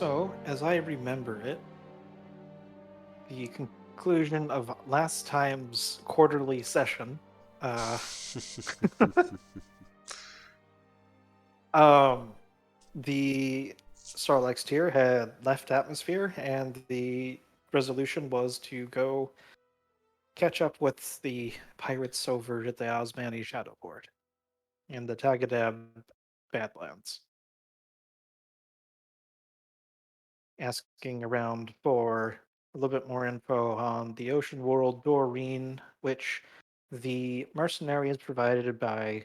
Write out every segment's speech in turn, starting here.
So, as I remember it, the conclusion of last time's quarterly session, uh, um, the Sarlacc tier had left atmosphere, and the resolution was to go catch up with the pirates over at the Osmani Shadowport in the Tagadab Badlands, asking around for a little bit more info on the ocean world Doreen, which the mercenaries provided by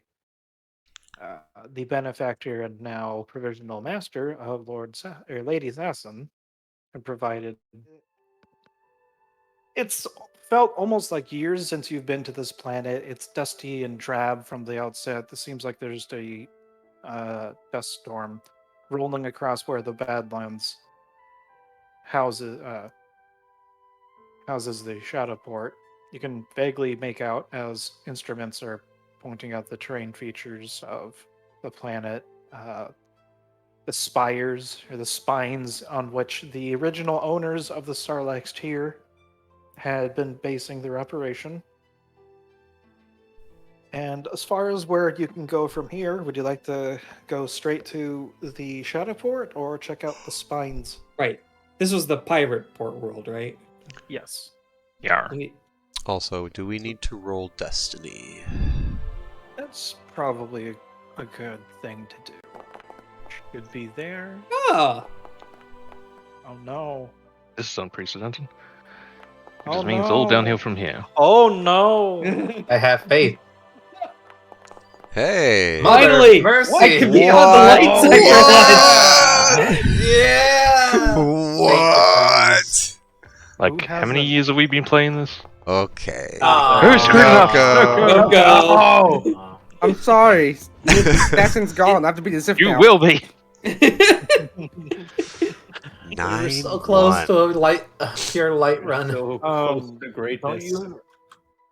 the benefactor and now provisional master of Lady Sasson had provided. It's felt almost like years since you've been to this planet. It's dusty and drab from the outset. This seems like there's a dust storm rolling across where the Badlands houses houses the Shadowport. You can vaguely make out as instruments are pointing out the terrain features of the planet, the spires or the spines on which the original owners of the Sarlacc tier had been basing their operation. And as far as where you can go from here, would you like to go straight to the Shadowport or check out the spines? Right. This was the pirate port world, right? Yes. Yeah. Also, do we need to roll Destiny? That's probably a good thing to do. Should be there. Ah! Oh no. This is unprecedented. It Oh, just means all no. downhill from here. Oh no! I have faith. Hey! Mother Finally! mercy! I can be on the light side for once! Yeah! What? Like, Who how has many a- years have we been playing this? Okay. Who's screwed up? Go. Go. Oh, I'm sorry. Stasson's gone. I have to be the Sif You now. will be. We were so close to a pure light run. So close to Don't greatness. you,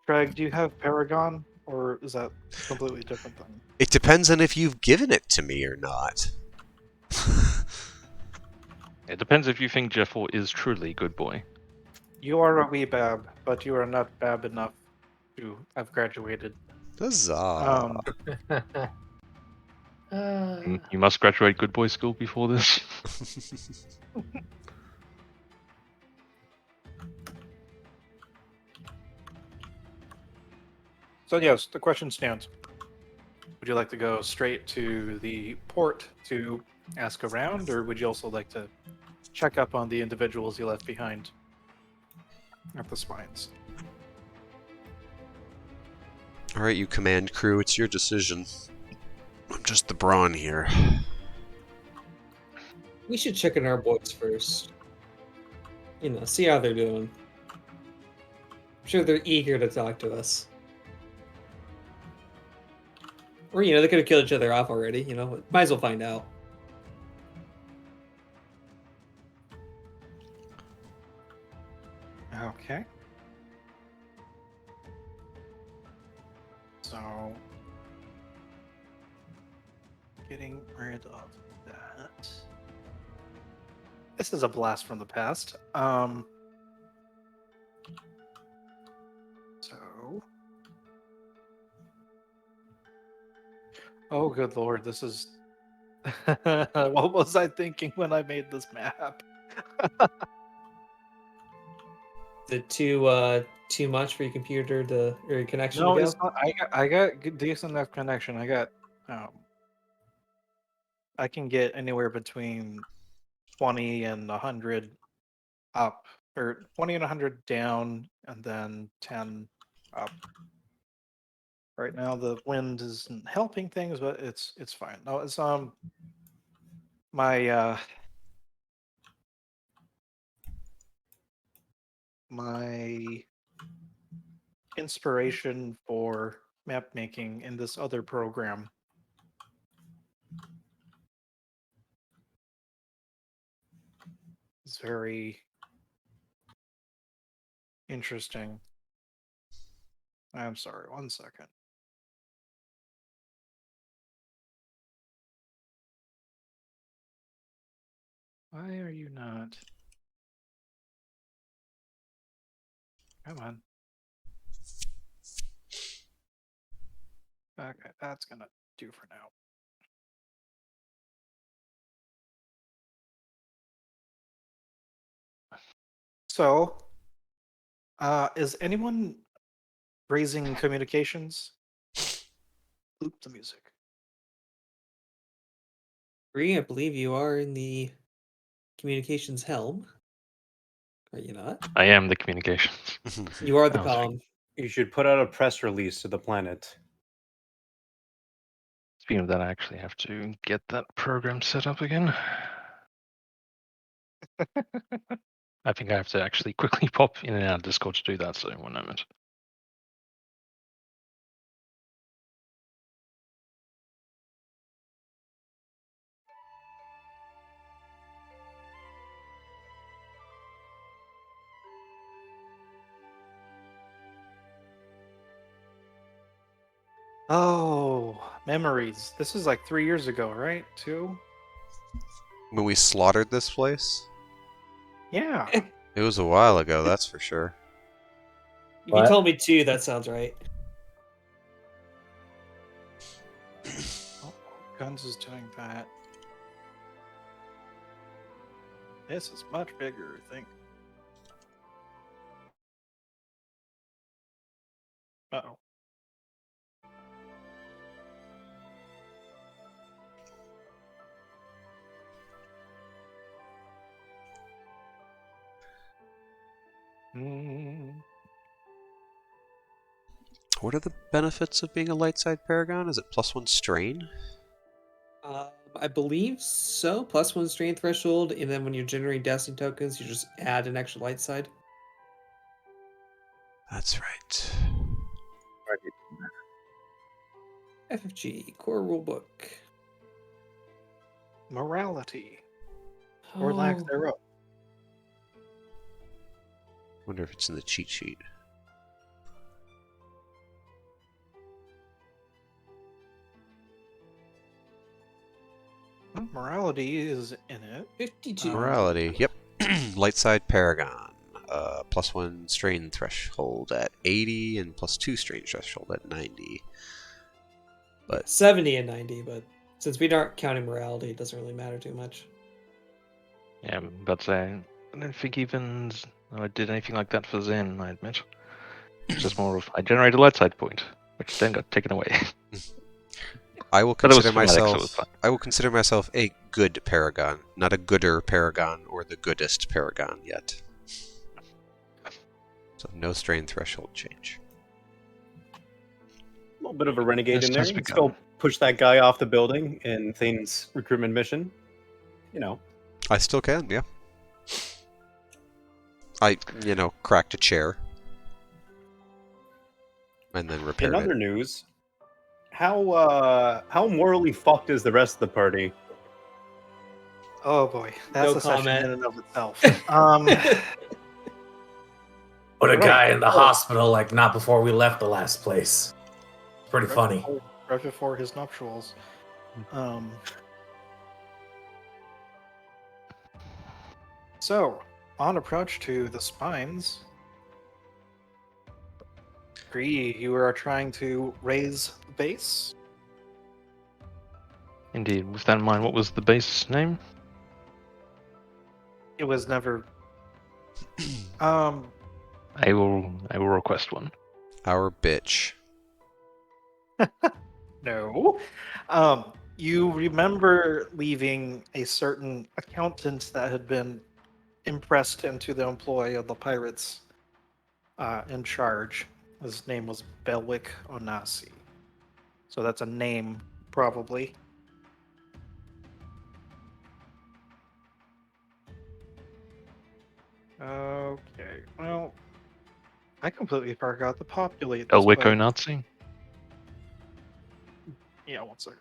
Craig? Do you have Paragon, or is that a completely different thing? It depends on if you've given it to me or not. It depends if you think Jeffel is truly a good boy. You are a wee bab, but you are not bab enough to have graduated. Huzzah. You must graduate good boy school before this. So yes, the question stands. Would you like to go straight to the port to ask around, or would you also like to check up on the individuals you left behind at the spines? Alright, you command crew, it's your decision. I'm just the brawn here. We should check in our boys first. You know, see how they're doing. I'm sure they're eager to talk to us. Or, you know, they could have killed each other off already, you know? Might as well find out. Okay. So, getting rid of that. This is a blast from the past. So, oh good lord, this is. What was I thinking when I made this map? Is it too much for your computer to or your connection No, to go? it's not. I got decent enough connection. I got I can get anywhere between 20 and 100 up, or 20 and 100 down, and then 10 up. Right now the wind isn't helping things, but it's fine. No, it's my my inspiration for map making in this other program is very interesting. I'm sorry, 1 second. Why are you not? Come on. Okay, that's gonna do for now. So, is anyone raising communications? Loop the music. Bree, I believe you are in the communications helm. Are you not? I am the communications. You are the I was comm. You should put out a press release to the planet. Speaking of that, I actually have to get that program set up again. I think I have to actually quickly pop in and out of Discord to do that, so 1 moment. Oh, memories. This is like 3 years ago, right? 2? When we slaughtered this place? Yeah. It was a while ago, that's for sure. If you What? told me 2, that sounds right. Oh, Guns is doing that. This is much bigger, I think. Uh-oh. What are the benefits of being a light side paragon? Is it +1 strain? I believe so. +1 strain threshold, and then when you're generating destiny tokens, you just add an extra light side. That's right. FFG core rulebook. Morality. Or lack Oh, thereof. Wonder if it's in the cheat sheet. Well, morality is in it. 52. Morality. Yep. Light side paragon. +1 strain threshold at 80 and +2 strain threshold at 90. But 70 and 90, but since we aren't counting morality, it doesn't really matter too much. Yeah, but I don't think even I did anything like that for Zen, I admit. It's just more of I generated a light side point, which then got taken away. I will But it was consider thematic, so it was myself. fun. I will consider myself a good paragon, not a gooder paragon or the goodest paragon yet. So no strain threshold change. A little bit of a renegade This in there. has You can begun. still push that guy off the building in Thane's recruitment mission. You know. I still can, yeah. I, cracked a chair. And then repaired In other it. news, how morally fucked is the rest of the party? Oh boy, that's No a session comment. in and of itself. Put a Right. guy in the hospital like not before we left the last place. Pretty funny. Right before his nuptials. So, on approach to the spines, Gree, you are trying to raise the base. Indeed. With that in mind, what was the base name? It was never. I will request one. Our bitch. No. You remember leaving a certain accountant that had been impressed into the employ of the pirates in charge. His name was Belwick Onasi. So that's a name, probably. Okay, well, I completely forgot to populate this Elwick place. Nazi? Yeah, one second.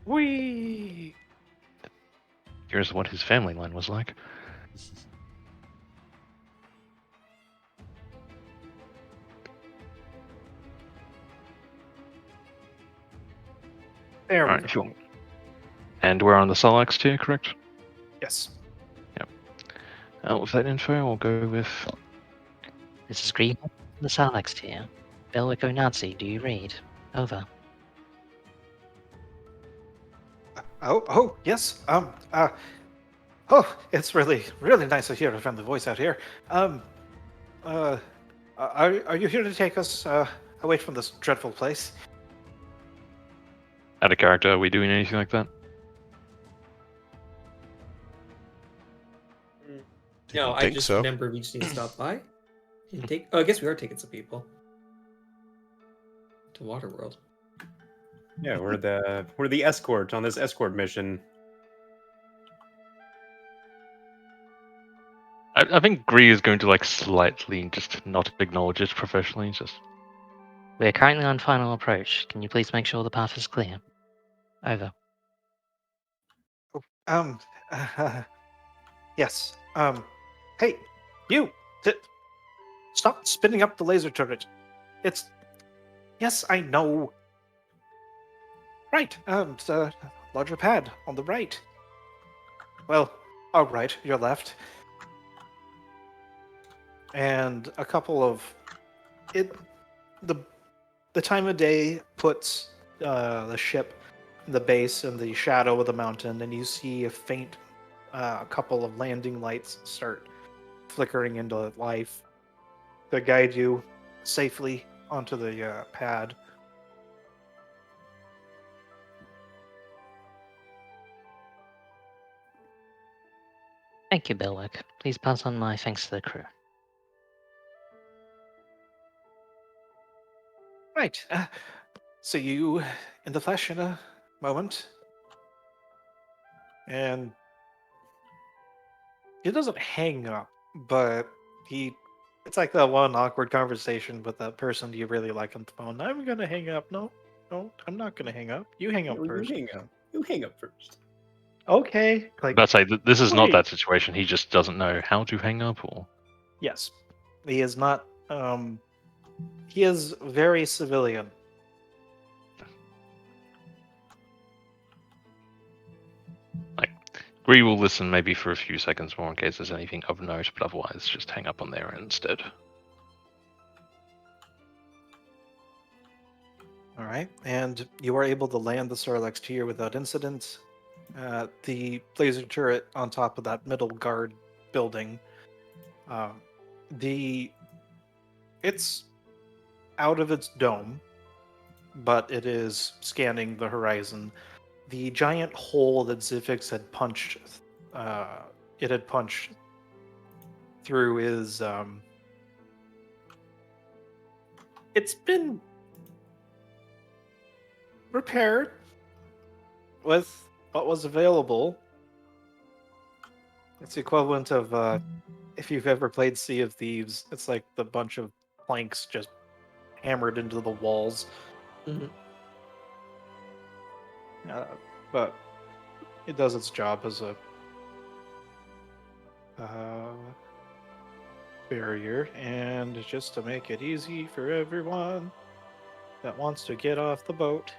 Whee! Here's what his family line was like. There we Alright, go. And we're on the Sarlacc tier, correct? Yes. With that info, we'll go with... This is Green, the Sarlacc tier. Belwico Nazi, do you read? Over. Oh, yes. Oh, it's really, really nice to hear a friendly voice out here. Are you here to take us away from this dreadful place? Out of character, are we doing anything like that? No, Didn't I think just so. remember we just need to stop by and take. Oh, I guess we are taking some people to Waterworld. Yeah, we're the escort on this escort mission. I think Gree is going to like slightly just not acknowledge it professionally. Just We're currently on final approach. Can you please make sure the path is clear? Over. Um, yes. Hey, you! Stop spinning up the laser turret. It's... Yes, I know. Right, it's a larger pad on the right. Well, all right, your left. And a couple of... The time of day puts the ship in the base in the shadow of the mountain, and you see a faint couple of landing lights start flickering into life to guide you safely onto the pad. Thank you, Belwick. Please pass on my thanks to the crew. Right. See you in the flesh in a moment. And he doesn't hang up, but it's like that one awkward conversation with that person you really like on the phone. I'm gonna hang up. No, I'm not gonna hang up. You hang up No, first. You hang up first. Okay. Like, but say this is not wait. that situation. He just doesn't know how to hang up, or Yes. He is not he is very civilian. Gree will listen maybe for a few seconds more in case there's anything of note, but otherwise just hang up on their end instead. All right, and you are able to land the Sarlacc tier without incident. The laser turret on top of that middle guard building. It's out of its dome, but it is scanning the horizon. The giant hole that Zifix had punched, through is it's been repaired with what was available. It's the equivalent of if you've ever played Sea of Thieves, it's like the bunch of planks just hammered into the walls. Mhm. But it does its job as a barrier, and just to make it easy for everyone that wants to get off the boat,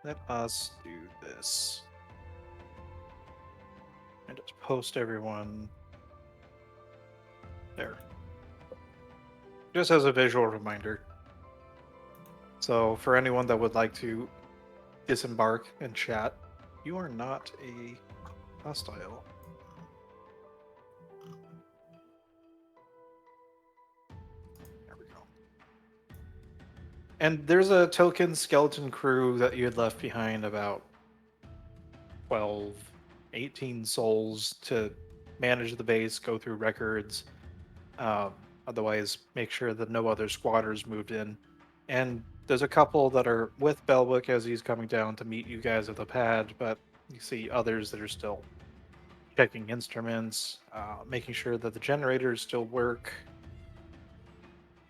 let us do this. And just post everyone there. Just as a visual reminder. So for anyone that would like to disembark and chat, you are not a hostile. There we go. And there's a token skeleton crew that you had left behind, about 12, 18 souls to manage the base, go through records, otherwise make sure that no other squatters moved in. And there's a couple that are with Belwick as he's coming down to meet you guys at the pad, but you see others that are still checking instruments, making sure that the generators still work,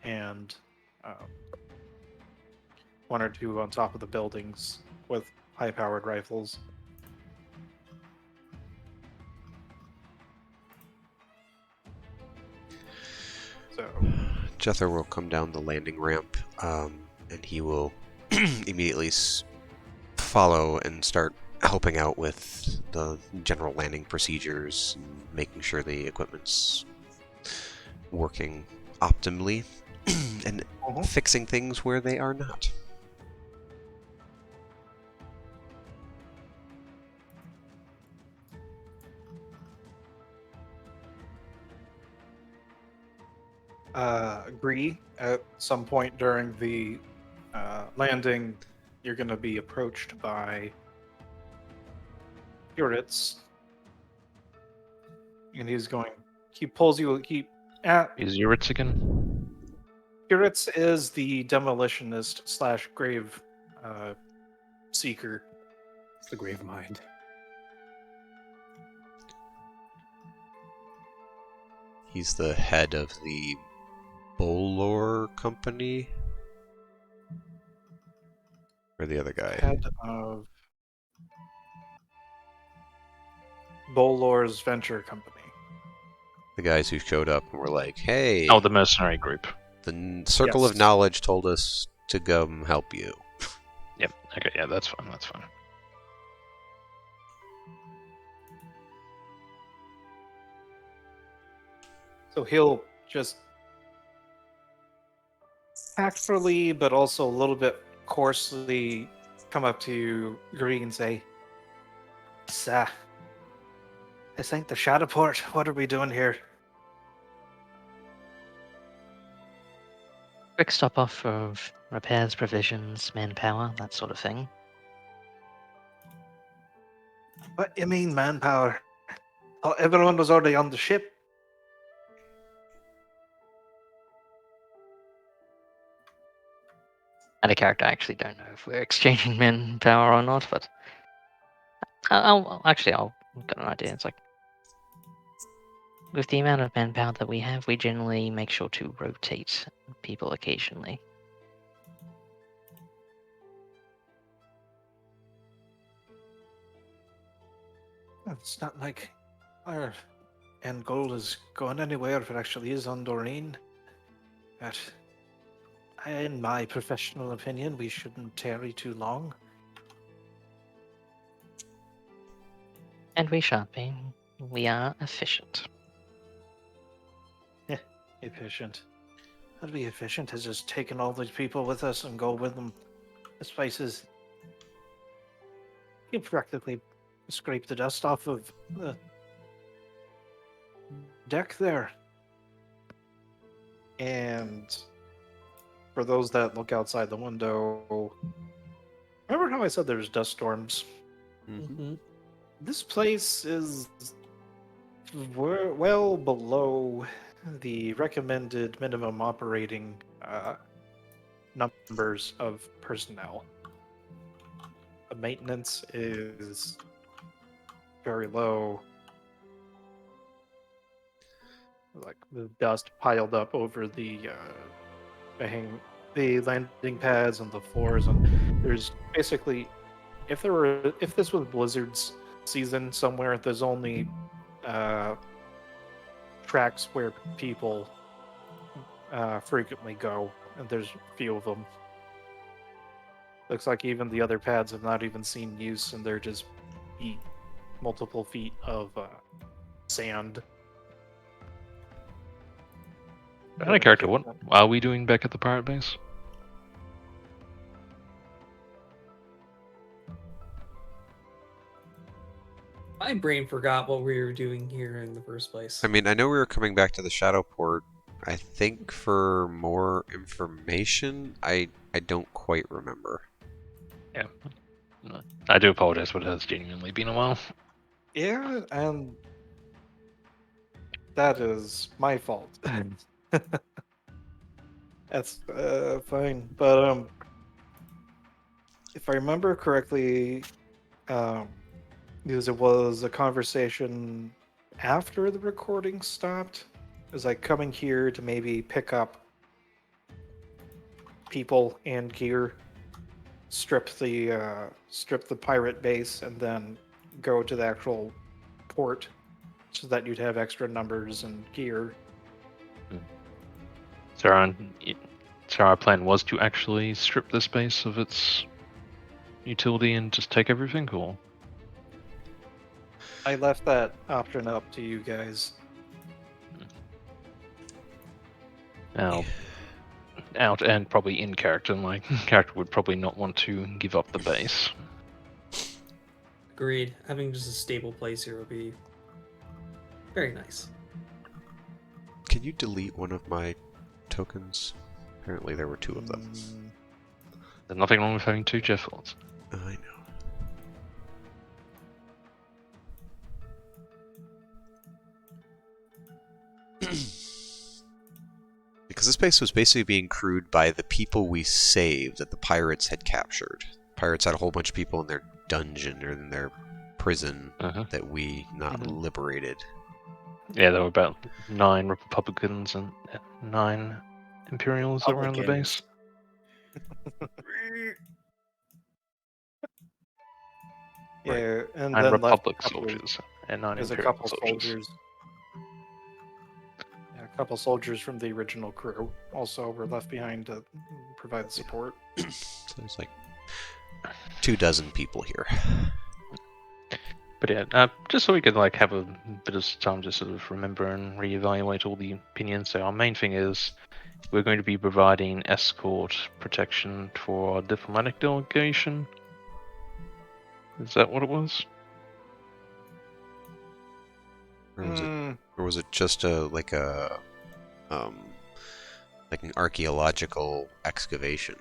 and one or two on top of the buildings with high-powered rifles. So Jether will come down the landing ramp, and he will immediately follow and start helping out with the general landing procedures, and making sure the equipment's working optimally, and fixing things where they are not. Agree. At some point during the landing, you're going to be approached by Puritz, and he pulls you. Is Uritz again? Puritz is the demolitionist slash grave seeker. It's the grave mind. He's the head of the Bolor company? Or the other guy? Head of Bolor's venture company. The guys who showed up and were like, hey, Oh, the mercenary group. the Circle of Yes. Knowledge told us to go help you. Yep. Okay. Yeah, that's fine. That's fine. So he'll just tactfully, but also a little bit coarsely, come up to Green and say, "Sir, this ain't the Shadowport. What are we doing here?" Quick stop off of repairs, provisions, manpower, that sort of thing. What you mean, manpower? Oh, everyone was already on the ship. And a character, I actually don't know if we're exchanging manpower or not, but I'll got an idea. It's like, with the amount of manpower that we have, we generally make sure to rotate people occasionally. It's not like our end goal is going anywhere if it actually is on Doreen. But in my professional opinion, we shouldn't tarry too long. And we shan't be. We are efficient. Efficient. I'd be efficient as just taking all these people with us and go with them. This place is... You practically scrape the dust off of the deck there. And for those that look outside the window, remember how I said there's dust storms? Mm-hmm. This place is well below the recommended minimum operating numbers of personnel. The maintenance is very low. Like the dust piled up over the landing pads and the floors, and there's basically, if this was Blizzard's season somewhere, there's only tracks where people frequently go, and there's a few of them. Looks like even the other pads have not even seen use, and they're just multiple feet of sand. Out of character, what are we doing back at the pirate base? My brain forgot what we were doing here in the first place. I mean, I know we were coming back to the Shadowport, I think for more information. I don't quite remember. Yeah. No, I do apologize, but it has genuinely been a while. Yeah, and that is my fault. That's fine, but if I remember correctly, because it was a conversation after the recording stopped, it was like coming here to maybe pick up people and gear, strip the pirate base, and then go to the actual port so that you'd have extra numbers and gear. So our plan was to actually strip this base of its utility and just take everything, or I left that option up to you guys. now out and probably in character, my character would probably not want to give up the base. Agreed. Having just a stable place here would be very nice. Can you delete one of my tokens? Apparently there were 2 of them. There's nothing wrong with having 2 Jeffels. I know. Because this base was basically being crewed by the people we saved that the pirates had captured. Pirates had a whole bunch of people in their dungeon or in their prison that we not liberated. Yeah, there were about 9 Republicans and 9 Imperials around the base. Yeah, and 9 then Republic left a couple, soldiers and 9 there's a Imperial couple soldiers. Yeah, a couple soldiers from the original crew also were left behind to provide support. So there's like 24 people here. But yeah, just so we could like have a bit of time to sort of remember and reevaluate all the opinions. So our main thing is we're going to be providing escort protection for our diplomatic delegation. Is that what it was? Or was it just like an archaeological excavation?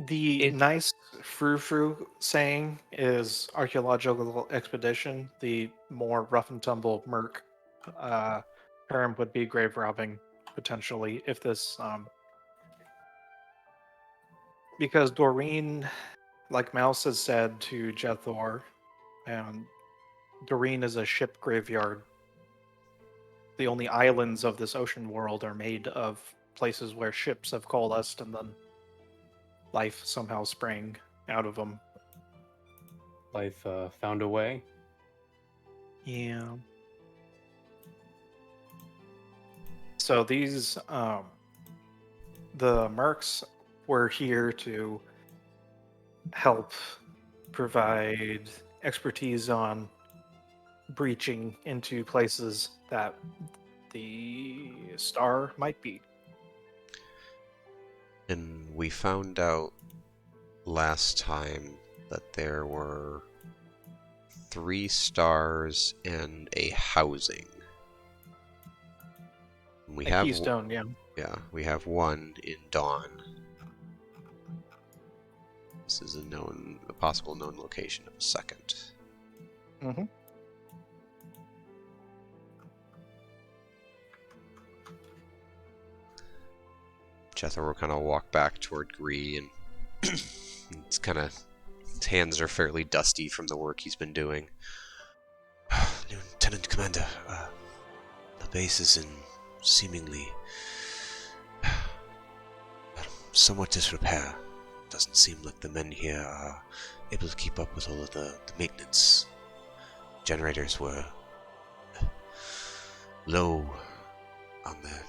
The nice frou-frou saying is archaeological expedition. The more rough and tumble merc term would be grave robbing, potentially, if this because Doreen, like Mouse has said to Jethor, and Doreen is a ship graveyard. The only islands of this ocean world are made of places where ships have coalesced and then life somehow sprang out of them. Life found a way. Yeah. So these, the mercs were here to help provide expertise on breaching into places that the star might be. And we found out last time that there were 3 stars and a housing. We have Keystone, yeah. Yeah, we have 1 in Dawn. This is a possible known location of a 2nd. Mm-hmm. Jethro will kind of walk back toward Gree, and it's kind of his hands are fairly dusty from the work he's been doing. Lieutenant Commander, the base is in seemingly somewhat disrepair. Doesn't seem like the men here are able to keep up with all of the maintenance. Generators were low on their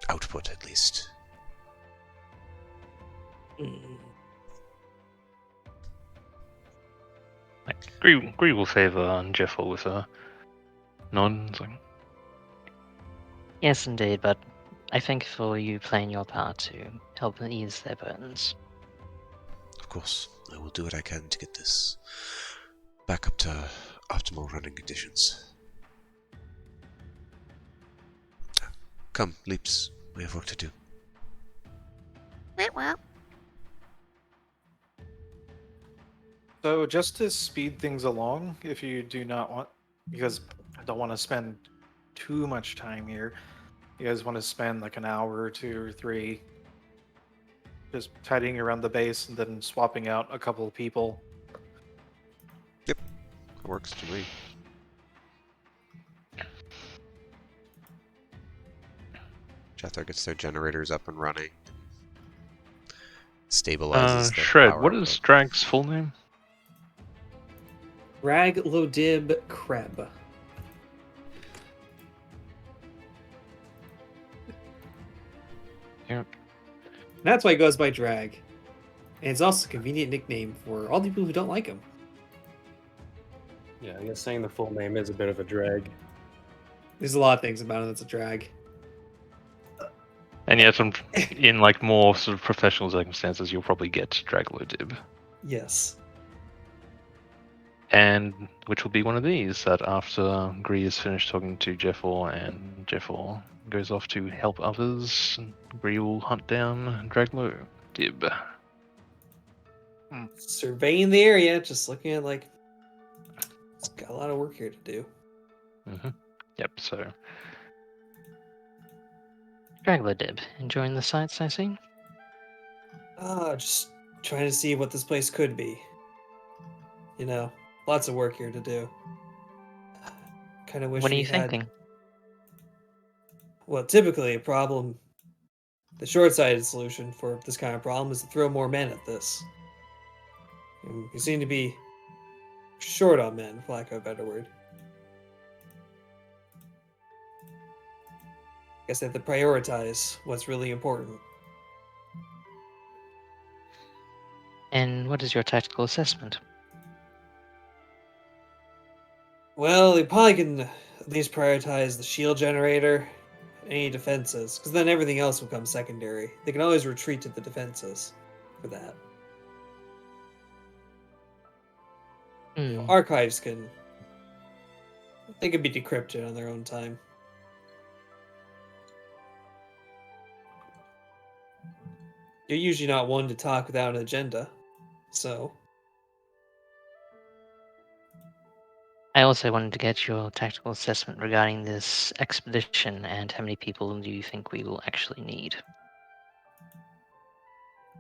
output, at least. Agree will favor Jeffel with a nod. It's like, Yes, indeed, but I think for you playing your part to help ease their burdens. Of course, I will do what I can to get this back up to optimal running conditions. Come, Leaps, we have work to do. So just to speed things along, if you do not want, because I don't want to spend too much time here, you guys want to spend like an hour or 2 or 3 just tidying around the base and then swapping out a couple of people. Yep, that works to me. Jethro gets their generators up and running. Stabilizes the Shred, power what output. is Drag's full name? Rag Lodib Kreb. That's why he goes by Drag. And it's also a convenient nickname for all the people who don't like him. Yeah, I guess saying the full name is a bit of a drag. There's a lot of things about him that's a drag. And yet, in like more sort of professional circumstances, you'll probably get Draglodib. Yes. And which will be one of these that after Gree is finished talking to Jeffor and Jeffor goes off to help others, Gree will hunt down Draglodib. Surveying the area, just looking at like, it's got a lot of work here to do. Mm-hmm. Yep, so Draglodib, enjoying the sights, I see? Just trying to see what this place could be. You know, lots of work here to do. Kind of wish What are we you had. thinking? Well, typically a problem, the short-sighted solution for this kind of problem is to throw more men at this. And we seem to be short on men, for lack of a better word. Guess they have to prioritize what's really important. And what is your tactical assessment? Well, they probably can at least prioritize the shield generator, any defenses, because then everything else will come secondary. They can always retreat to the defenses for that. You know, archives they can be decrypted on their own time. You're usually not one to talk without an agenda, so I also wanted to get your tactical assessment regarding this expedition and how many people do you think we will actually need?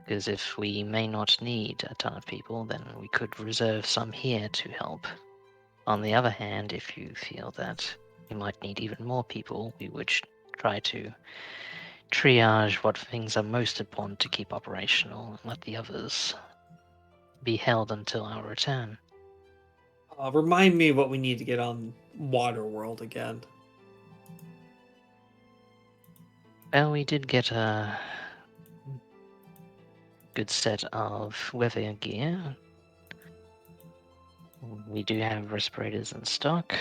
Because if we may not need a ton of people, then we could reserve some here to help. On the other hand, if you feel that we might need even more people, we would try to triage what things are most important to keep operational and let the others be held until our return. remind me what we need to get on Waterworld again. Well, we did get a good set of weather gear. We do have respirators in stock.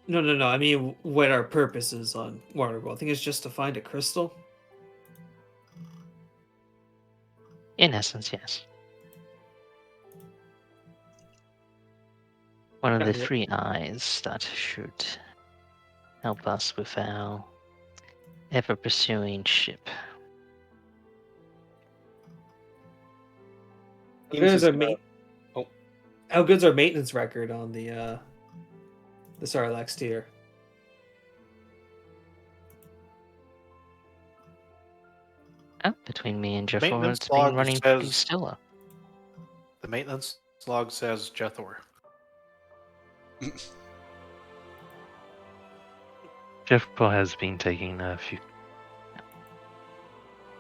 No. I mean, what our purpose is on Waterworld. I think it's just to find a crystal. In essence, yes. One of the Yeah. 3 eyes that should help us with our ever-pursuing ship. How good is our oh. How good's our maintenance record on the Sarlacc tier? Between me and Jeffor, Maintenance it's been log running pretty says stellar. the maintenance log says Jethor. Jeffor has been taking a few.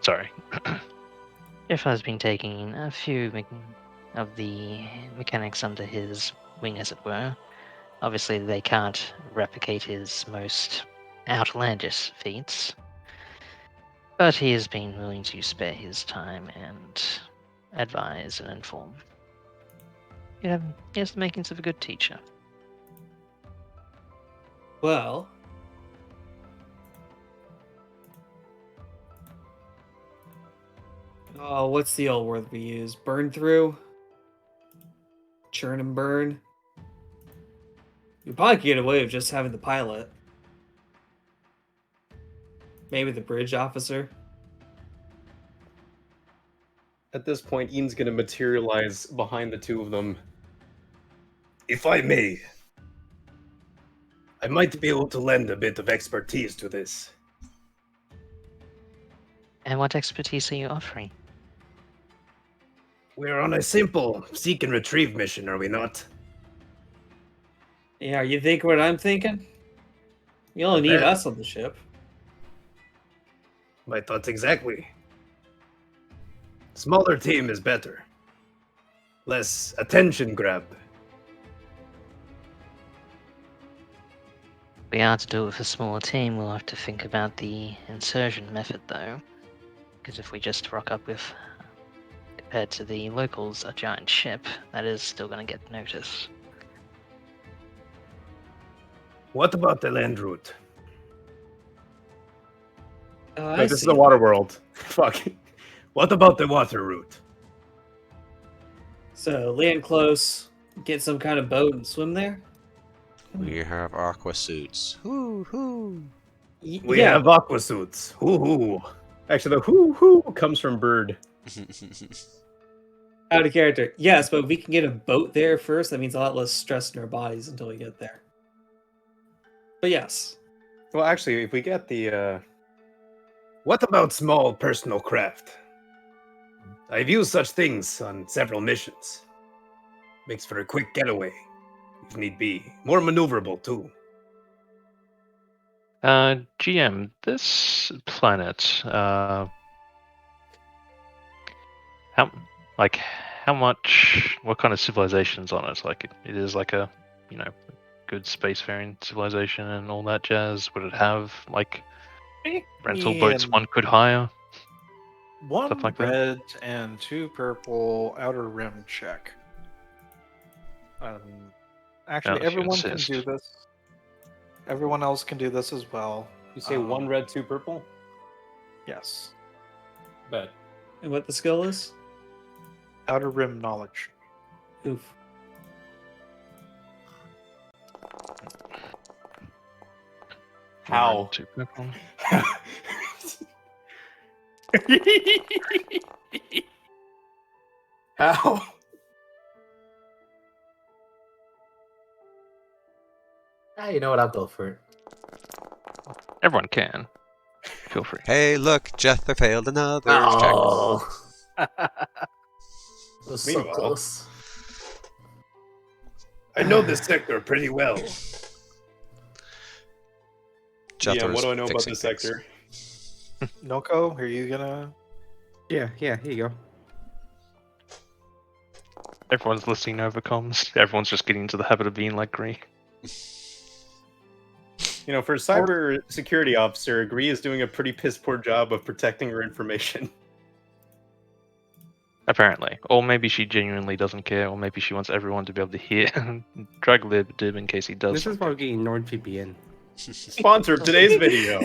Sorry. Jeff has been taking a few of the mechanics under his wing, as it were. Obviously, they can't replicate his most outlandish feats, but he has been willing to spare his time and advise and inform. Yeah, he has the makings of a good teacher. Well, oh, what's the old word we use? Burn through? Churn and burn? You probably could get away with just having the pilot. Maybe the bridge officer. At this point, Ian's going to materialize behind the two of them. If I may, I might be able to lend a bit of expertise to this. And what expertise are you offering? We're on a simple seek and retrieve mission, are we not? Yeah, you think what I'm thinking? You only I need bet. us on the ship. My thoughts exactly. Smaller team is better. Less attention grab. If we are to do it with a smaller team, we'll have to think about the insertion method, though. Because if we just rock up with, compared to the locals, a giant ship, that is still going to get notice. What about the land route? Oh, No, this is the water world. Fuck. What about the water route? So land close, get some kind of boat and swim there. We have aqua suits. Hoo hoo. We have aqua suits. Hoo-hoo. Actually, the hoo-hoo comes from bird. Out of character. Yes, but if we can get a boat there first, that means a lot less stress in our bodies until we get there. But yes. Well, actually, if we get the... What about small personal craft? I've used such things on several missions. Makes for a quick getaway, if need be. More maneuverable, too. GM, this planet, how much, what kind of civilization's on it? Like, it is like a, good spacefaring civilization and all that jazz. Would it have, like, rental boats one could hire? One Stuff like that? red and 2 purple outer rim check. Actually, Unless you everyone can insist. do this. Everyone else can do this as well. You say 1 red, 2 purple? Yes. Bet. And what the skill is? Outer rim knowledge. Oof. How? Two purple. How? You know what? I'll go for it. Everyone can. Feel free. Hey, look, Jethro failed another check. Oh, it was so Meanwhile- close. I know this sector pretty well. Yeah, Jethro's what do I know about fixing this things. sector? Noko, are you gonna? Yeah, here you go. Everyone's listening over comms. Everyone's just getting into the habit of being like Gree. You know, for a cyber security officer, Gree is doing a pretty piss poor job of protecting her information. Apparently. Or maybe she genuinely doesn't care, or maybe she wants everyone to be able to hear drag lib dib in case he does. This is something. about getting NordVPN. Sponsor of today's video.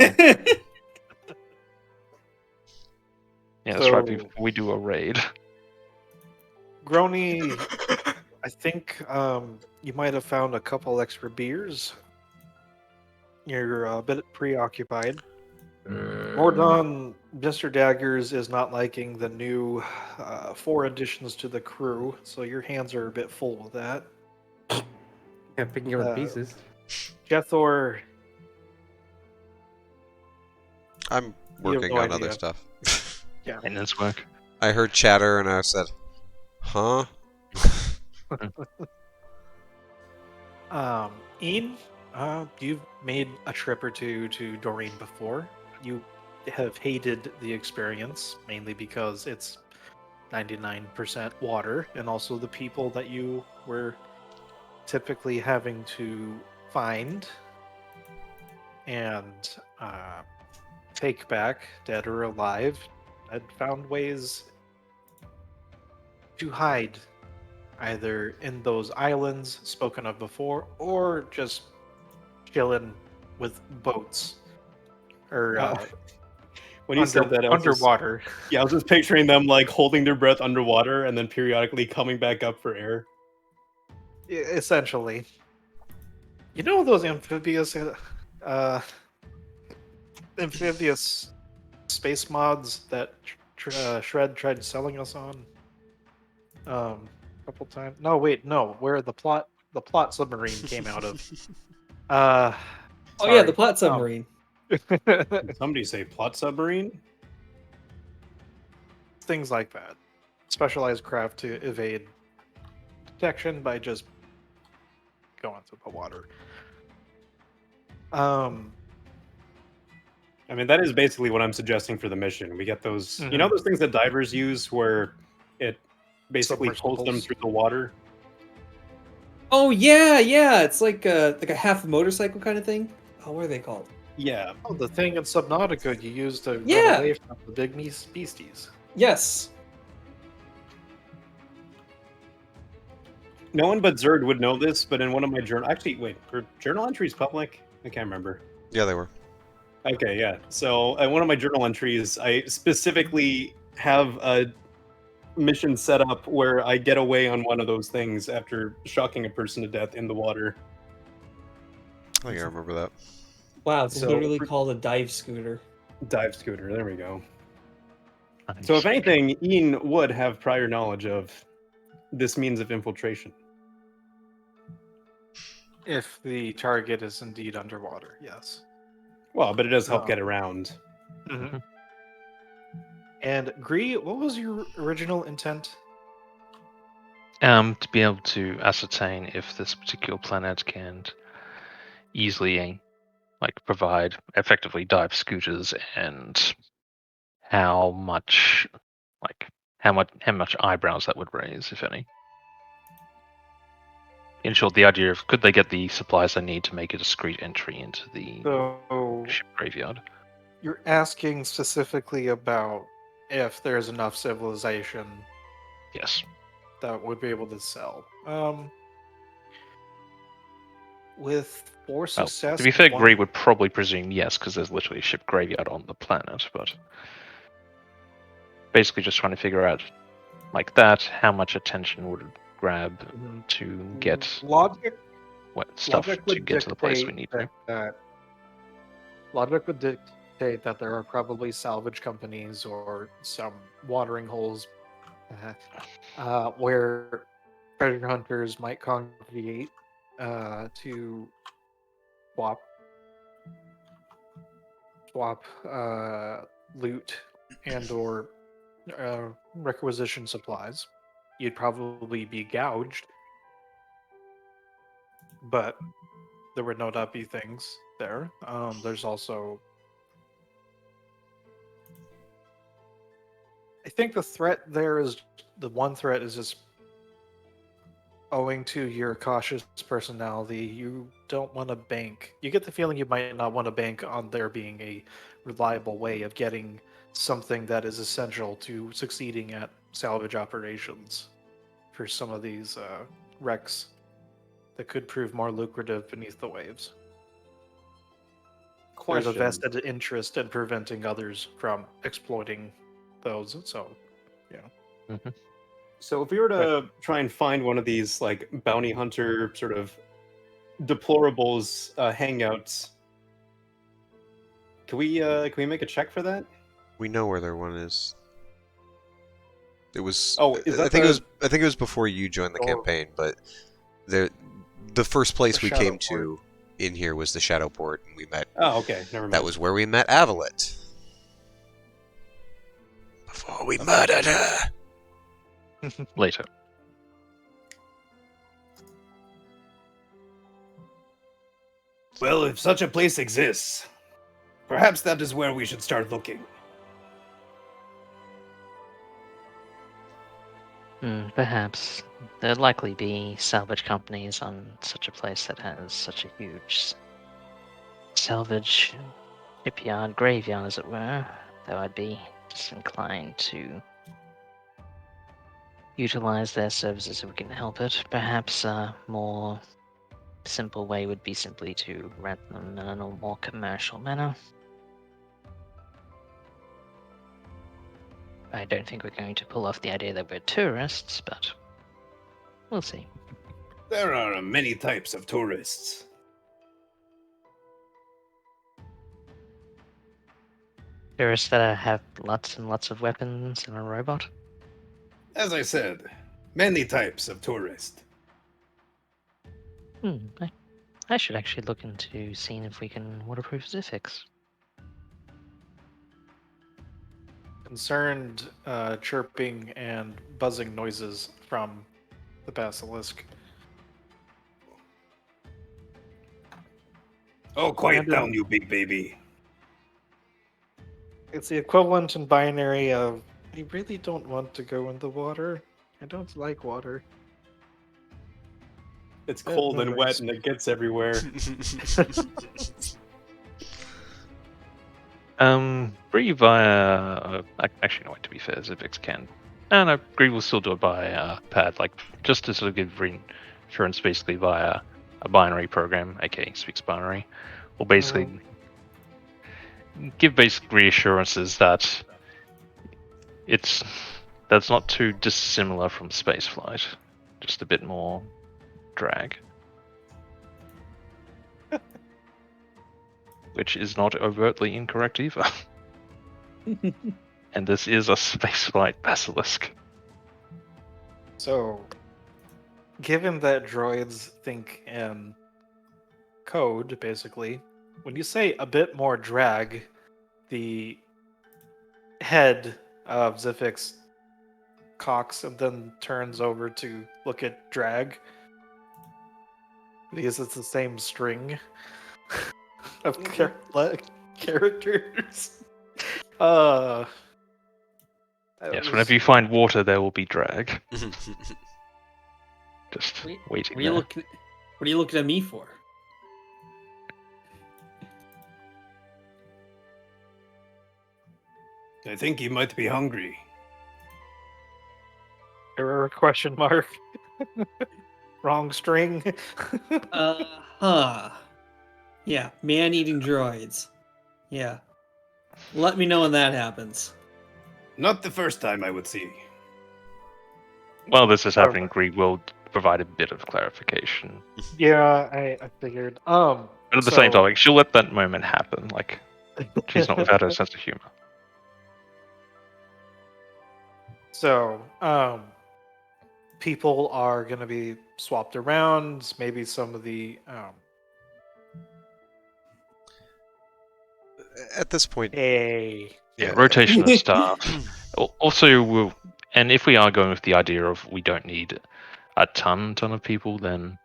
Yeah, that's right, before we do a raid. Grony, I think you might have found a couple extra beers. You're a bit preoccupied. Mordon, Mr. Daggers is not liking the new 4 additions to the crew, so your hands are a bit full with that. Yeah, picking up the pieces. Jethor, I'm You have working no on other idea. stuff. Maintenance work. I heard chatter and I said, huh? Ian, you've made a trip or two to Doreen before. You have hated the experience, mainly because it's 99% water, and also the people that you were typically having to find and take back, dead or alive, had found ways to hide either in those islands spoken of before or just chilling with boats or When you said that, I was just- underwater. yeah, I was just picturing them like holding their breath underwater and then periodically coming back up for air. Essentially. You know those amphibious space mods that Shred tried selling us on a couple times? No, wait, no, where the plot submarine came out of. Oh yeah, Sorry. the plot submarine. Somebody say plot submarine? Things like that. Specialized craft to evade detection by just going through the water. I mean, that is basically what I'm suggesting for the mission. We get those, you know, those things that divers use where it basically pulls them Submersibles. through the water. Oh yeah, yeah. It's like a half motorcycle kind of thing. Oh, what are they called? Yeah. Oh, the thing in Subnautica you used to Yeah. run away from the big beasties. Yes. No one but Zerd would know this, but in one of my journal, actually, wait, were journal entries public? I can't remember. Yeah, they were. Okay, yeah. So in one of my journal entries, I specifically have a mission set up where I get away on one of those things after shocking a person to death in the water. I think I remember that. Wow, it's So- literally called a dive scooter. Dive scooter, there we go. Nice. So if anything, Ian would have prior knowledge of this means of infiltration. If the target is indeed underwater, yes. Well, but it does help Oh. get around. Mm-hmm. And Gree, what was your original intent? To be able to ascertain if this particular planet can easily provide effectively dive scooters, and how much eyebrows that would raise, if any. In short, the idea of could they get the supplies they need to make a discreet entry into the So ship graveyard? you're asking specifically about if there's enough civilization Yes. that would be able to sell. With 4 Well, success, to be fair, one- Gree would probably presume yes, because there's literally a ship graveyard on the planet, but basically just trying to figure out that how much attention would it grab Mhm. to get logic stuff logic to would get to the place we dictate need to. that logic would dictate that there are probably salvage companies or some watering holes where treasure hunters might congregate to swap loot and or requisition supplies. You'd probably be gouged, but there would no doubt be things there. There's also, I think the threat there is the one threat is just owing to your cautious personality. You don't want to bank. You get the feeling you might not want to bank on there being a reliable way of getting something that is essential to succeeding at salvage operations for some of these wrecks that could prove more lucrative beneath the waves. There's a Question. vested interest in preventing others from exploiting those. So, yeah. So if we were to try and find one of these bounty hunter sort of deplorables hangouts, can we make a check for that? We know where their one is. It was. Oh, is that I think it was before you joined the campaign, but the first place we came to in here was the Shadowport, and we met. Oh, okay, never mind. That was where we met Avalet. Before we murdered her. Later. Well, if such a place exists, perhaps that is where we should start looking. Perhaps. There'd likely be salvage companies on such a place that has such a huge salvage shipyard, graveyard, as it were, though I'd be disinclined to utilize their services if we can help it. Perhaps a more simple way would be simply to rent them in a more commercial manner. I don't think we're going to pull off the idea that we're tourists, but we'll see. There are many types of tourists. Tourists that have lots and lots of weapons and a robot? As I said, many types of tourist. I should actually look into seeing if we can waterproof Zifix. Concerned chirping and buzzing noises from the basilisk. Oh, quiet And, down, you big baby. It's the equivalent in binary of, I really don't want to go in the water. I don't like water. It's cold and wet memories. and it gets everywhere. Bree via. Actually, no, to be fair, Zivix can. No, Bree will still do it by pad, like just to sort of give reinsurance basically via a binary program, aka speaks binary, or basically give basic reassurances that that's not too dissimilar from spaceflight, just a bit more drag. Which is not overtly incorrect either. And this is a spaceflight basilisk. So, given that droids think in code, basically, when you say a bit more drag, the head of Zifix cocks and then turns over to look at drag because it's the same string of characters. That Yes, was- whenever you find water, there will be drag. Just waiting What are there. you looking? What are you looking at me for? I think you might be hungry. Error question mark. Wrong string. Yeah, man-eating droids. Yeah. Let me know when that happens. Not the first time, I would say. While this is happening, Okay. Greed will provide a bit of clarification. Yeah, I figured. But at the same time, like, she'll let that moment happen. Like, she's not without her sense of humor. So, people are going to be swapped around. Maybe some of the At this point, yeah, Rotation of staff. Also, and if we are going with the idea of we don't need a ton of people, then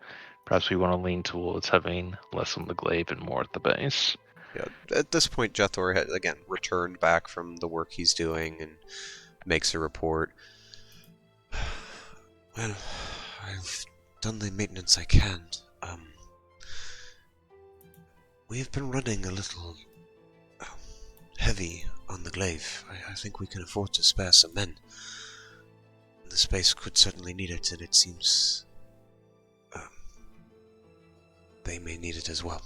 perhaps we want to lean towards having less on the glaive and more at the base. yeah, at this point, Jethor had again returned back from the work he's doing and makes a report. Well, I've done the maintenance I can. We've been running a little heavy on the glaive. I think we can afford to spare some men. The space could certainly need it, and it seems they may need it as well.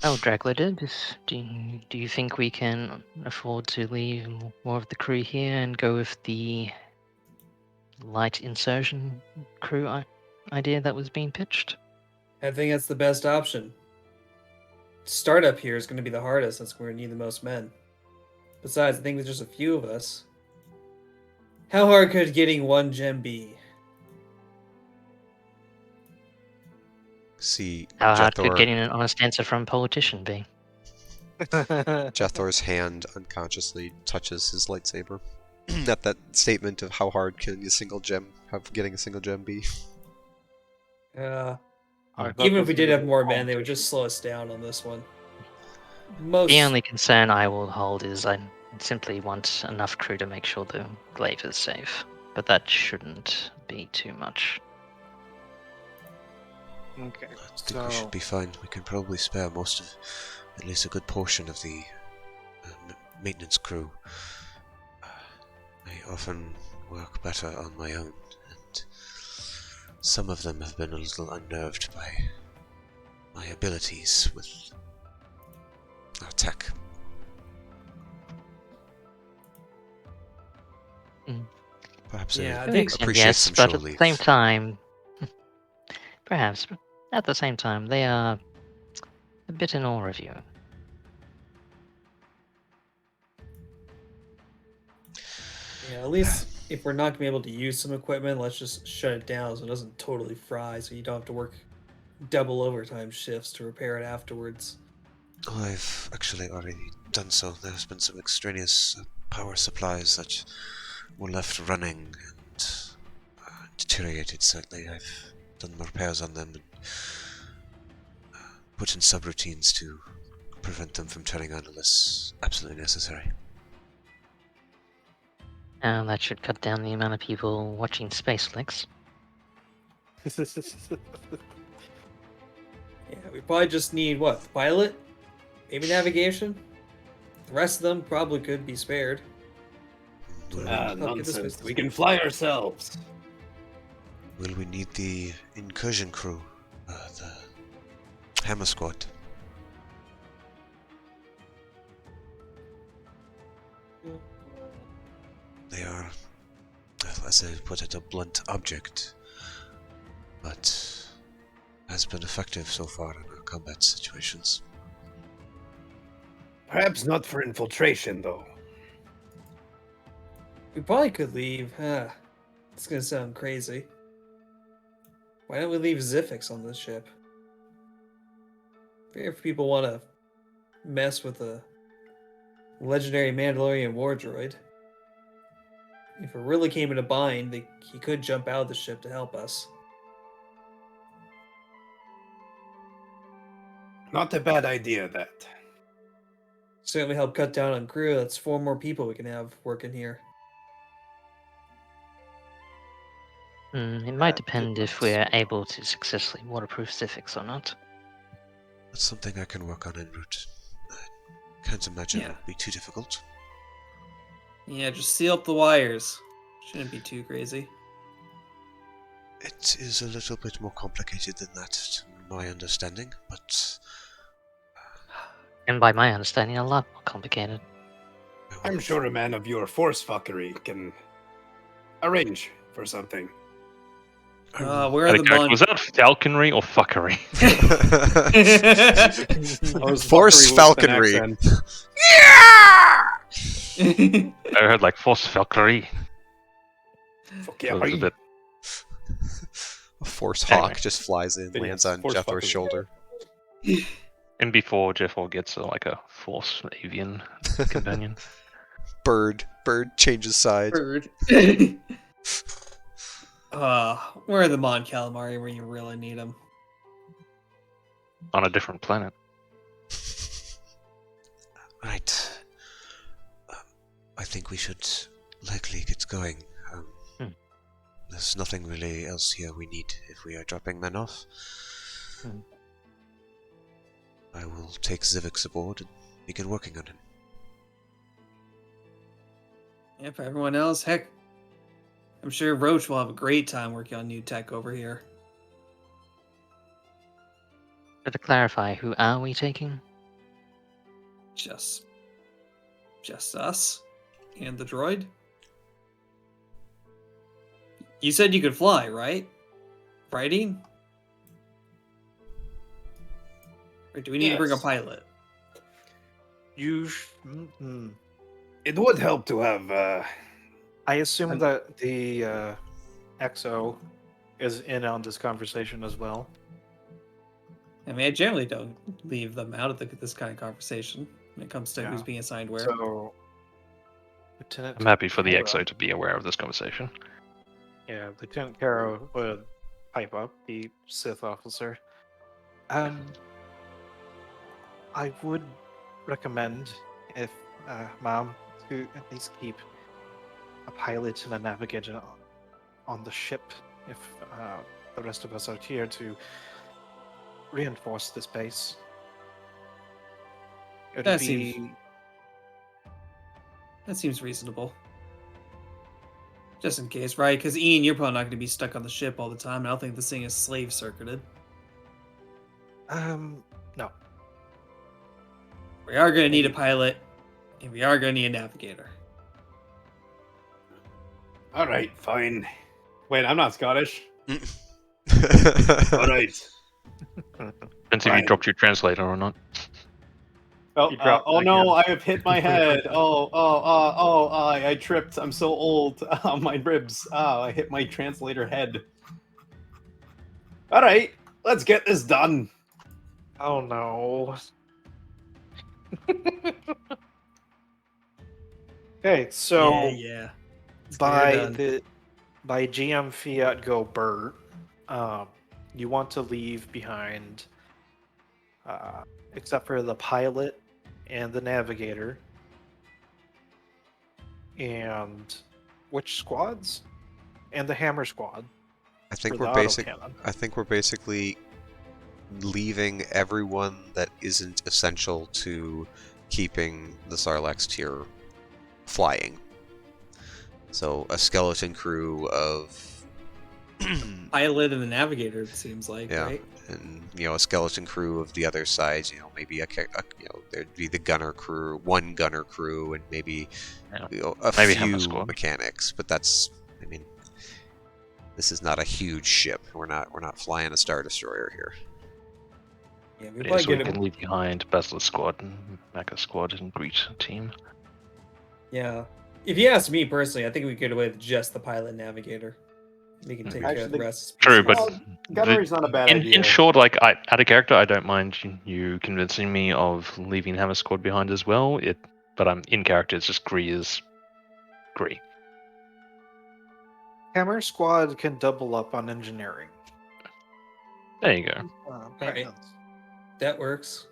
Oh, Dragladid, do you think we can afford to leave more of the crew here and go with the light insertion crew idea that was being pitched? I think that's the best option. Startup here is going to be the hardest. That's where we need the most men. Besides, I think there's just a few of us. How hard could getting one gem be? See, How hard could getting an honest answer from a politician be? Jethor's hand unconsciously touches his lightsaber. At that statement of how hard can getting a single gem be? Even if we did have more men, they would just slow us down on this one. The only concern I will hold is I simply want enough crew to make sure the glaive is safe. But that shouldn't be too much. Okay. I think we should be fine. We can probably spare most of, at least a good portion of the maintenance crew. I often work better on my own, and some of them have been a little unnerved by my abilities with our tech. Perhaps Yeah, I I think appreciate yes, some but shore at the leave. same time, perhaps, but at the same time, they are a bit in awe of you. Yeah, at least if we're not going to be able to use some equipment, let's just shut it down so it doesn't totally fry, so you don't have to work double overtime shifts to repair it afterwards. Oh, I've actually already done so. There's been some extraneous power supplies that were left running and deteriorated slightly. I've done repairs on them and put in subroutines to prevent them from turning on unless absolutely necessary. And that should cut down the amount of people watching Space Flicks. Yeah, we probably just need, what, the pilot? Maybe navigation. The rest of them probably could be spared. Will, Help get this Nonsense. business We can moving. fly ourselves. will we need the incursion crew? The Hammer Squad? They are, as I put it, a blunt object, but has been effective so far in our combat situations. Perhaps not for infiltration, though. We probably could leave. It's gonna sound crazy. Why don't we leave Zifix on this ship? If people want to mess with a legendary Mandalorian war droid, if it really came in a bind, he could jump out of the ship to help us. Not a bad idea, that. Certainly help cut down on crew. That's 4 more people we can have working here. It might depend if we're able to successfully waterproof Civics or not. That's something I can work on en route. I can't imagine it would be too difficult. Yeah, just seal up the wires. Shouldn't be too crazy. It is a little bit more complicated than that, to my understanding, but And by my understanding, a lot more complicated. I'm sure a man of your force fuckery can arrange for something. Where are the mon- Was that falconry or fuckery? Force falconry. I heard like force falconry. Fuck It yeah, was a bit. A force Anyway. hawk just flies in, But lands yes, on force Jethro's fuckery. shoulder. And before Jeffo gets like a force avian companion. Bird changes side. Bird. Where are the Mon Calamari where you really need them? On a different planet. Right. I think we should likely get going. There's nothing really else here we need if we are dropping men off. I will take Zivix aboard and begin working on him. Yeah, for everyone else, heck, I'm sure Roach will have a great time working on new tech over here. But to clarify, who are we taking? Just us and the droid. You said you could fly, right? Writing? Or do we need to bring a Yes. pilot? It would help to have. I assume that the XO is in on this conversation as well. I mean, I generally don't leave them out of this kind of conversation when it comes to Yeah. who's being assigned where. So, Lieutenant I'm happy for the Kara- XO to be aware of this conversation. Yeah, Lieutenant Caro would pipe up, the Sith officer. I would recommend, if Mom, to at least keep a pilot and a navigator on the ship if the rest of us are here to reinforce this base. It would That be seems reasonable. Just in case, right? Because Ian, you're probably not going to be stuck on the ship all the time. I don't think this thing is slave circuited. no. We are going to need a pilot, and we are going to need a navigator. All right, fine. Wait, I'm not Scottish. All right. Depends if you Right. dropped your translator or not. Oh, You dropped oh it no! again. I have hit my head. I tripped. I'm so old. My ribs. I hit my translator head. All right, let's get this done. Oh no. Okay, so yeah. Let's get by her done. by GM Fiat Go Bert, you want to leave behind, except for the pilot and the navigator, and which squads? And the Hammer Squad. I think for we're the basic. autocannon. I think we're basically leaving everyone that isn't essential to keeping the Sarlacc tier flying. So a skeleton crew of Pilot and the navigator, it seems like, yeah, right? and a skeleton crew of the other sides. Maybe there'd be the gunner crew, one gunner crew, and maybe Yeah. a Maybe Hammer few Squad. mechanics. But that's, I mean, this is not a huge ship. We're not flying a Star Destroyer here. Yeah, we Yeah, probably so we get can leave behind Basilisk Squad and Mecha Squad and Greet team. Yeah. If you ask me personally, I think we could get away with just the pilot and navigator. We can take care of the Actually, rest. True, but gunnery's not a bad in idea. short, like out of character, I don't mind you convincing me of leaving Hammer Squad behind as well. But I'm in character. It's just Gree is Gree. Hammer Squad can double up on engineering. There you go. Maintenance. That works.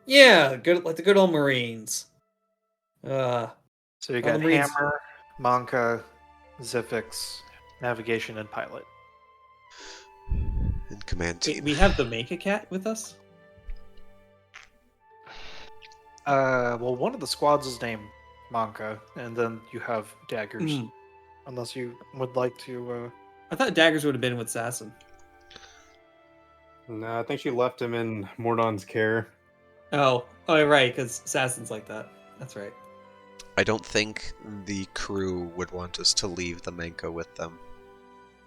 Yeah, good, like the good old Marines. So you All got the Marines- Hammer, Monka, Zifix, Navigation, and Pilot. And command Wait, team. we have the Mecha Cat with us? Well, one of the squads is named Monka, and then you have Daggers. Mm. Unless you would like to. I thought Daggers would have been with Sasson. No, I think she left him in Mordon's care. Oh, right, because Sasson's like that. That's right. I don't think the crew would want us to leave the Menka with them.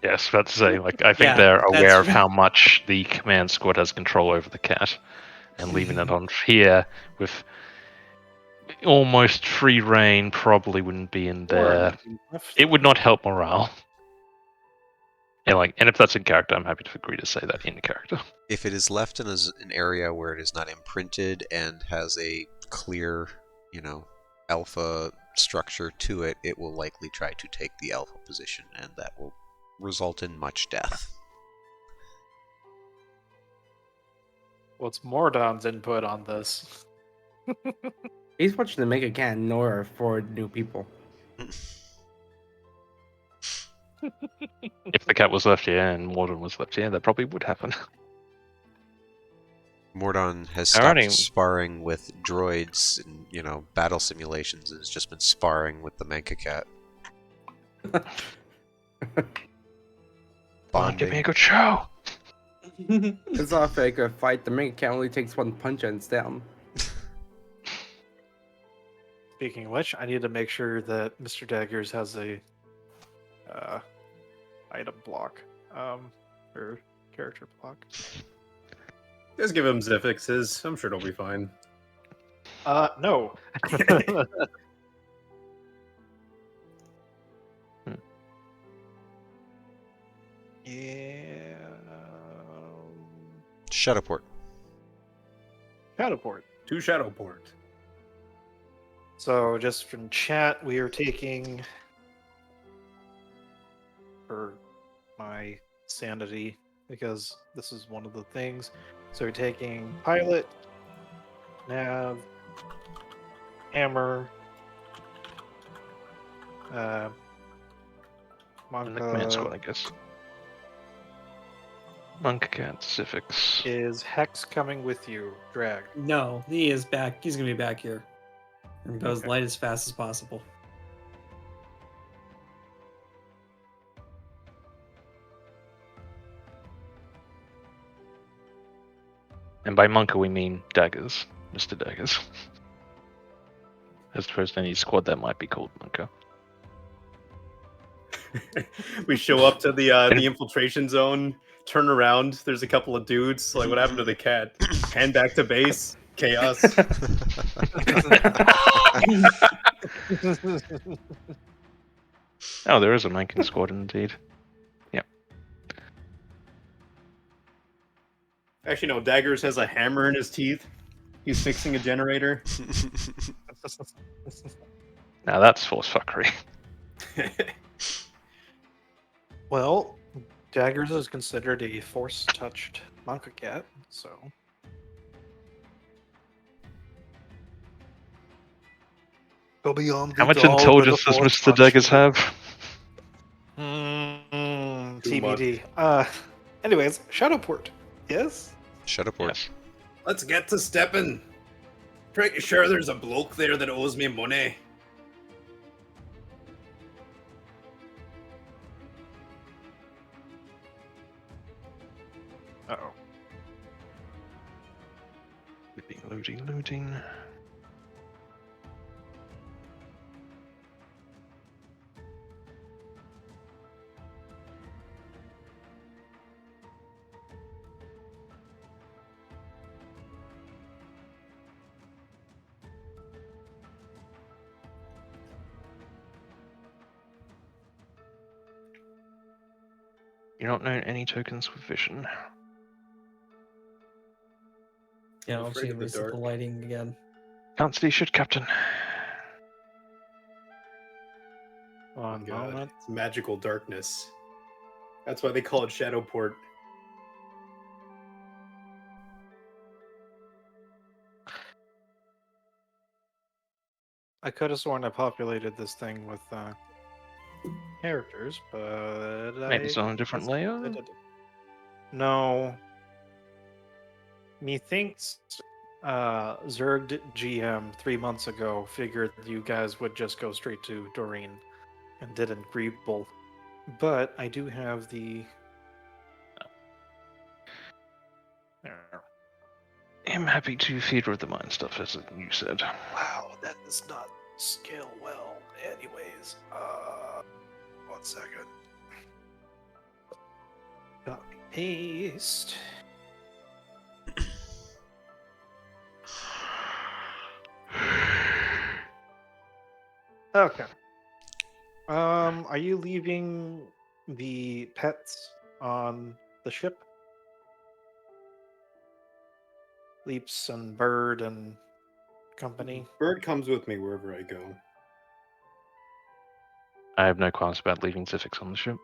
Yes, about to say, like, I think Yeah, they're aware that's of how much the command squad has control over the cat, and leaving it on here with almost free reign probably wouldn't be in there. It would not help morale. And if that's in character, I'm happy to agree to say that in character. If it is left in an area where it is not imprinted and has a clear, alpha structure to it, it will likely try to take the alpha position, and that will result in much death. What's Mordon's input on this? He's watching the Mega Can nor for new people. If the cat was left here and Mordon was left here, that probably would happen. Mordon has stopped Alrighty. sparring with droids in, battle simulations and has just been sparring with the Menka cat. Give me a good show. It's not fake a fight. The Mega Can only takes one punch and it's down. Speaking of which, I need to make sure that Mr. Daggers has a item block, or character block. Just give him Zifixes. I'm sure it'll be fine. No. Yeah. Shadowport. Shadowport. To Shadowport. So, just from chat, we are taking, for my sanity, because this is one of the things. So, we're taking Pilot, Nav, Hammer, And the command squad, Monka. I guess. Monk cat, Civics. Is Hex coming with you, Drag? No, he is back. He's gonna be back here. And go as Okay. light as fast as possible. And by Monka we mean Daggers, Mr. Daggers. As opposed to any squad that might be called Monka. We show up to the infiltration zone, turn around, there's a couple of dudes. Like, what happened to the cat? Hand back to base. Chaos. Oh, there is a Manking squad indeed. Actually, no, Daggers has a hammer in his teeth. He's fixing a generator. Now that's force fuckery. Well, Daggers is considered a force-touched Monka cat, so... Go beyond How the much doll with intelligence the does force Mr. touch. Daggers have? Too TBD. Anyways, Shadowport. Yes? Shadowport. Yes. Let's get to stepping. Pretty sure there's a bloke there that owes me money. Uh-oh. Looting. You're not known any tokens with vision. Yeah, I'm I'll afraid see of the reset the dark. lighting again. Can't see shit, Captain. One God, moment. it's magical darkness. That's why they call it Shadowport. I could have sworn I populated this thing with characters, but Maybe it's on a different guess layer. I didn't. No. Methinks Zerged GM 3 months ago figured you guys would just go straight to Doreen and didn't Greeble. But I do have the. There. I'm happy to theater of the mind stuff, as you said. Wow, that does not scale well. Anyways, 1 second. Copy paste. Okay. Are you leaving the pets on the ship? Leaps and Bird and company. Bird comes with me wherever I go. I have no qualms about leaving Zifix on the ship.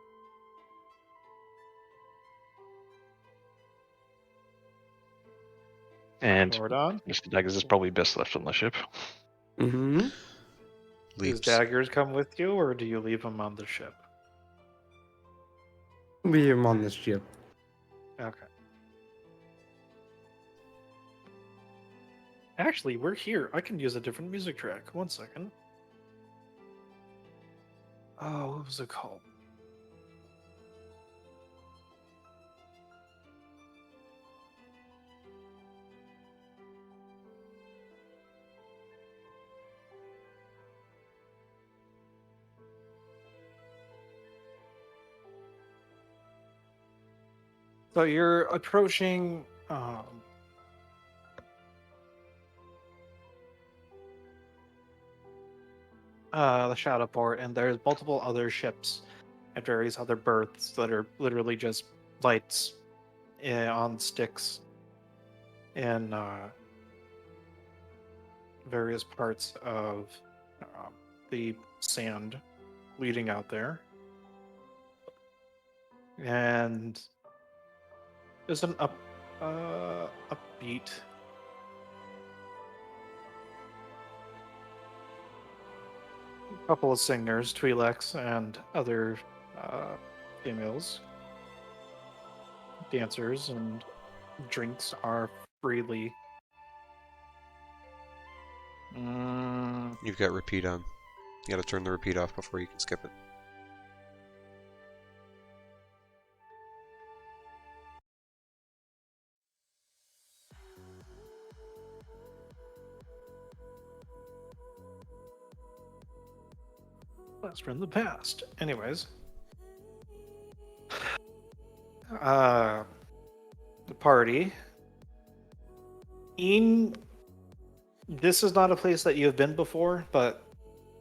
And Zordon? Mr. Daggers is probably best left on the ship. Mm-hmm. Does Leaps. Daggers come with you, or do you leave him on the ship? Leave him on this ship. Okay. Actually, we're here. I can use a different music track. 1 second. Oh, what was it called? So you're approaching the Shadowport, and there's multiple other ships at various other berths that are literally just lights on sticks in various parts of the sand leading out there. And there's an upbeat couple of singers, Twi'leks and other females, dancers, and drinks are freely. You've got repeat on. You gotta turn the repeat off before you can skip it. Blast from the past. Anyways, the party. This is not a place that you have been before, but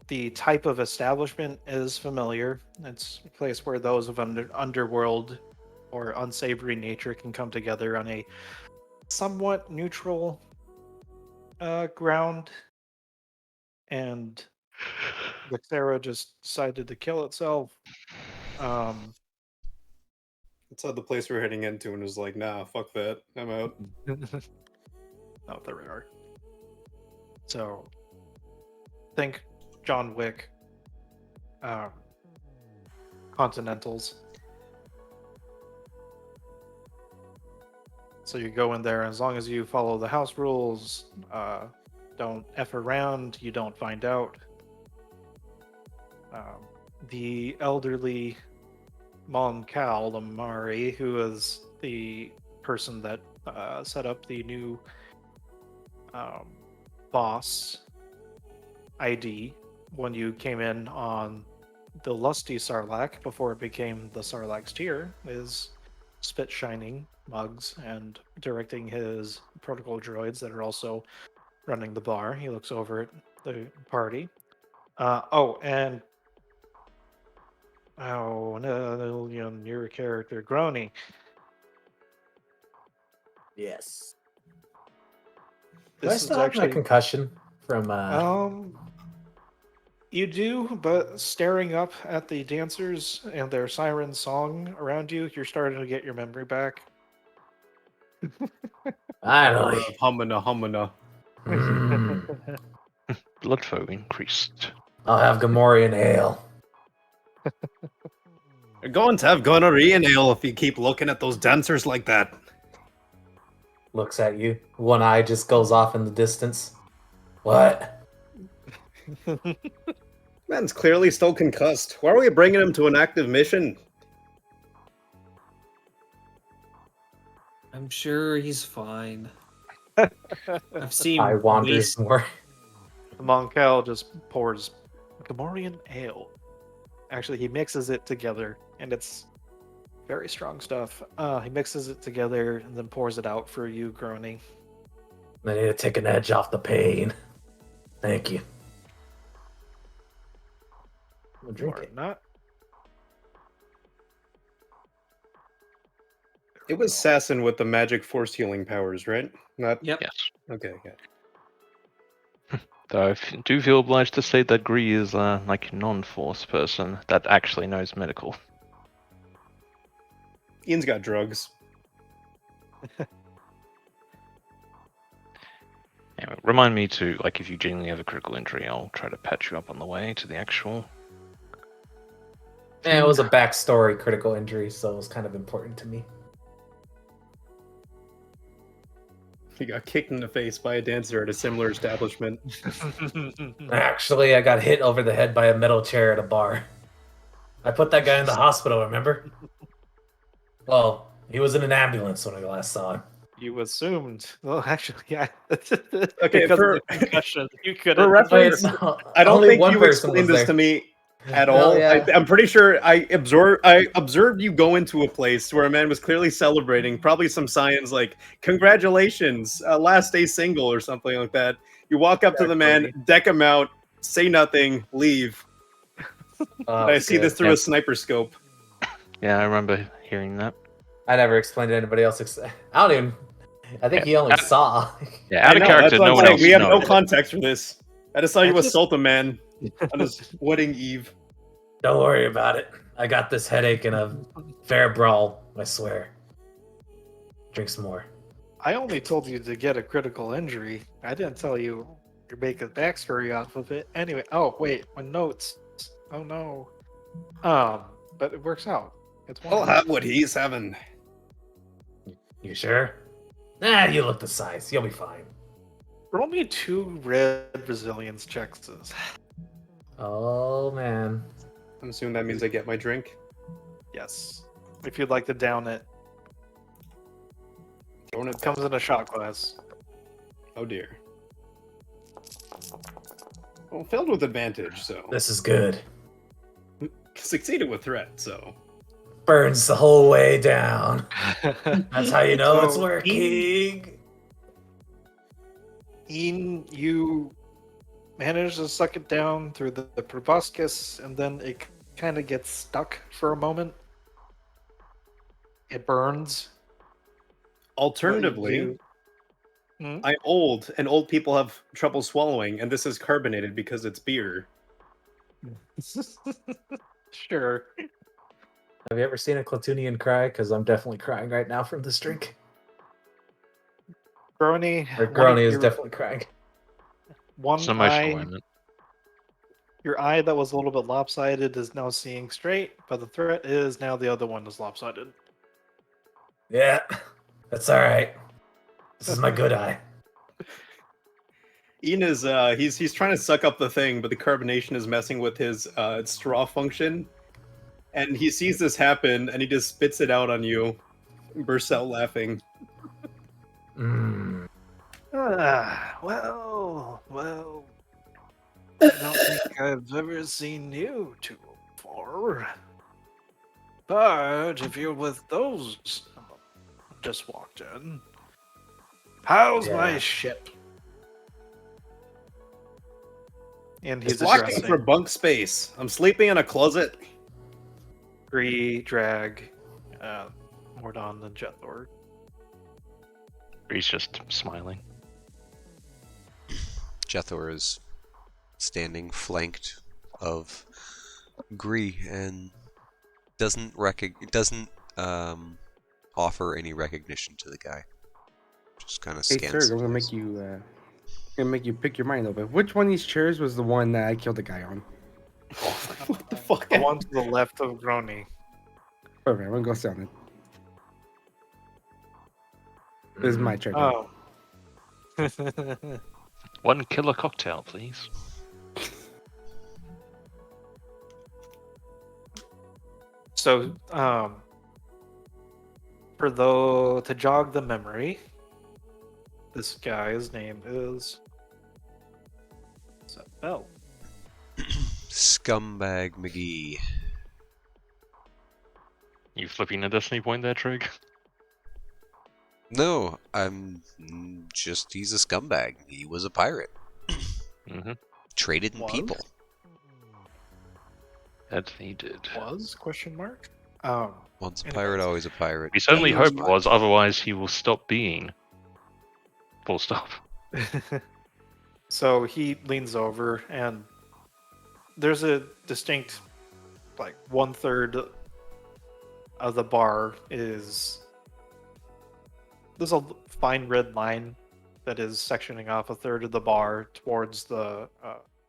the type of establishment is familiar. It's a place where those of underworld or unsavory nature can come together on a somewhat neutral ground. And Vixera just decided to kill itself. Outside the place we're heading into and is like, nah, fuck that. I'm out. Oh, there we are. So, think John Wick, Continentals. So you go in there, as long as you follow the house rules, don't F around, you don't find out. The elderly Mon Cal Lamari, who is the person that set up the new boss ID when you came in on the Lusty Sarlacc before it became the Sarlacc's tier, is spit shining mugs and directing his protocol droids that are also running the bar. He looks over at the party. And no, your character, Grony. Yes. Do I This is still have my actually concussion from? You do, but staring up at the dancers and their siren song around you, you're starting to get your memory back. Finally. Humana. Mm, Blood flow increased. I'll have Gamorrean ale. You're going to have gonorrhea and ale if you keep looking at those dancers like that. Looks at you. One eye just goes off in the distance. What? Man's clearly still concussed. Why are we bringing him to an active mission? I'm sure he's fine. I've seen Eye wanders waste- more. The Moncal just pours Gamorrean ale. Actually, he mixes it together, and it's very strong stuff. He mixes it together and then pours it out for you, Grony. I need to take an edge off the pain. Thank you. I'm gonna drink Or it. not. It was Sassin with the magic force healing powers, right? Not. Yep. Yes. Okay. Yeah. Though I do feel obliged to say that Gree is like a non-force person that actually knows medical. Ian's got drugs. Anyway, remind me to, like, if you genuinely have a critical injury, I'll try to patch you up on the way to the actual. Yeah, it was a backstory critical injury, so it was kind of important to me. He got kicked in the face by a dancer at a similar establishment. Actually, I got hit over the head by a metal chair at a bar. I put that guy in the hospital, remember? Well, he was in an ambulance when I last saw him. You assumed. Well, actually, yeah. Okay, because for- of the concussion, you For couldn't. reference, no, I don't only think one you person explained was this there. to me at No, all. yeah. I'm pretty sure I observed you go into a place where a man was clearly celebrating, probably some signs like "Congratulations, last day single" or something like that. You walk up to the man, deck him out, say nothing, leave. Oh, I see good. this through Yep. a sniper scope. Yeah, I remember hearing that. I never explained to anybody else. I don't even. I think he only saw. Yeah, out I of know, character, that's what no I'm one saying. else We have no knows. context for this. I just saw you I just- assault a man on his wedding eve. Don't worry about it. I got this headache and a fair brawl, I swear. Drink some more. I only told you to get a critical injury. I didn't tell you you're making backstory off of it. Anyway, oh wait, my notes. Oh no. But it works out. It's I'll wonderful. have what he's having. You sure? Nah, you look the size. You'll be fine. Roll me 2 red resilience checks. Oh, man. I'm assuming that means I get my drink. Yes. If you'd like to down it, Throwing it it comes in a shot glass. Oh dear. Well, failed with advantage, so This is good. succeeded with threat. So Burns the whole way down. That's how you know it's So, working. Ian, you manage to suck it down through the proboscis, and then it kind of gets stuck for a moment. It burns. alternatively, You- Hmm? I'm old, and old people have trouble swallowing, and this is carbonated because it's beer. Sure. Have you ever seen a Clatunian cry? Because I'm definitely crying right now from this drink. Grony. Or one of Grony is your- definitely crying. One It's an emotional eye, moment. your eye that was a little bit lopsided is now seeing straight, but the threat is now the other one is lopsided. Yeah. That's all right. This is my good eye. Ian is he's trying to suck up the thing, but the carbonation is messing with his straw function. And he sees this happen, and he just spits it out on you, bursts out laughing. Mm. Well. I don't think I've ever seen you two before. But if you're with those just walked in, how's my Yeah. ship? And He's he's blocking addressing for bunk space. I'm sleeping in a closet. Bree, Drag, Mordon, and Jethor. He's just smiling. Jethor is standing flanked of Gree and doesn't offer any recognition to the guy. Just kind of Hey, scans. sir, I'm gonna make you pick your mind a little bit. Which one of these chairs was the one that I killed the guy on? What the fuck? The one to the left of Grony. Perfect. I'm gonna go sit on it. This is my chair. now. Oh. One killer cocktail, please. So, to jog the memory, this guy's name is Bell. Scumbag McGee. You flipping a destiny point there, Trig? No, he's a scumbag. He was a pirate. Mm-hmm. Traded in Was? people. That he did. Was? Question mark. Once a Anyways. pirate, always a pirate. We certainly He was hope not- was, otherwise he will stop being. Full stop. So he leans over, and there's a distinct, like 1/3 of the bar is. There's a fine red line that is sectioning off 1/3 of the bar towards the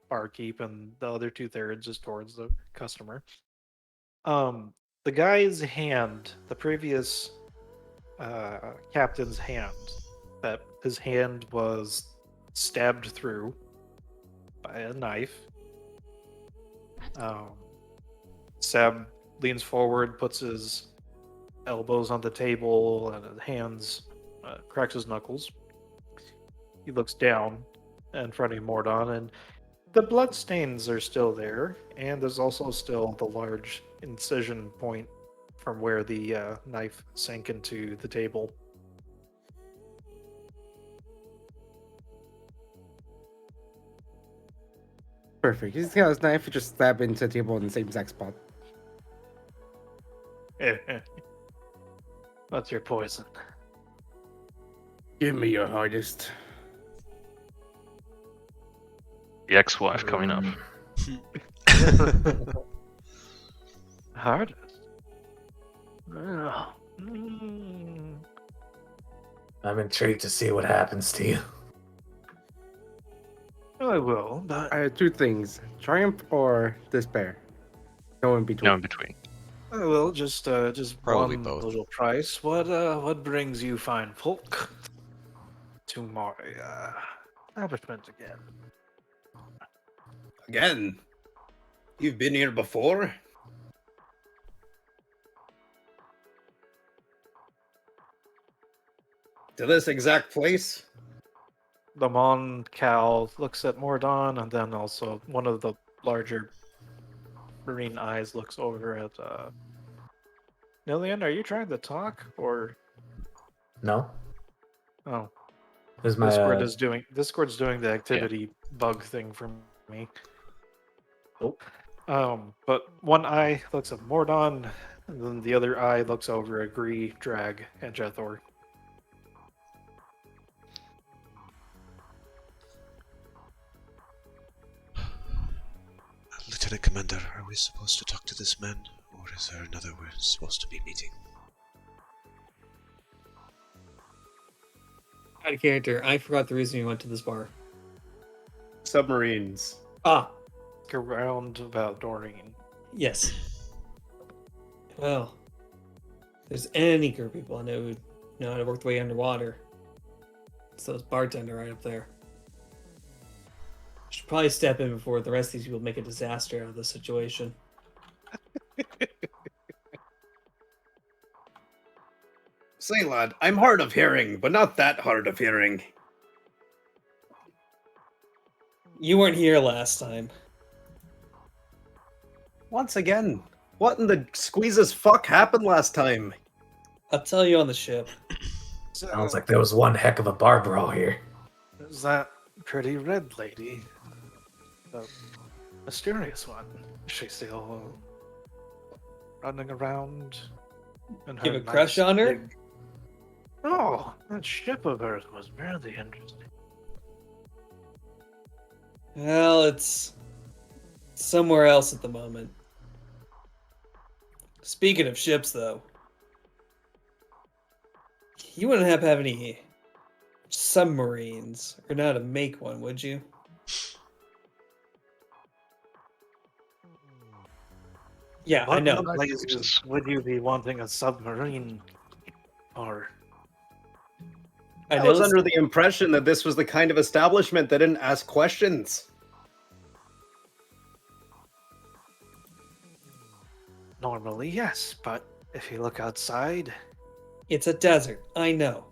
barkeep, and the other 2/3 is towards the customer. The guy's hand, the previous captain's hand, that his hand was stabbed through by a knife. Seb leans forward, puts his elbows on the table, and his hands, cracks his knuckles. He looks down in front of Mordon, and the blood stains are still there, and there's also still the large incision point from where the knife sank into the table. Perfect. He's got his knife, just stab into the table in the same exact spot. What's your poison? Give me your hardest. The ex-wife coming up. Hardest? Well, mm, I'm intrigued to see what happens to you. I will, but I have two things: triumph or despair. No in between. No in between. I will just Probably one both. little price. What brings you fine folk to my establishment again? Again, you've been here before? To this exact place? The Mon Cal looks at Mordon, and then also one of the larger marine eyes looks over at Nillian. Are you trying to talk, or No? oh? This is my Discord's doing the activity bug thing for me. Oh. But one eye looks at Mordon, and then the other eye looks over at Gree, Drag, and Jethor. Lieutenant Commander, are we supposed to talk to this man, or is there another we're supposed to be meeting? Out of character, I forgot the reason we went to this bar. Submarines. Ah, Around about Doreen. yes. Well, if there's any group of people I know who know how to work the way underwater. It's those bartender right up there. Should probably step in before the rest of these people make a disaster out of the situation. Say, lad, I'm hard of hearing, but not that hard of hearing. You weren't here last time. Once again, what in the squeezes fuck happened last time? I'll tell you on the ship. Sounds like there was one heck of a bar brawl here. Is that pretty red lady? The mysterious one. Is she still running around? In You have a crush on her? Oh, that ship of hers was really interesting. Well, it's somewhere else at the moment. Speaking of ships, though, you wouldn't have to have any submarines or know how to make one, would you? Yeah, I What know. places would you be wanting a submarine or? I I was know. under the impression that this was the kind of establishment that didn't ask questions. Normally, yes, but if you look outside, It's a desert. I know.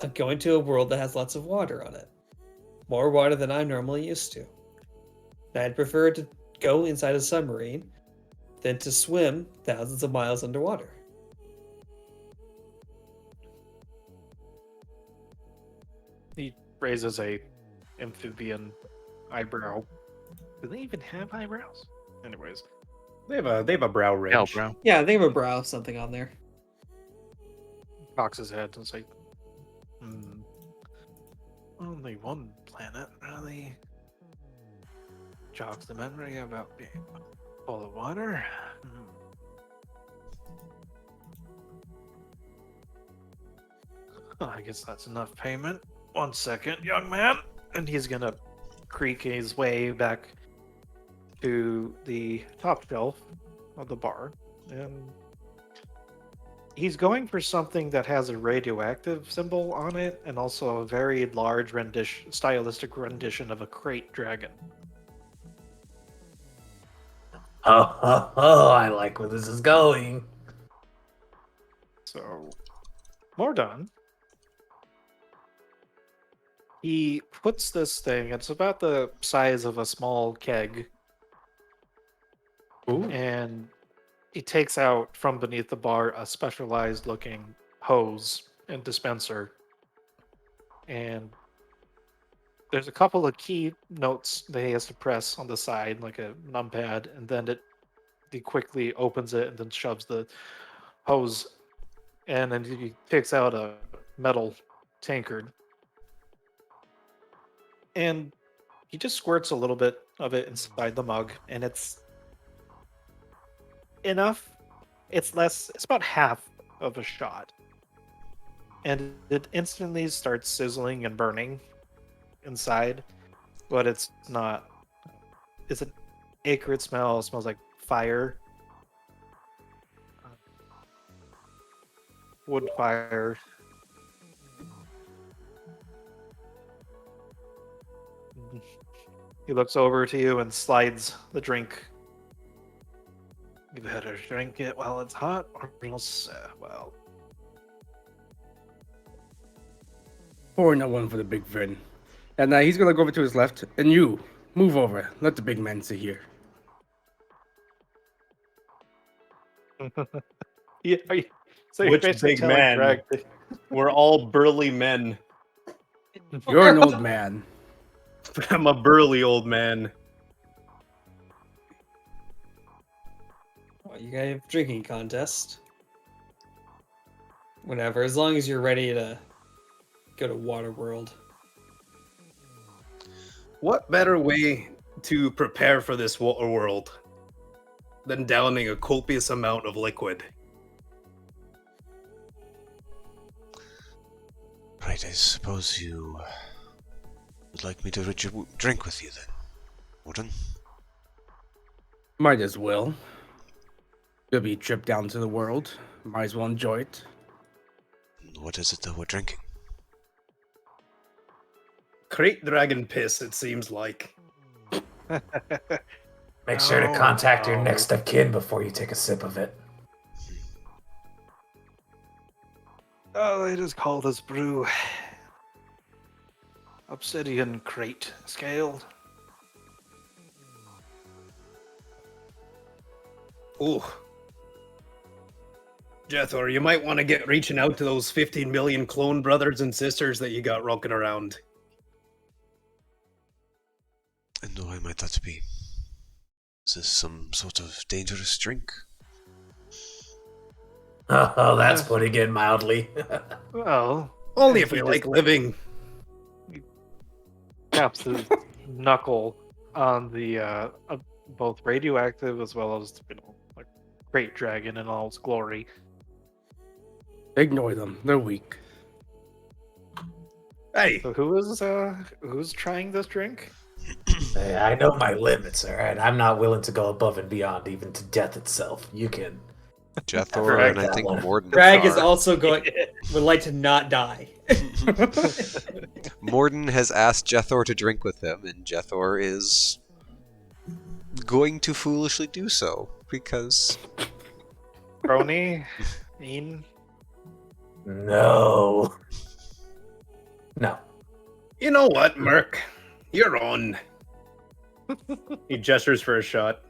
I'm going to a world that has lots of water on it. More water than I'm normally used to. I'd prefer to go inside a submarine than to swim thousands of miles underwater. he raises a amphibian eyebrow. Do they even have eyebrows? Anyways, They have a brow ridge. Yeah, bro. Yeah, they have a brow something on there. cocks his head and say, only one planet really jogs the memory about being full of water. I guess that's enough payment. 1 second, young man. And he's gonna creak his way back to the top shelf of the bar. And he's going for something that has a radioactive symbol on it and also a very large stylistic rendition of a crate dragon. Oh, I like where this is going. So, more done. He puts this thing, it's about the size of a small keg. Ooh. And he takes out from beneath the bar a specialized looking hose and dispenser. And there's a couple of key notes that he has to press on the side, like a numpad, and then he quickly opens it and then shoves the hose, and then he takes out a metal tankard. And he just squirts a little bit of it inside the mug, and it's enough. It's about half of a shot. And it instantly starts sizzling and burning inside, but it's not. It's an acrid smell. It smells like fire. Wood fire. He looks over to you and slides the drink. You better drink it while it's hot, or else, well. Pour no one for the big friend. And he's gonna go over to his left. And you, move over. Let the big man sit here. Yeah, so you're Which basically big telling man? Greg We're all burly men. You're an old man. I'm a burly old man. Well, you gotta have a drinking contest. Whatever, as long as you're ready to go to Waterworld. What better way to prepare for this world than downing a copious amount of liquid? Right, I suppose you would like me to drink with you then, Warden? Might as well. You'll be a trip down to the world. Might as well enjoy it. what is it that we're drinking? Crate dragon piss, it seems like. Make sure to Oh, contact your no. next of kin before you take a sip of it. Oh, they just call this brew Obsidian Crate Scale. Ooh. Jethor, you might want to get reaching out to those 15 million clone brothers and sisters that you got rocking around. And why might that be? Is this some sort of dangerous drink? Oh, that's putting it mildly. Well, Only if he we just like living. taps his knuckle on the both radioactive as well as like Great Dragon in all its glory. Ignore them. They're weak. Hey, So who's trying this drink? Hey, I know my limits, alright? I'm not willing to go above and beyond, even to death itself. You can. Jethor and I that think one. Morden Bragg is are. also would like to not die. Morden has asked Jethor to drink with him, and Jethor is going to foolishly do so because Brony? Ian? No. No. you know what, Merc? You're on. He gestures for a shot.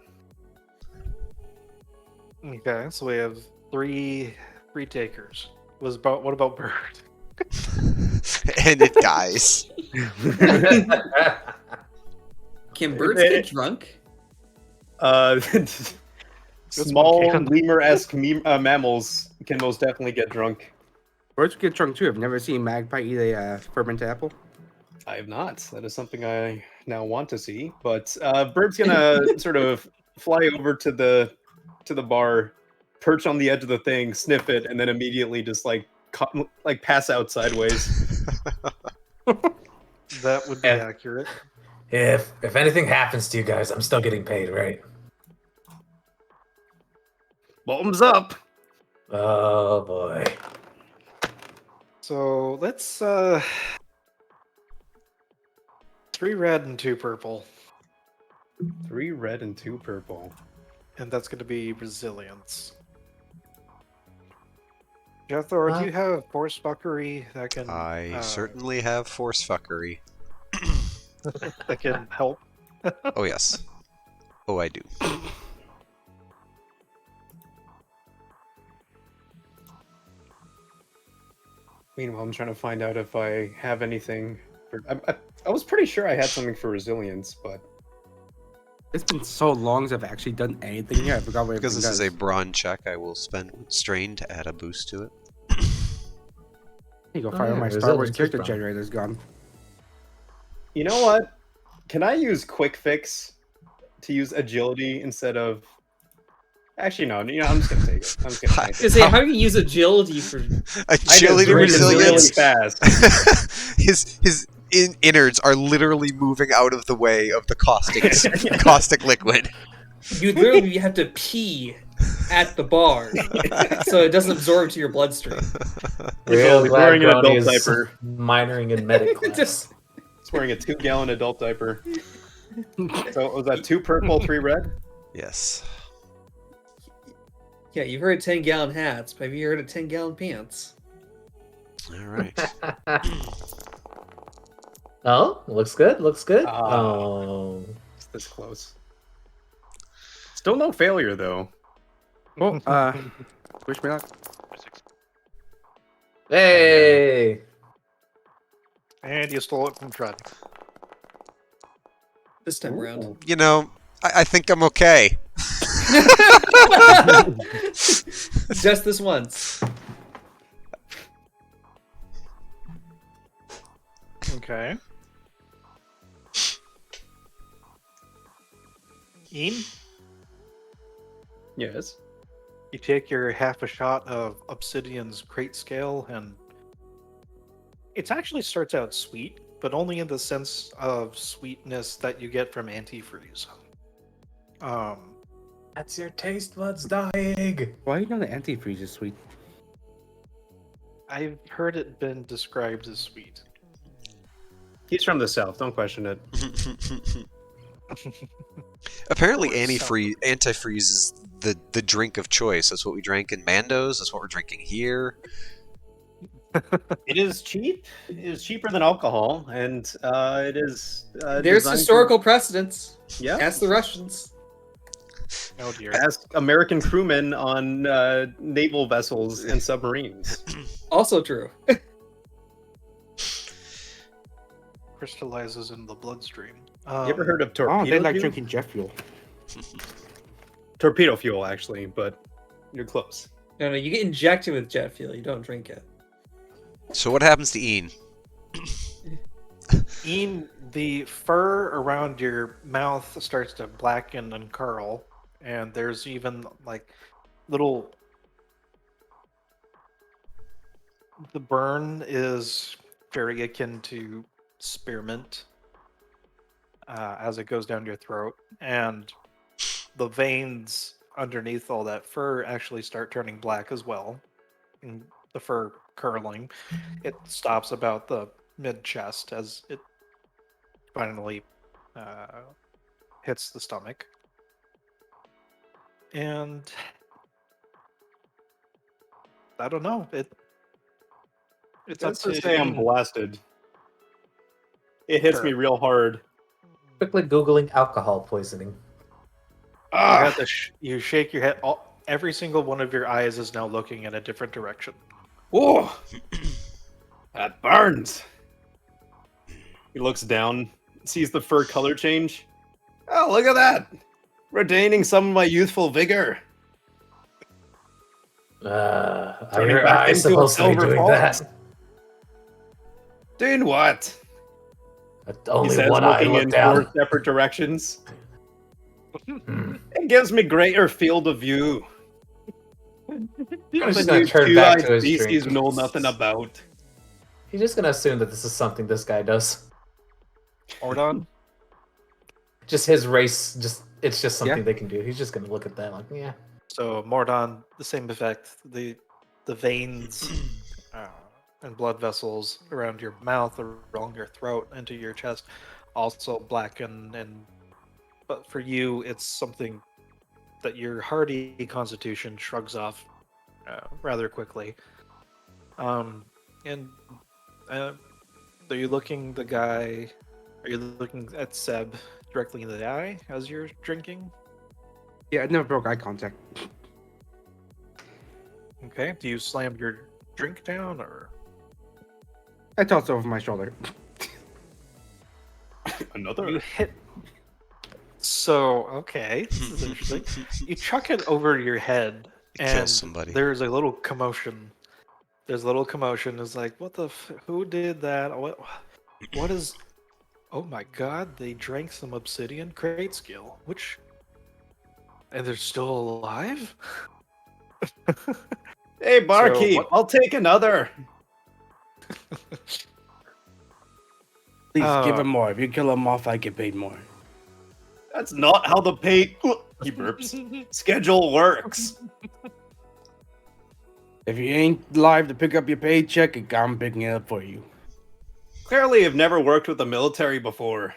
Okay, so we have three takers. What about Bird? and it dies. Can birds get drunk? Small can. lemur-esque mammals can most definitely get drunk. Birds get drunk too. I've never seen magpie eat a fermented apple. I have not. That is something I now want to see. But Bird's gonna sort of fly over to the bar, perch on the edge of the thing, sniff it, and then immediately just like pass out sideways. That would be Yeah. accurate. If anything happens to you guys, I'm still getting paid, right? Bottoms up. Oh boy. So let's 3 red and 2 purple. 3 red and 2 purple. And that's going to be resilience. Jethor, do you have force fuckery that can I certainly have force fuckery. that can help? Oh yes. Oh, I do. Meanwhile, I'm trying to find out if I have anything. I was pretty sure I had something for resilience, but It's been so long since I've actually done anything here. I forgot what Because everything this does. is a brawn check, I will spend strain to add a boost to it. Here you go. Oh, Fire yeah, my Star Wars resilience is character brown. generator's gone. you know what? Can I use quick fix to use agility instead of? Actually, no. You know, I'm just gonna take it. I'm just gonna take it. Say, how do you use agility for? Agility I just drink resilience. really fast. his innards are literally moving out of the way of the caustic liquid. You literally have to pee at the bar, so it doesn't absorb to your bloodstream. Real He's glad wearing an Brony adult is diaper. minoring in medic class. Just He's wearing a 2-gallon adult diaper. So was that 2 purple, 3 red? Yes. yeah, you've heard of 10-gallon hats, but have you heard of 10-gallon pants? All right. Oh, looks good. Looks good. Ah. Oh. It's this close. Still no failure though. Well, wish me luck. Hey. And you stole it from Trud. This time around. You know, I think I'm okay. Just this once. Okay. Ian, Yes. you take your half a shot of Obsidian's Crate Scale, and it actually starts out sweet, but only in the sense of sweetness that you get from antifreeze. That's your taste buds dying. Why you know the antifreeze is sweet? I've heard it been described as sweet. He's from the south. Don't question it. Apparently, Or sound. antifreeze is the drink of choice. That's what we drank in Mando's. That's what we're drinking here. It is cheap. It is cheaper than alcohol, and it is. There's designed historical precedence. Yeah. Ask the Russians. Oh dear. Ask American crewmen on naval vessels and submarines. Also true. Crystallizes in the bloodstream. You ever heard of torpedo Oh, they like fuel? drinking jet fuel. Torpedo fuel, actually, but you're close. No, you get injected with jet fuel. You don't drink it. So what happens to Ian? Ian, the fur around your mouth starts to blacken and curl, and there's even like little. The burn is very akin to spearmint as it goes down your throat, and the veins underneath all that fur actually start turning black as well. And the fur curling, it stops about the mid chest as it finally hits the stomach. And I don't know. It's up Let's just to say I'm Ian. blasted. It hits Sure. me real hard. Quickly googling alcohol poisoning. You Ah, have to you shake your head. Every single one of your eyes is now looking in a different direction. oh, that burns. He looks down, sees the fur color change. Oh, look at that! Retaining some of my youthful vigor. Turning back I'm into a supposed to be silver doing fox. that. Doing what? But He only says, one eye looking in look down. 4 separate directions. Hmm. It gives me greater field of view. I'm just Something gonna you turn back two-eyed to his species drink. know nothing about. He's just gonna assume that this is something this guy does. Ordon? Just his race, it's just something Yeah. they can do. He's just gonna look at that like, yeah. So Mordon, the same effect. The veins and blood vessels around your mouth, along your throat, into your chest, also blacken. But for you, it's something that your hardy constitution shrugs off rather quickly. And are you looking Are you looking at Seb directly in the eye as you're drinking? Yeah, I never broke eye contact. Okay. Do you slam your drink down, or I tossed it over my shoulder. Another? you hit? So okay, this is interesting. You chuck it over your head, It and kills somebody. there's a little commotion. There's a little commotion. It's like, what the? Who did that? What is? Oh my God! They drank some obsidian crate skill, and they're still alive. Hey, barkeep, what- I'll take another. Please give Oh. him more. If you kill him off, I get paid more. That's not how the pay. He burps. Schedule works. If you ain't live to pick up your paycheck, I'm picking it up for you. Clearly, you've never worked with the military before.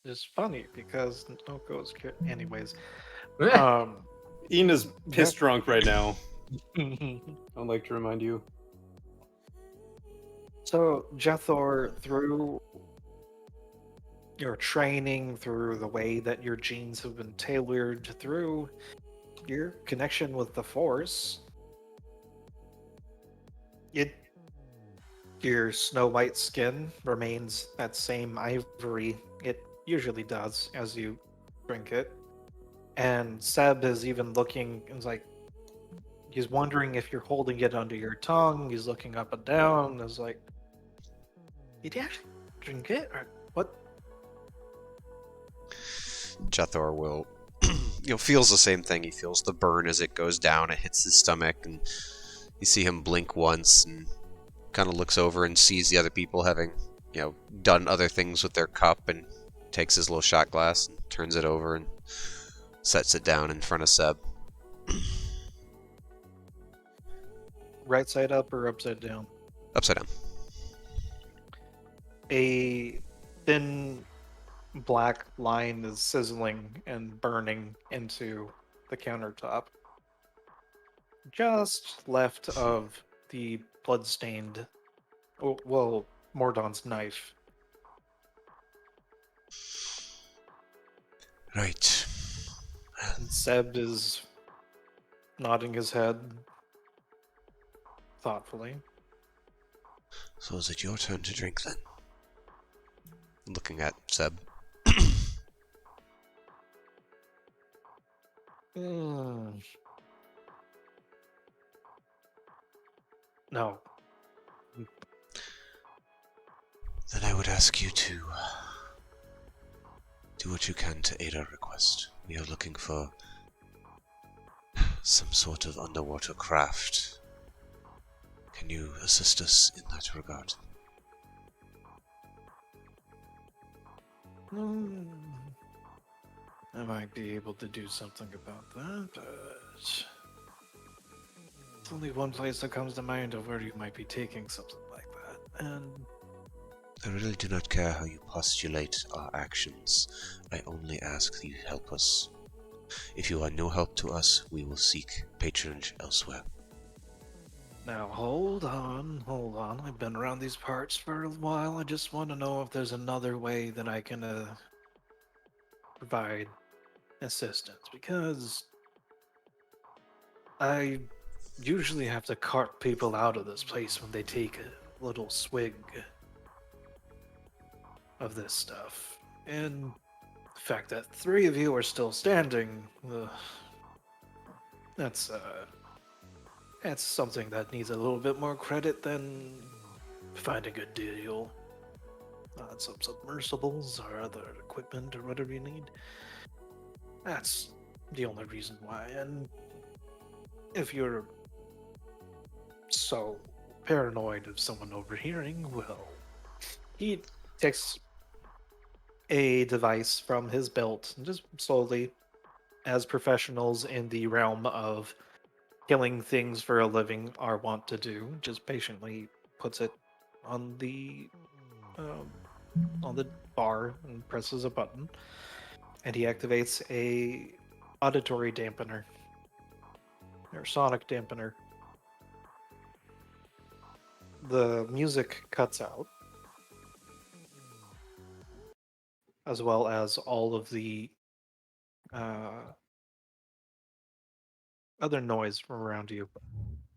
It's funny because no goes anyways. Ian is piss drunk right now. I'd like to remind you. So, Jethor, through your training, through the way that your genes have been tailored, through your connection with the Force, your snow white skin remains that same ivory it usually does as you drink it. And Seb is even looking, and like, he's wondering if you're holding it under your tongue. He's looking up and down. Is like, did you actually drink it, or what? Jethor will, feels the same thing. He feels the burn as it goes down. It hits his stomach, and you see him blink once, and kind of looks over and sees the other people having, done other things with their cup, and takes his little shot glass and turns it over and sets it down in front of Seb. right side up or upside down? Upside down. A thin black line is sizzling and burning into the countertop. Just left of the blood-stained, well, Mordon's knife. Right. And Seb is nodding his head thoughtfully. So is it your turn to drink then? Looking at Seb. No. Then I would ask you to do what you can to aid our request. We are looking for some sort of underwater craft. Can you assist us in that regard? I might be able to do something about that, but there's only one place that comes to mind of where you might be taking something like that, and I really do not care how you postulate our actions. I only ask that you help us. If you are no help to us, we will seek patronage elsewhere. now hold on. I've been around these parts for a while. I just want to know if there's another way that I can provide assistance, because I usually have to cart people out of this place when they take a little swig of this stuff. And the fact that 3 of you are still standing, that's something that needs a little bit more credit than finding a deal on some submersibles or other equipment or whatever you need. That's the only reason why. And if you're so paranoid of someone overhearing, well, he takes a device from his belt and just slowly, as professionals in the realm of killing things for a living are wont to do, just patiently puts it on the um, bar and presses a button, and he activates a auditory dampener or sonic dampener. The music cuts out, as well as all of the other noise from around you.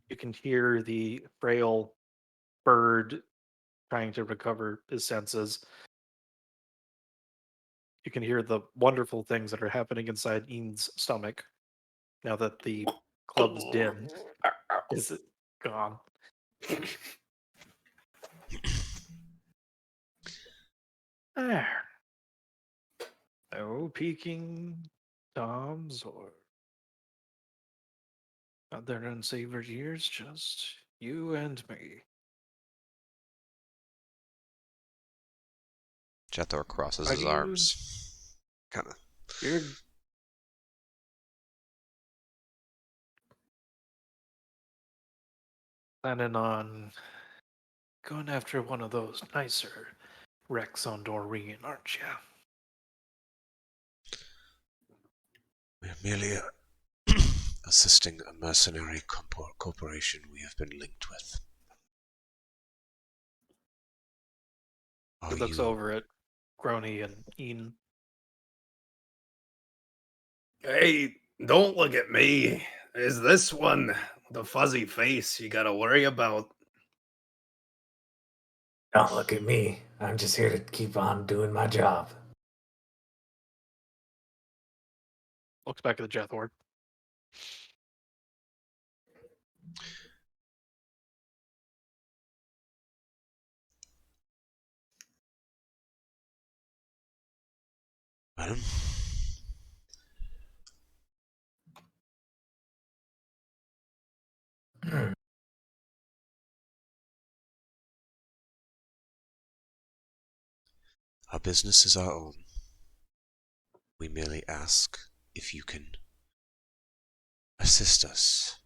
You can hear the frail bird trying to recover his senses. You can hear the wonderful things that are happening inside Ian's stomach now that the club's din is gone. There. No peeking toms or other unsavory ears, just you and me. Jethor crosses Are his you? arms. Kinda. You're planning on going after one of those nicer wrecks on Doreen, aren't you? We're merely assisting a mercenary corporation we have been linked with. He Are looks you... over at Grony and Ian. Hey, don't look at me. Is this one the fuzzy face you gotta worry about? Don't look at me. I'm just here to keep on doing my job. Looks back at the Jethor. Madam? Our business is our own. We merely ask if you can assist us.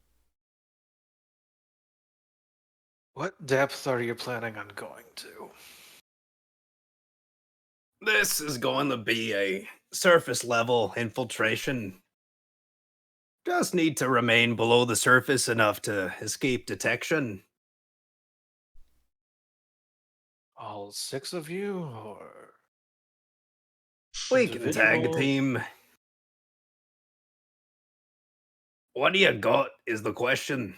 What depth are you planning on going to? This is going to be a surface level infiltration. Just need to remain below the surface enough to escape detection. All 6 of you, or We can tag a individual? team. What do you got is the question.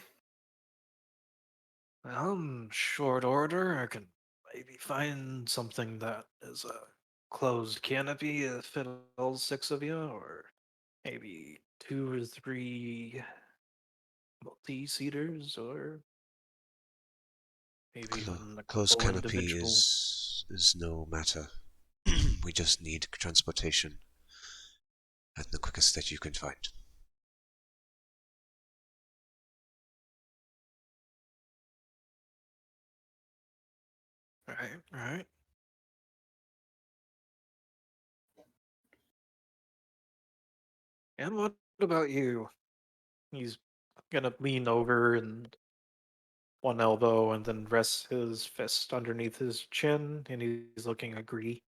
Short order. I can maybe find something that is a closed canopy to fit all 6 of you, or maybe 2 or 3 multi-seaters, or maybe even a Closed couple canopy individual. is no matter. We just need transportation at the quickest that you can find. Right, right. And what about you? He's gonna lean over and one elbow and then rests his fist underneath his chin and he's looking agree.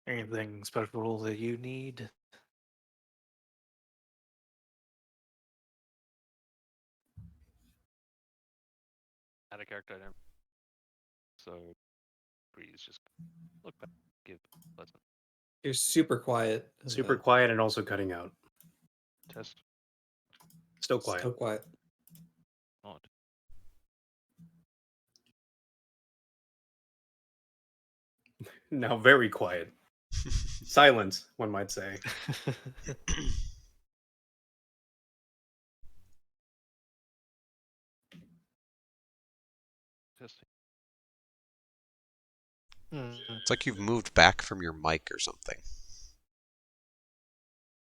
Anything special that you need? Out of character, I don't. So, please just look back, give pleasant You're super quiet. Super quiet and also cutting out. test. Still quiet. So quiet. Odd. Now very quiet. Silence, one might say. Testing. It's like you've moved back from your mic or something.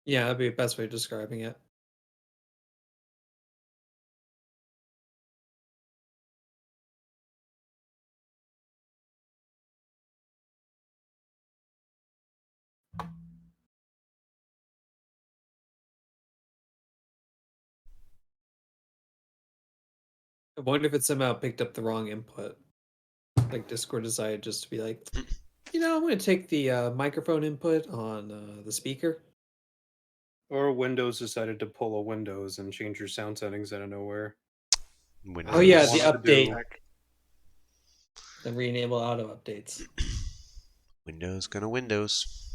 Yeah, that'd be the best way of describing it. I wonder if it somehow picked up the wrong input. Like Discord decided just to be like, I'm going to take the microphone input on the speaker. Or Windows decided to pull a Windows and change your sound settings out of nowhere. Windows. Oh yeah, the wanted to do. update. Then re-enable auto updates. Windows gonna Windows.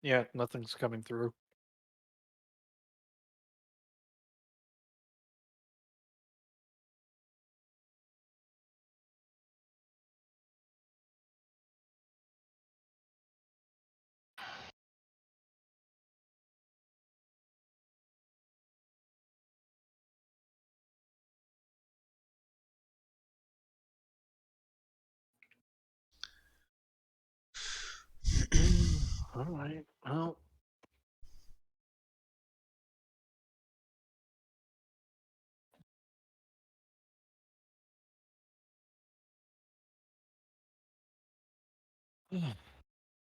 Yeah, nothing's coming through. All right. Well,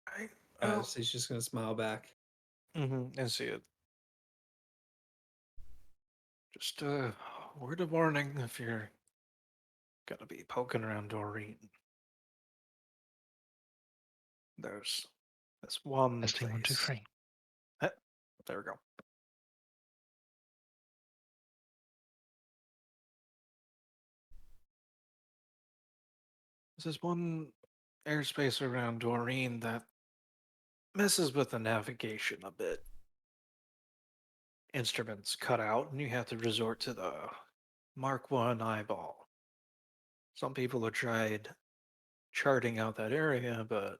I, well, So he's just going to smile back. I see it. Just word of warning if you're gonna be poking around Doreen. There's this one Testing one, two, place. three. Eh, there we go. There's this one airspace around Doreen that messes with the navigation a bit. Instruments cut out, and you have to resort to the Mark One eyeball. Some people have tried charting out that area, but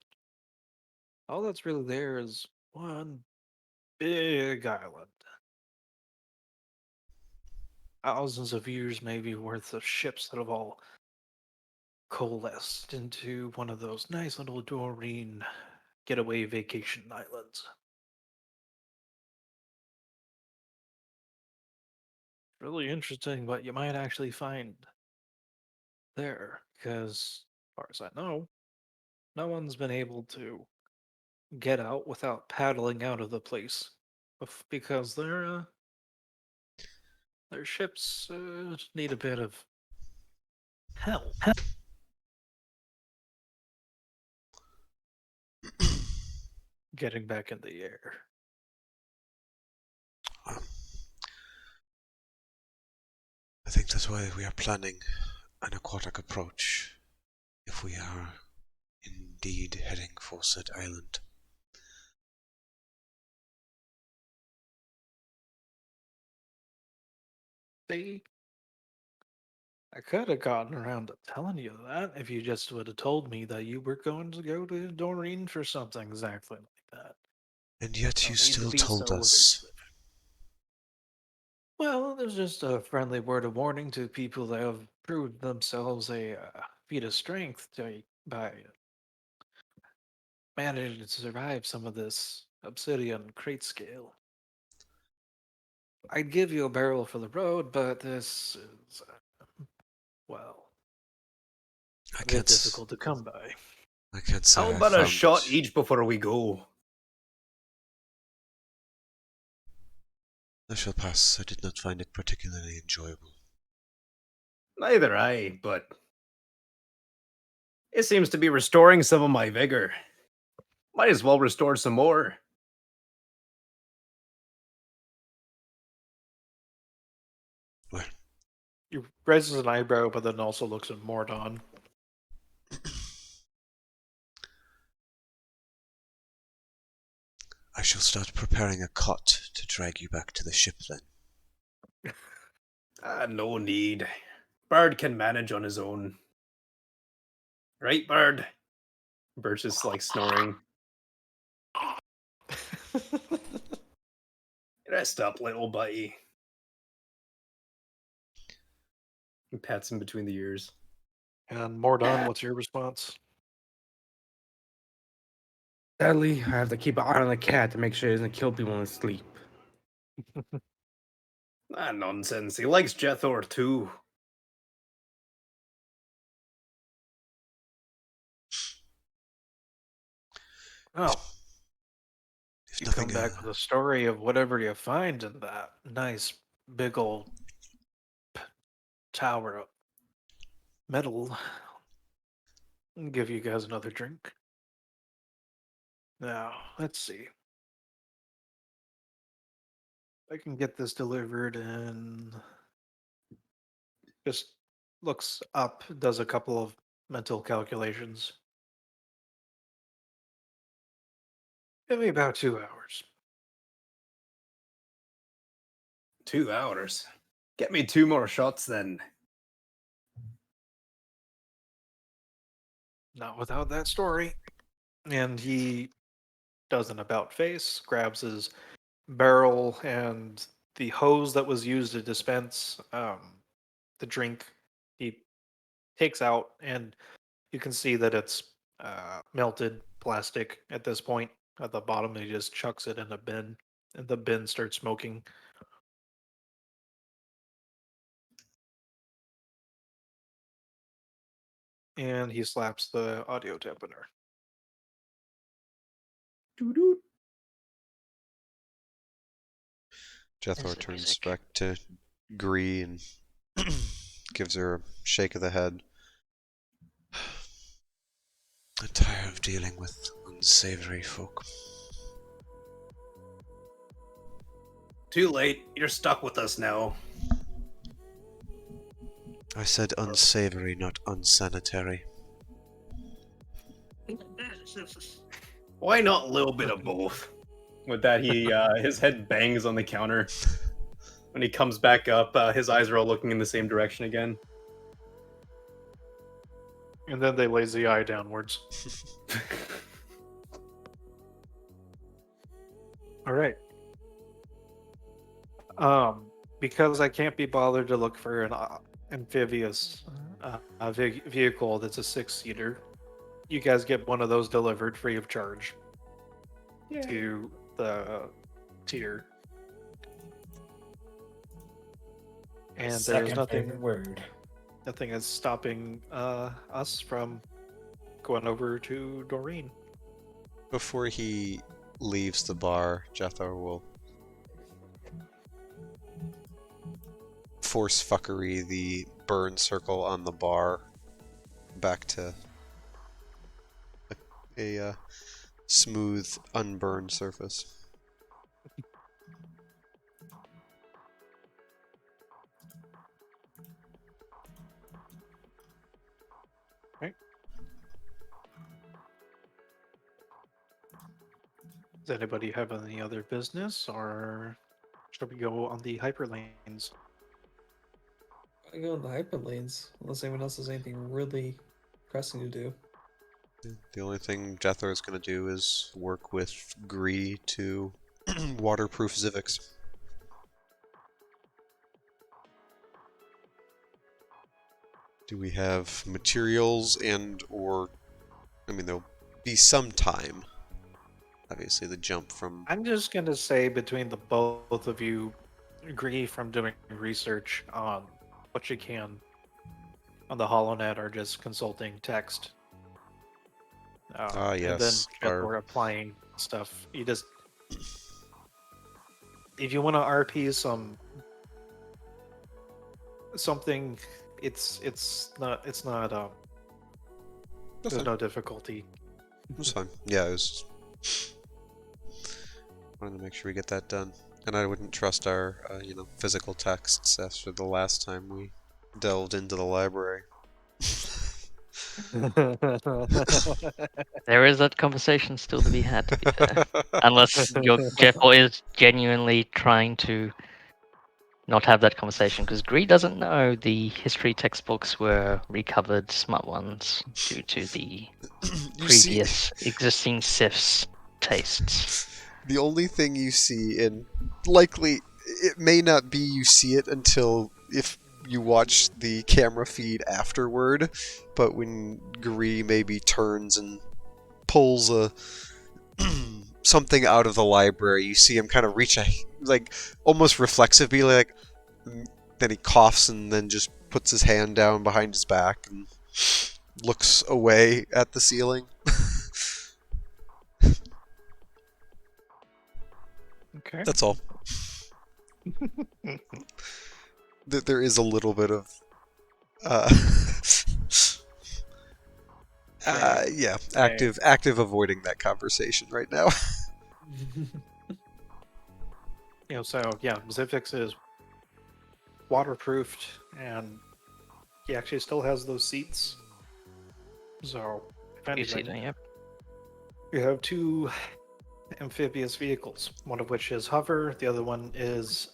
all that's really there is one big island. Thousands of years, maybe, worth of ships that have all coalesced into one of those nice little Doreen getaway vacation islands. really interesting what you might actually find there, because as far as I know, no one's been able to get out without paddling out of the place, because their ships need a bit of help getting back in the air. I think that's why we are planning an aquatic approach if we are indeed heading for said island. See, I could have gotten around to telling you that if you just would have told me that you were going to go to Doreen for something exactly like that. And yet No you need to still be told so us. evasive. Well, there's just a friendly word of warning to people that have proved themselves a feat of strength by managing to survive some of this obsidian crate scale. I'd give you a barrel for the road, but this is, well, I a bit can't. difficult to come by. I can't say How I about a found shot it. each before we go? I shall pass. I did not find it particularly enjoyable. Neither I, but it seems to be restoring some of my vigor. Might as well restore some more. Well, He raises an eyebrow, but then also looks at Mordon. I shall start preparing a cot to drag you back to the ship then. No need. Bird can manage on his own. Right, Bird? Birch is like snoring. Rest up, little buddy. He pats him between the ears. And Mordon, what's your response? Sadly, I have to keep an eye on the cat to make sure he doesn't kill people in his sleep. Nonsense. He likes Jethor too. Oh, If you nothing, come back with a story of whatever you find in that nice big old tower of metal. I'll give you guys another drink. Now, let's see. I can get this delivered and just looks up, does a couple of mental calculations. Give me about 2 hours. 2 hours. Get me 2 more shots then. Not without that story. And he does an about face, grabs his barrel and the hose that was used to dispense the drink. He takes out, and you can see that it's melted plastic at this point. At the bottom, he just chucks it in a bin, and the bin starts smoking. And he slaps the audio dampener. Jethor Is it turns music? back to Gree and gives her a shake of the head. I'm tired of dealing with unsavory folk. Too late. You're stuck with us now. I said unsavory, not unsanitary. Why not a little bit of both? With that, he his head bangs on the counter. When he comes back up, his eyes are all looking in the same direction again. And then they lazy eye downwards. All right. Because I can't be bothered to look for an amphibious vehicle that's a 6-seater, you guys get one of those delivered free of charge to the tier. My and there is second favorite nothing word. is stopping us from going over to Doreen. Before he leaves the bar, Jethro will force fuckery the burn circle on the bar back to a smooth, unburned surface. Right? Does anybody have any other business, or should we go on the hyperlanes? I go in the hyperlanes unless anyone else has anything really pressing to do. The only thing Jethro is going to do is work with Gree to waterproof Zivix. Do we have materials or... I mean, there'll be some time. Obviously, the jump from... I'm just gonna say between the both of you, agree from doing research on what you can on the HoloNet or just consulting text. And then yes, we're applying stuff. You just if you want to RP something, it's not That's there's fine. no difficulty. That's fine. Yeah, it was... wanted to make sure we get that done. And I wouldn't trust our, physical texts after the last time we delved into the library. There is that conversation still to be had, to be fair. Unless your Jeff is genuinely trying to not have that conversation, because Gree doesn't know the history textbooks were recovered smart ones due to the previous existing Sif's tastes. The only thing you see, and likely it may not be you see it until if you watch the camera feed afterward, but when Gree maybe turns and pulls a something out of the library, you see him kind of reach a, like, almost reflexively, like, then he coughs and then just puts his hand down behind his back and looks away at the ceiling. Okay. That's all. There is a little bit of yeah, active avoiding that conversation right now. So yeah, Zivix is waterproofed, and he actually still has those seats. So if You see anything, that, yep. you have two amphibious vehicles, one of which is hover, the other one is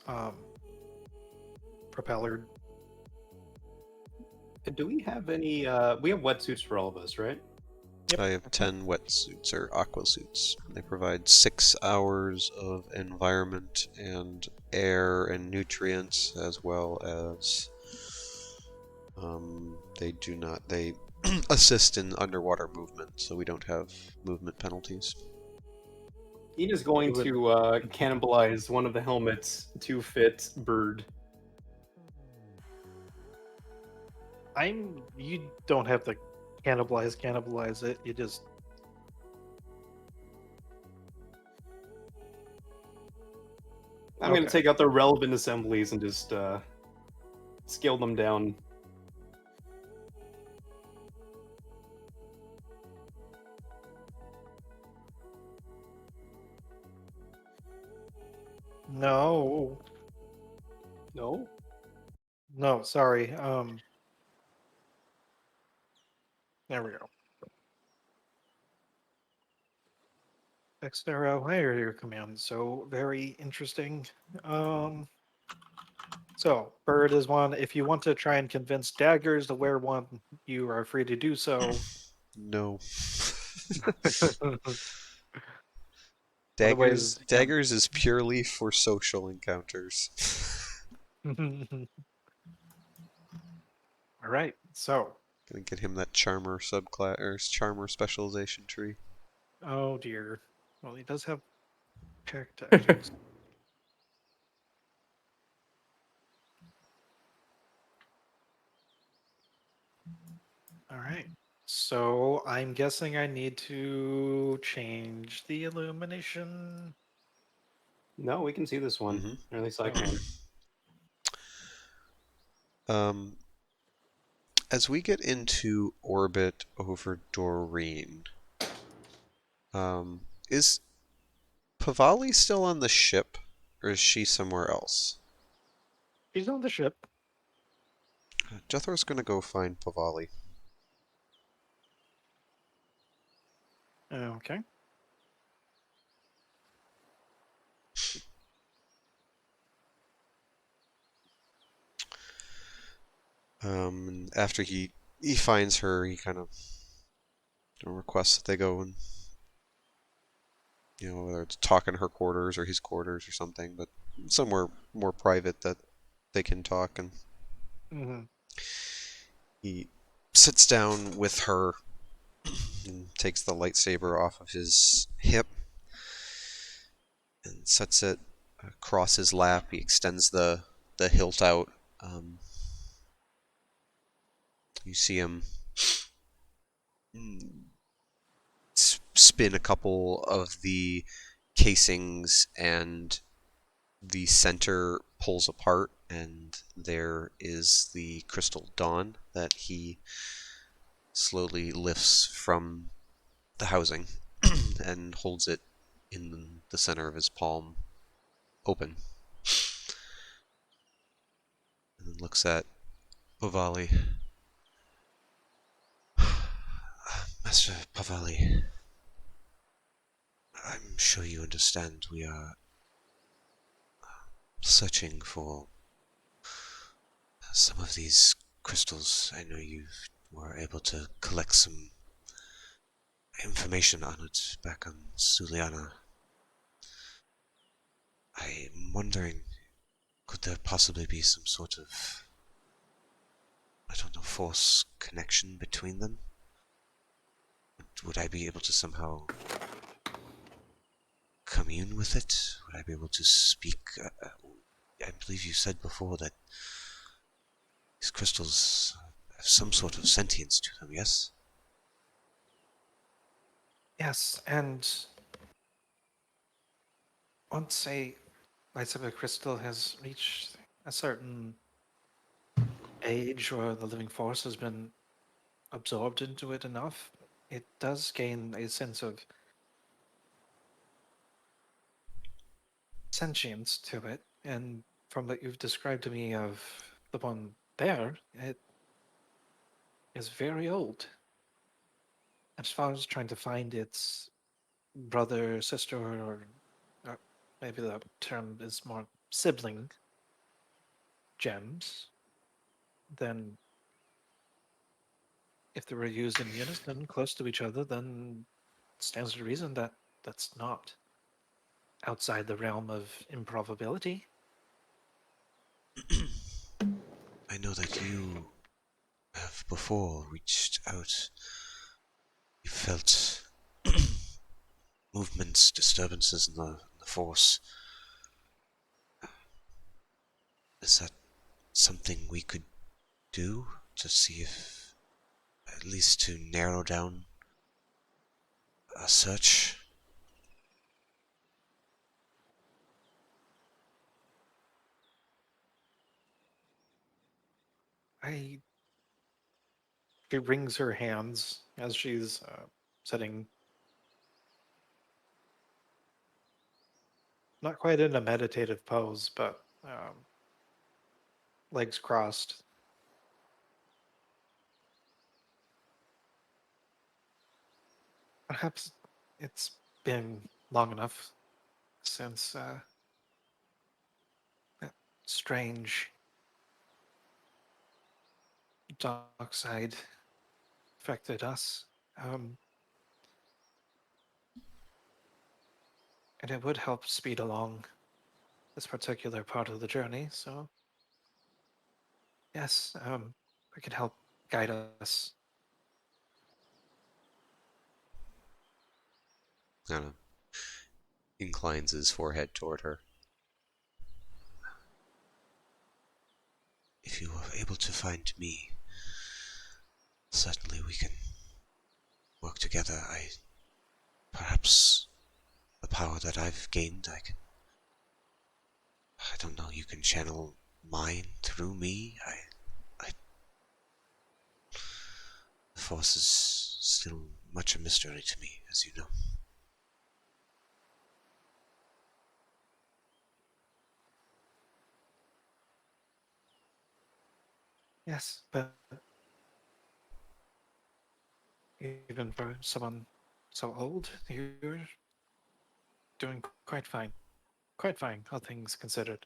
propellered. Do we have any? We have wetsuits for all of us, right? Yep. I have 10 wetsuits, or aqua suits. They provide 6 hours of environment and air and nutrients, as well as they assist in underwater movement, so we don't have movement penalties. Ian is going to cannibalize one of the helmets to fit Bird. You don't have to cannibalize it. You just I'm going to take out the relevant assemblies and just scale them down. No, sorry. There we go. Xterra, where are your commands? So very interesting. So Bird is one. If you want to try and convince Daggers to wear one, you are free to do so. No. Otherwise, Daggers is purely for social encounters. All right, so Gonna get him that charmer subclass or charmer specialization tree. oh dear. Well, he does have check tactics. All right. So I'm guessing I need to change the illumination. No, we can see this one. Mhm. Or at least I can. As we get into orbit over Doreen, is Pavali still on the ship, or is she somewhere else? She's on the ship. Jethro's gonna go find Pavali. Okay. And after he finds her, he kind of requests that they go and whether it's talk in her quarters or his quarters or something, but somewhere more private that they can talk. And Mm-hmm. he sits down with her and takes the lightsaber off of his hip and sets it across his lap. He extends the hilt out. You see him spin a couple of the casings, and the center pulls apart, and there is the crystal dawn that he slowly lifts from the housing and holds it in the center of his palm, open, and then looks at Pavali. Master Pavali, I'm sure you understand we are searching for some of these crystals. I know you were able to collect some information on it back on Suliana. I'm wondering, could there possibly be some sort of, I don't know, force connection between them? Would I be able to somehow commune with it? Would I be able to speak? I believe you said before that these crystals have some sort of sentience to them, yes? Yes, and once a lightsaber crystal has reached a certain age or the living force has been absorbed into it enough, it does gain a sense of sentience to it. And from what you've described to me of the one there, it is very old. As far as trying to find its brother, sister, or maybe the term is more sibling gems, then if they were used in unison close to each other, then it stands to reason that that's not outside the realm of improbability. I know that you have before reached out. You felt movements, disturbances in the force. Is that something we could do to see if, at least to narrow down a search? I She wrings her hands as she's sitting, not quite in a meditative pose, but legs crossed. Perhaps it's been long enough since that strange dark side affected us. Um, and it would help speed along this particular part of the journey. So, yes, it could help guide us. Kind of inclines his forehead toward her. If you were able to find me, Certainly we can work together. Perhaps the power that I've gained, I don't know, you can channel mine through me. The Force is still much a mystery to me, as you know. Yes, but even for someone so old, you're doing quite fine. Quite fine, all things considered.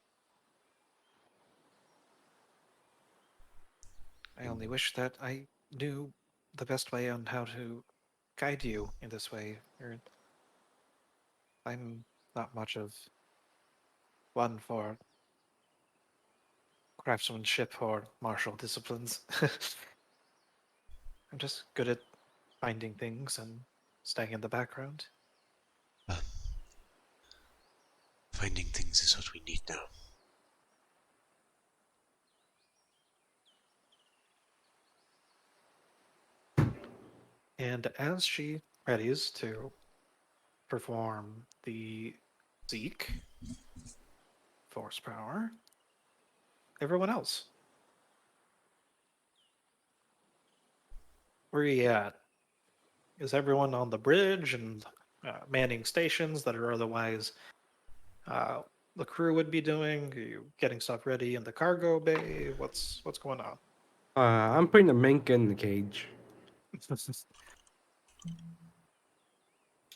I only wish that I knew the best way on how to guide you in this way. I'm not much of one for craftsmanship or martial disciplines. I'm just good at finding things and staying in the background. Uh, Finding things is what we need now. And as she readies to perform the Zeke force power, everyone else, where are you at? Is everyone on the bridge and manning stations that are otherwise uh, the crew would be doing? Are you getting stuff ready in the cargo bay? What's going on? I'm putting the mink in the cage.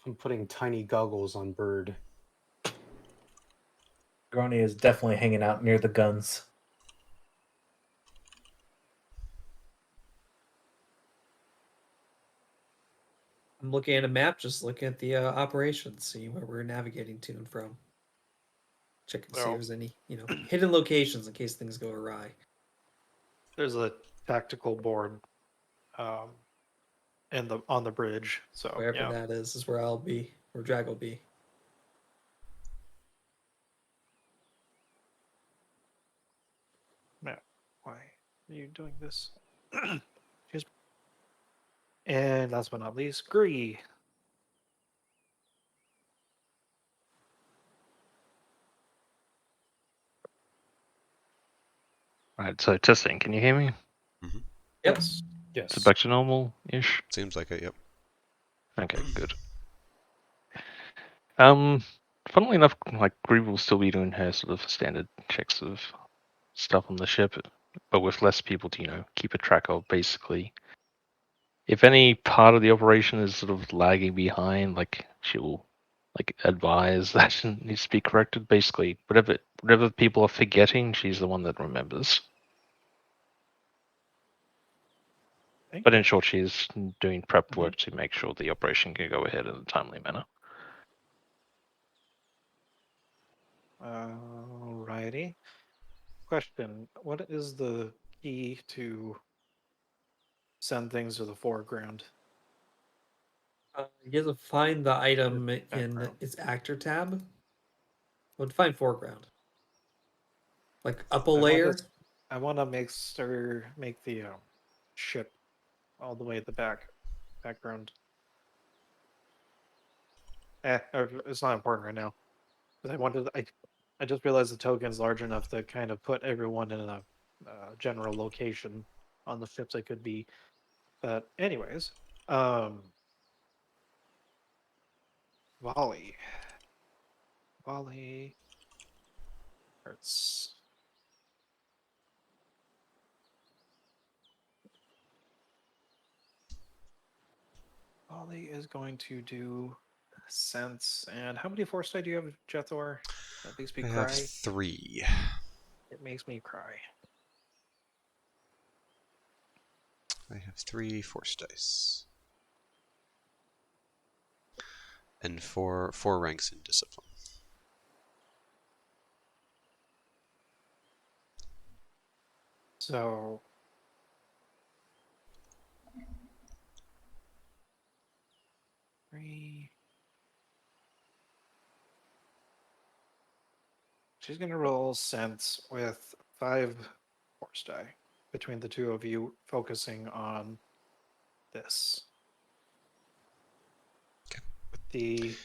I'm putting tiny goggles on Bird. Grony is definitely hanging out near the guns. I'm looking at a map, just looking at the operations, see where we're navigating to and from. Checking to see if there's any, hidden locations in case things go awry. There's a tactical board um, on the bridge. So Wherever yeah, that is where I'll be, where Drag will be. Matt, why are you doing this? Excuse me. And last but not least, Gree. Right, so testing, can you hear me? Mm-hmm. Yes. Is it Yes. back to normal-ish? Seems like it, yep. Okay, good. Funnily enough, like Gree will still be doing her sort of standard checks of stuff on the ship, but with less people to, keep a track of, basically. If any part of the operation is sort of lagging behind, like she'll advise that it needs to be corrected. Basically, whatever people are forgetting, she's the one that remembers. Okay. But in short, she's doing prep work to make sure the operation can go ahead in a timely manner. Alrighty. Question: what is the key to send things to the foreground? You have to find the item in Background. its actor tab. Well, define foreground. Like up a layer. I want to make the ship all the way at the background. It's not important right now. But I just realized the token's large enough to kind of put everyone in a general location on the ships they could be. But anyways, um, volley, volley hurts. Volley is going to do sense. And how many force die do you have, Jethor? That makes me I have cry. 3. It makes me cry. I have 3 force dice. And four ranks in discipline. So three. She's gonna roll sense with 5 force die between the two of you, focusing on this. With the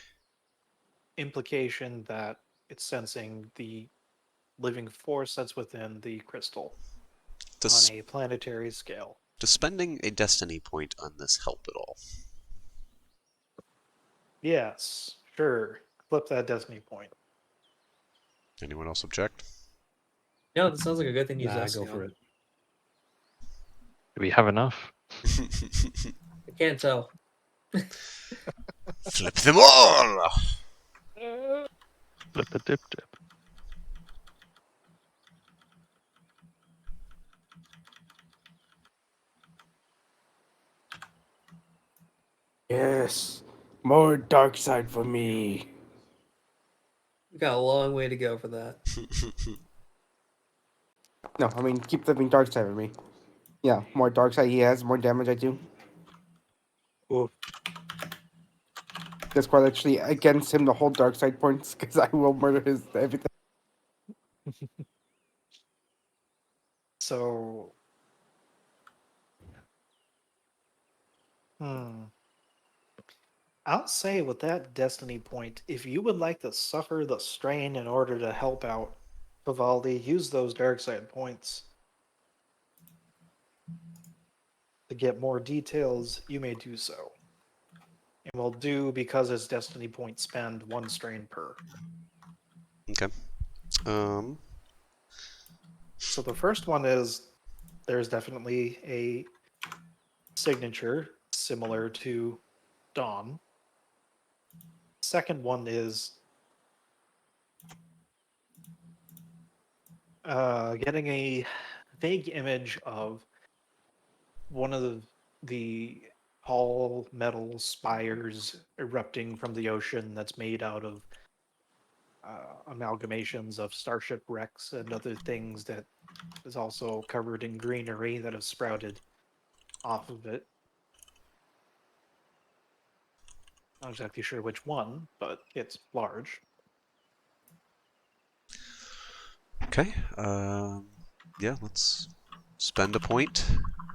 implication that it's sensing the living force that's within the crystal on a planetary scale. Does spending a destiny point on this help at all? Yes, sure. Flip that destiny point. Anyone else object? Yeah, that sounds like a good thing to use Nah, destiny go for on. it. Do we have enough? I can't tell. Flip them all! Flip a dip dip. Yes. More dark side for me. We got a long way to go for that. No, I mean, keep flipping dark side for me. Yeah, more dark side he has, more damage I do. Oof. That's quite actually against him to hold dark side points, because I will murder his everything. So, I'll say with that destiny point, if you would like to suffer the strain in order to help out Vivaldi, use those dark side points. To get more details, you may do so. And will do because it's destiny point spend 1 strain per. Okay. So the first one is there's definitely a signature similar to Dawn. Second one is getting a vague image of one of the tall metal spires erupting from the ocean that's made out of amalgamations of starship wrecks and other things that is also covered in greenery that have sprouted off of it. Not exactly sure which one, but it's large. Okay. Yeah, let's spend a point,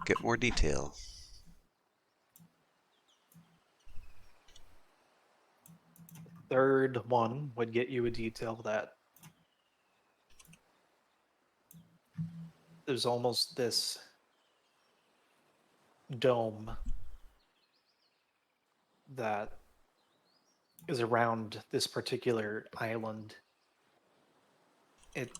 get more detail. Third one would get you a detail that there's almost this dome that is around this particular island. It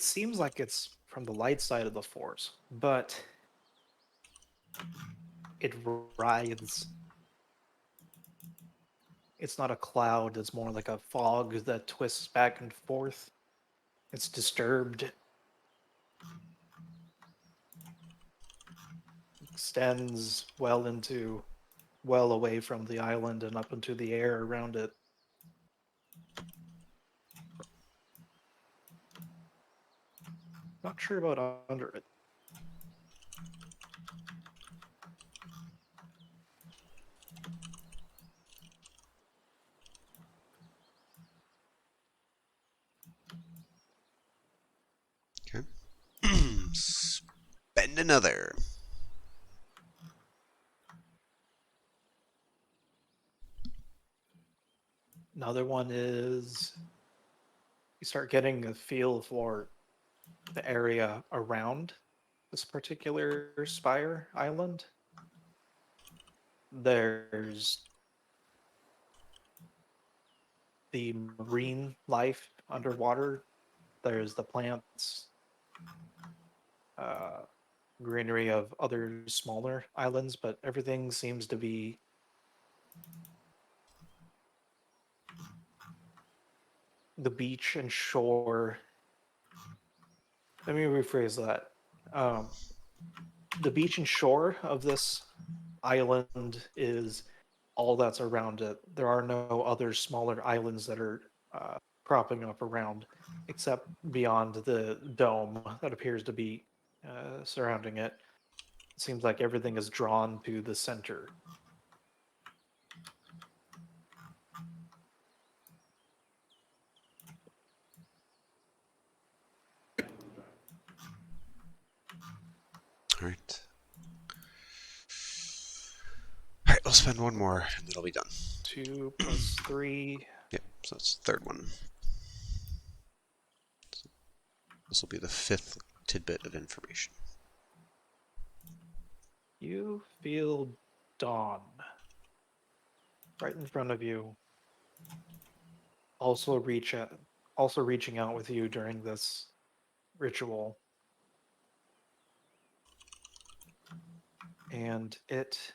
seems like it's from the light side of the force, but it writhes. It's not a cloud, it's more like a fog that twists back and forth. It's disturbed. Extends well away from the island and up into the air around it. Not sure about under it. Okay. Spend another. Another one is you start getting a feel for the area around this particular spire island. There's the marine life underwater. There's the plants, uh, greenery of other smaller islands, but everything seems to be the beach and shore. Let me rephrase that. The beach and shore of this island is all that's around it. There are no other smaller islands that are cropping up around, except beyond the dome that appears to be surrounding it. It seems like everything is drawn to the center. Alright. Alright, we'll spend one more and it'll be done. 2 plus 3. Yep, so it's the third one. This will be the 5th tidbit of information. You feel Dawn right in front of you. Also reaching out with you during this ritual. And it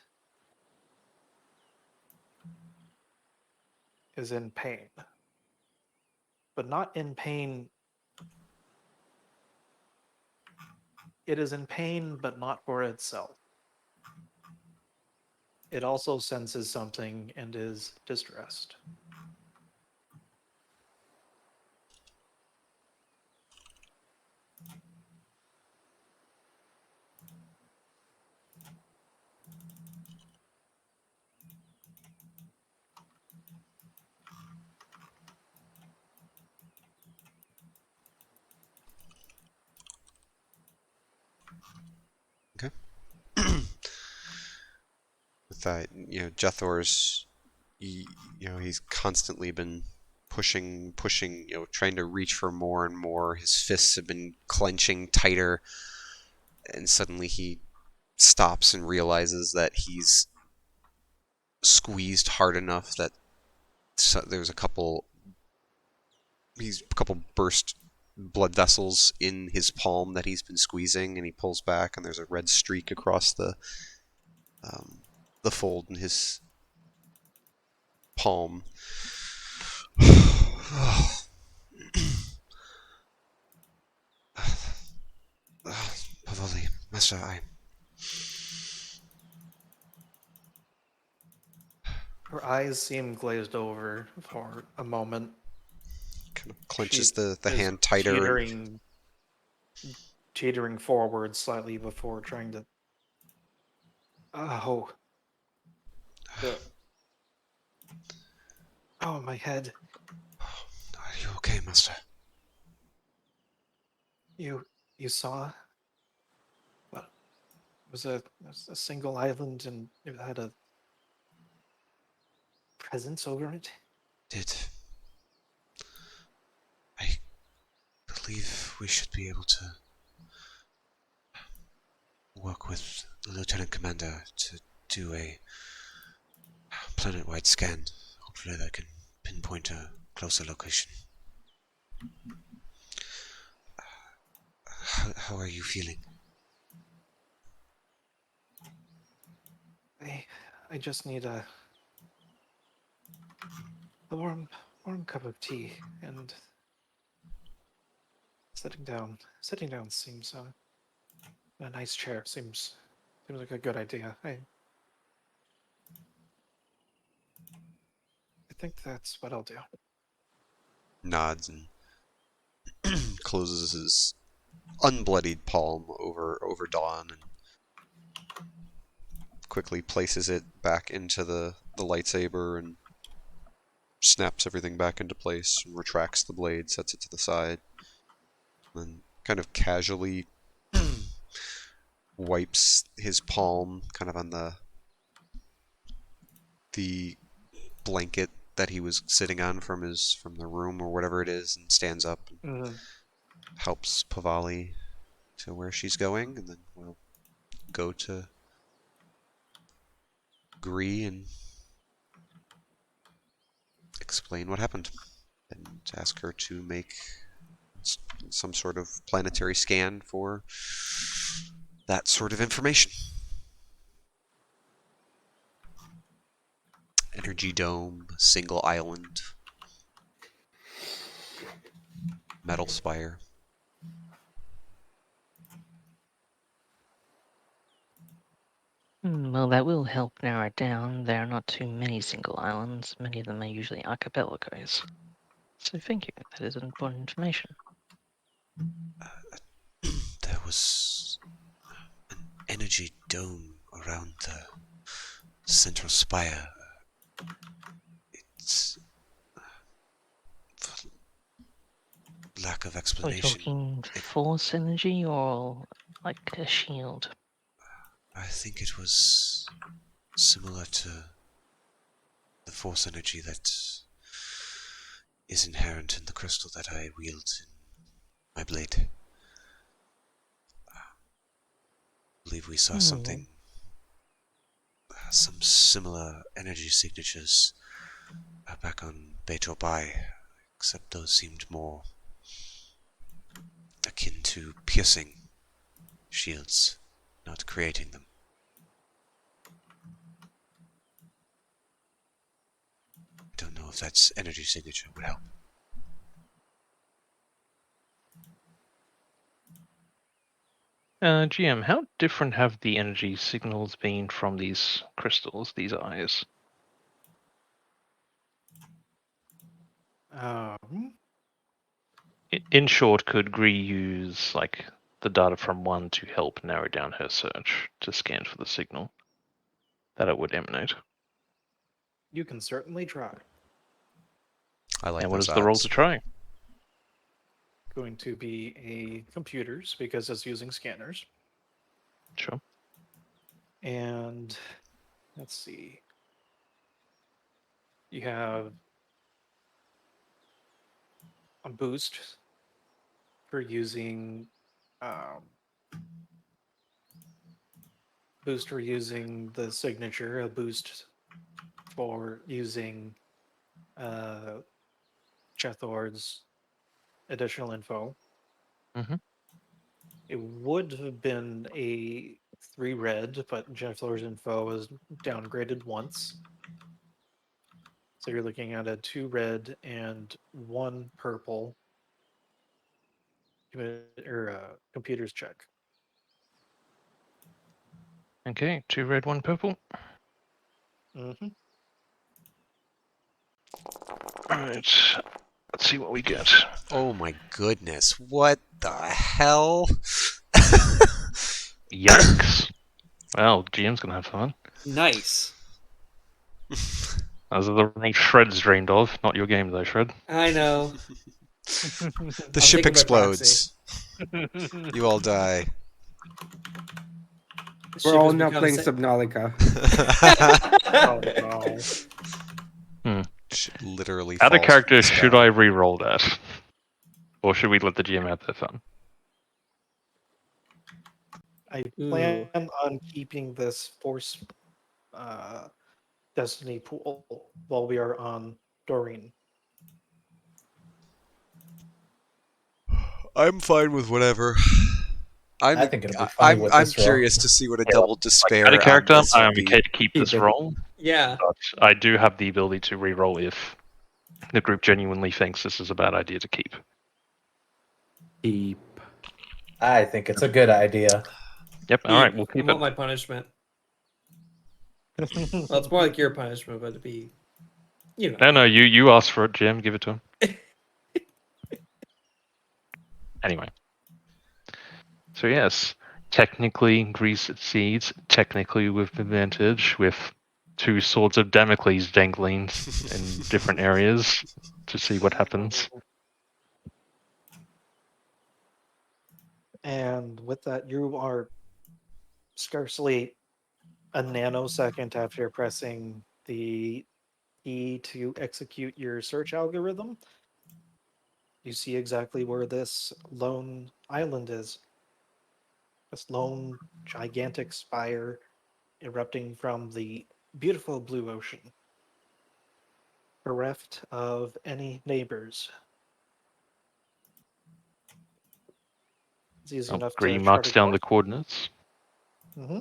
is in pain. But not in pain. It is in pain, but not for itself. It also senses something and is distressed. Okay. With that, Jethor's, he's constantly been pushing, trying to reach for more and more. His fists have been clenching tighter, and suddenly he stops and realizes that he's squeezed hard enough that there's a couple burst blood vessels in his palm that he's been squeezing, and he pulls back, and there's a red streak across the fold in his palm. Pavoli, Master, Her eyes seem glazed over for a moment. Kind of clenches She the is hand tighter. Teetering forward slightly before trying to. Oh. Oh, my head. Are you okay, Master? You saw? What? It was a single island and it had a presence over it? I believe we should be able to work with the Lieutenant Commander to do a planet-wide scan. Hopefully that can pinpoint a closer location. How are you feeling? I just need a warm cup of tea, and sitting down seems a nice chair seems like a good idea. I think that's what I'll do. Nods and closes his unbloodied palm over Dawn and quickly places it back into the lightsaber and snaps everything back into place and retracts the blade, sets it to the side, and then kind of casually wipes his palm kind of on the blanket that he was sitting on from the room or whatever it is, and stands up and helps Pavali to where she's going, and then we'll go to Gree and explain what happened and ask her to make some sort of planetary scan for that sort of information. Energy dome, single island, metal spire. Well, that will help narrow it down. There are not too many single islands. Many of them are usually archipelagos. So thank you. That is important information. There was an energy dome around the central spire. It's for lack of Are we explanation. talking force energy or like a shield? I think it was similar to the force energy that is inherent in the crystal that I wield in my blade. I believe we saw something, some similar energy signatures back on Beitou Bai, except those seemed more akin to piercing shields, not creating them. I don't know if that's energy signature would help. GM, how different have the energy signals been from these crystals, these eyes? In short, could Gree use like the data from one to help narrow down her search to scan for the signal that it would emanate? You can certainly try. I like And what those is the roll odds. to try? Going to be a computers because it's using scanners. Sure. And let's see. You have a boost for using the signature, a boost for using Chethor's additional info. Mm-hmm. It would have been a 3 red, but Chethor's info was downgraded once. So you're looking at a 2 red and 1 purple computers check. Okay, 2 red, 1 purple. Mm-hmm. Alright, let's see what we get. Oh my goodness, what the hell? Yikes. Well, GM's gonna have fun. Nice. Those are the running Shred's dreamed of. Not your game though, Shred. I know. The I'm ship thinking by proxy. explodes. You all die. The We're ship all has now become playing sa- Subnautica. Oh no. Ship literally Out of falls character, from the should sky. I re-roll that? Or should we let the GM have their fun? I Ooh. plan on keeping this force destiny pool while we are on Doreen. I'm fine with whatever. I think it'll be funny with I'm this roll. curious to see what a Yeah, double out despair of on character, this I would am be. okay to keep this Keep it. roll, Yeah. but I do have the ability to re-roll if the group genuinely thinks this is a bad idea to keep. Keep. I think it's a good idea. Yep, alright, we'll I keep want it. my punishment. Well, it's more like your punishment, but it'd be, you know. No, you asked for it, GM, give it to him. Anyway. So yes, technically Grease succeeds, technically with advantage, with 2 swords of Damocles dangling in different areas to see what happens. And with that, you are scarcely a nanosecond after pressing the E to execute your search algorithm. You see exactly where this lone island is. This lone gigantic spire erupting from the beautiful blue ocean, bereft of any neighbors. It's easy enough to Green chart marks a down the course. coordinates. Mm-hmm.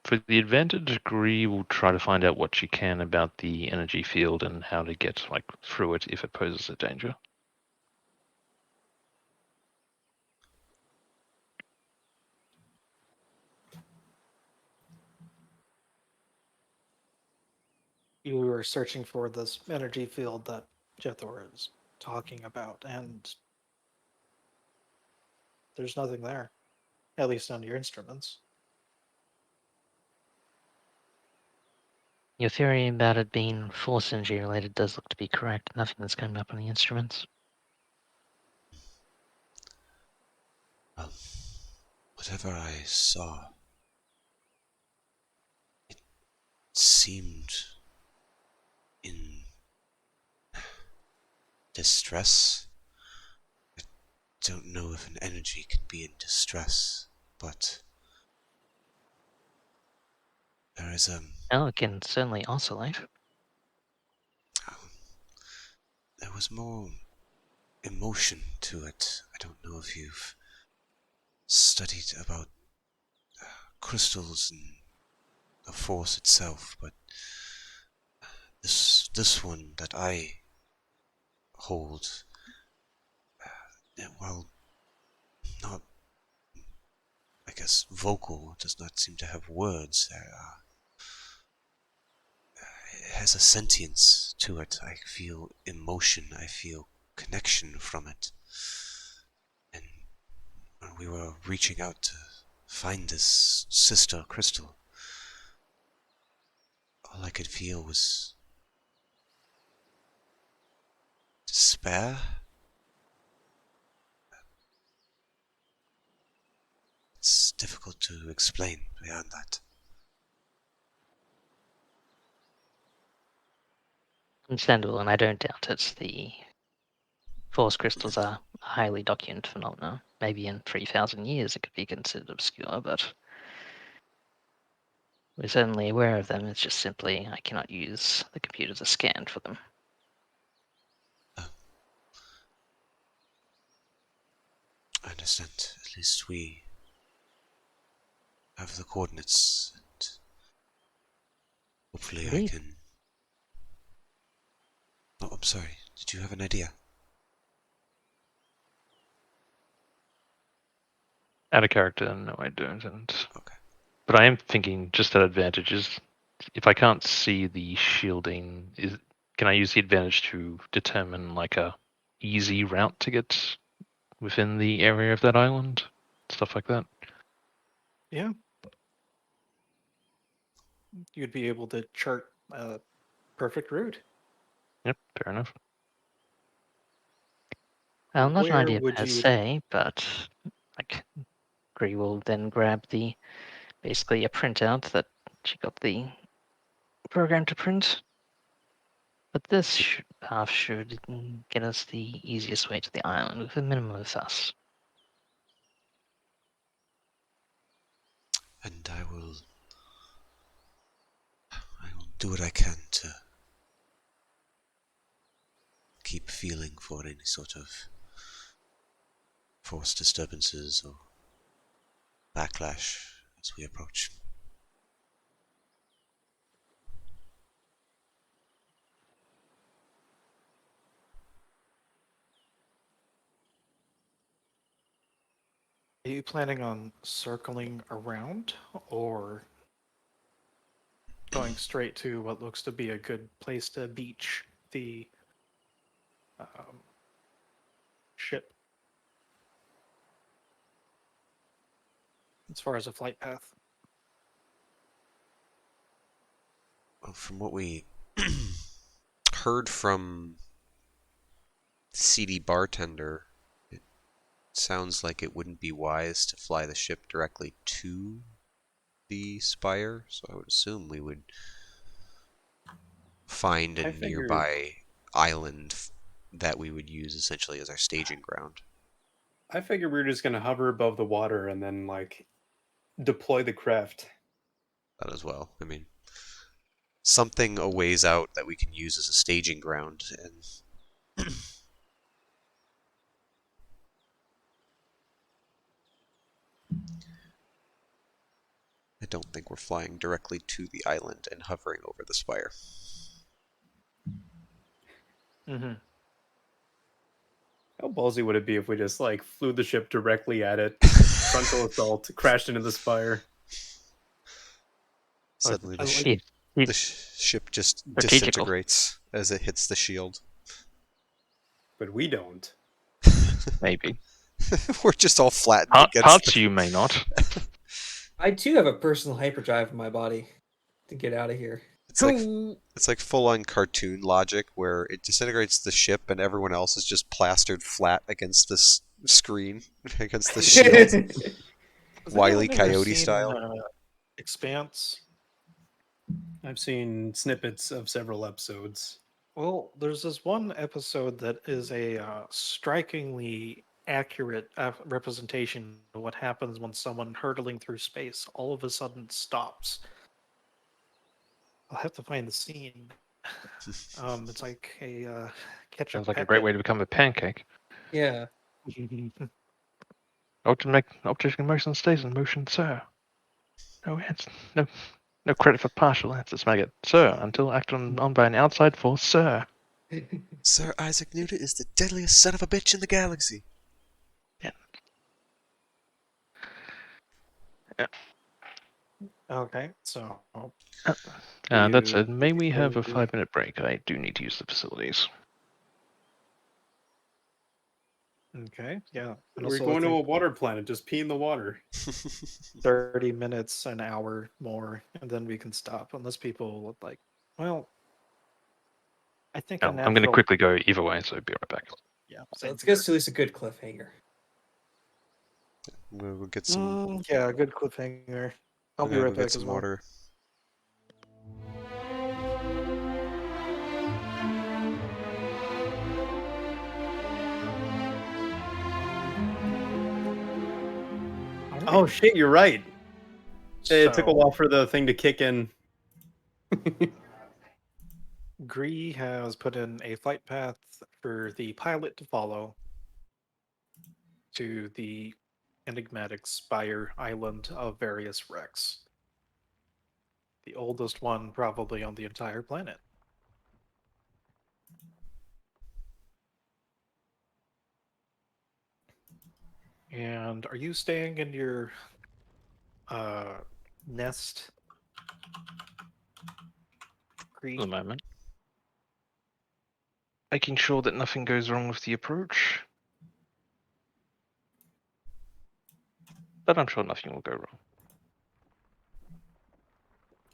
For the advantage, Gree will try to find out what she can about the energy field and how to get through it if it poses a danger. You were searching for this energy field that Jethor is talking about, and there's nothing there, at least on your instruments. Your theory about it being force energy related does look to be correct. Nothing that's coming up on the instruments. Well, whatever I saw, it seemed in distress. I don't know if an energy can be in distress, but there is Oh, it can certainly oscillate. there was more emotion to it. I don't know if you've studied about crystals and the force itself, but this one that I hold, while not, I guess, vocal, does not seem to have words. It has a sentience to it. I feel emotion. I feel connection from it. And when we were reaching out to find this sister crystal, all I could feel was despair. It's difficult to explain beyond that. Understandable, and I don't doubt it. The force crystals are a highly documented phenomenon. Maybe in 3,000 years it could be considered obscure, but we're certainly aware of them. It's just simply I cannot use the computer to scan for them. I understand. At least we have the coordinates, and hopefully I Indeed. can... Oh, I'm sorry. Did you have an idea? Out of character, no, I don't. Okay. But I am thinking just that advantage is if I can't see the shielding, can I use the advantage to determine like a easy route to get within the area of that island? Stuff like that. Yeah. You'd be able to chart a perfect route. Yep, fair enough. Well, not an Where idea would per you? se, but like Gree will then grab basically a printout that she got the program to print. But this path should get us the easiest way to the island with a minimum of fuss. And I will do what I can to keep feeling for any sort of force disturbances or backlash as we approach. Are you planning on circling around or going straight to what looks to be a good place to beach the um, ship as far as a flight path? Well, from what we heard from seedy bartender, it sounds like it wouldn't be wise to fly the ship directly to the spire, so I would assume we would find a I figured nearby island that we would use essentially as our staging ground. I figured we were just gonna hover above the water and then like deploy the craft. That as well. I mean, something a ways out that we can use as a staging ground, and I don't think we're flying directly to the island and hovering over the spire. Mm-hmm. How ballsy would it be if we just like flew the ship directly at it, frontal assault, crashed into the spire? Suddenly I like the ship just Strategical. disintegrates as it hits the shield. But we don't. Maybe. We're just all flattened against Parts you may not. I too have a personal hyperdrive in my body to get out of here. It's like full-on cartoon logic where it disintegrates the ship and everyone else is just plastered flat against this screen against the shield. Has Wile E. anyone ever Coyote seen, style. Expanse? I've seen snippets of several episodes. Well, there's this one episode that is a strikingly accurate representation of what happens when someone hurtling through space all of a sudden stops. I'll have to find the scene. It's like a ketchup Sounds like a great packet. way to become a pancake. Yeah. Object in motion stays in motion, sir. No credit for partial answers, maggot. Sir, until acted on by an outside force, sir. Sir Isaac Newton is the deadliest son of a bitch in the galaxy. Okay, so That you said, may we have a go- 5-minute break? I do need to use the facilities. okay, yeah. And We're also, I going to a think water planet. Just pee in the water. 30 minutes, an hour more, and then we can stop. Unless people would like, well, I think a I'm going to natural. quickly go either way, so be right back. Yeah, So same let's here. get to at least a good cliffhanger. We'll get some. Yeah, good cliffhanger. I'll be Go right get back some as well. water. Oh shit, you're right. It took a So, while for the thing to kick in. Gree has put in a flight path for the pilot to follow to the enigmatic Spire Island of various wrecks. The oldest one probably on the entire planet. And are you staying in your nest, Gree? For the moment. Making sure that nothing goes wrong with the approach. But I'm sure nothing will go wrong.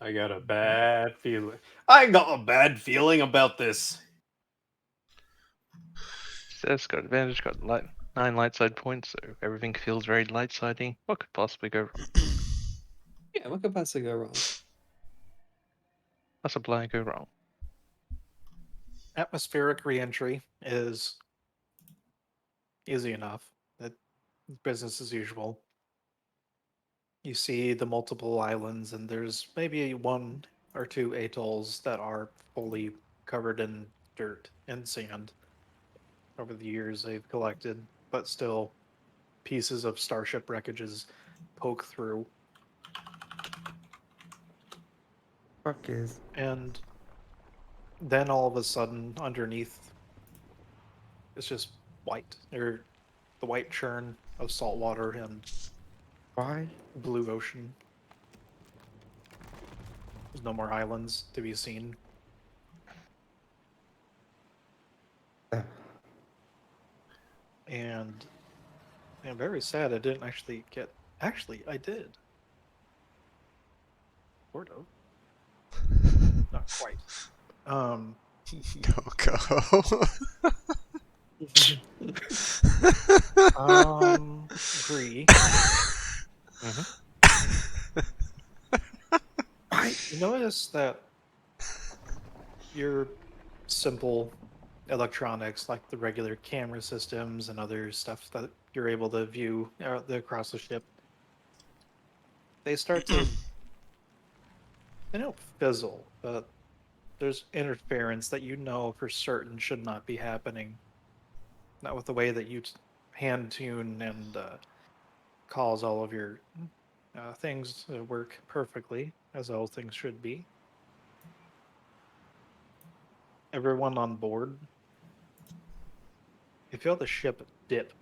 I got a bad feeling. I got a bad feeling about this. It's got advantage, got 9 light side points, so everything feels very light siding. What could possibly go wrong? Yeah, what could possibly go wrong? What's a blind go wrong? Atmospheric reentry is easy enough. It's business as usual. You see the multiple islands, and there's maybe 1 or 2 atolls that are fully covered in dirt and sand over the years they've collected, but still pieces of starship wreckages poke through. Fuck is. And then all of a sudden, underneath, it's just white, or the white churn of salt water and Why? blue ocean. There's no more islands to be seen. And I'm very sad I didn't actually get. Actually, I did. Sort of. Not quite. No go. Agree. Why? You notice that your simple electronics, like the regular camera systems and other stuff that you're able to view across the ship, they start to. They don't fizzle, but there's interference that you know for certain should not be happening. Not with the way that you hand tune and cause all of your things to work perfectly, as all things should be. Everyone on board, you feel the ship dip.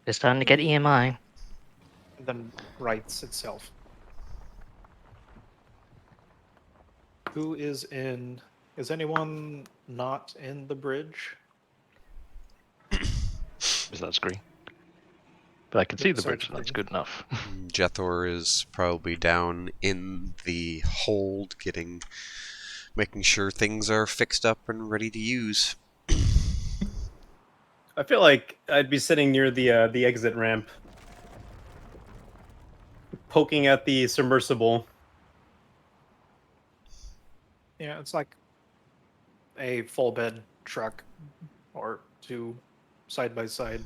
It's time to get EMI. And then rights itself. Who is in? Is anyone not in the bridge? Is that screen? But I can see the Besides bridge, and that's Green. good enough. Jethor is probably down in the hold, making sure things are fixed up and ready to use. I feel like I'd be sitting near the exit ramp, poking at the submersible. Yeah, it's like a full bed truck or two side by side.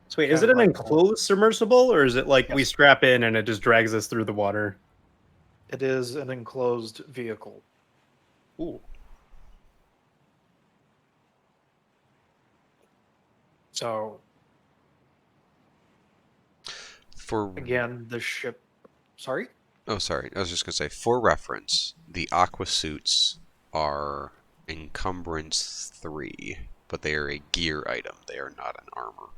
So wait, is Kind it of an like enclosed submersible, or is it like we Yes. strap in and it just drags us through the water? It is an enclosed vehicle. Ooh. So For again, the ship. Sorry. oh, sorry, I was just gonna say, for reference, the aqua suits are encumbrance 3, but they are a gear item. They are not an armor.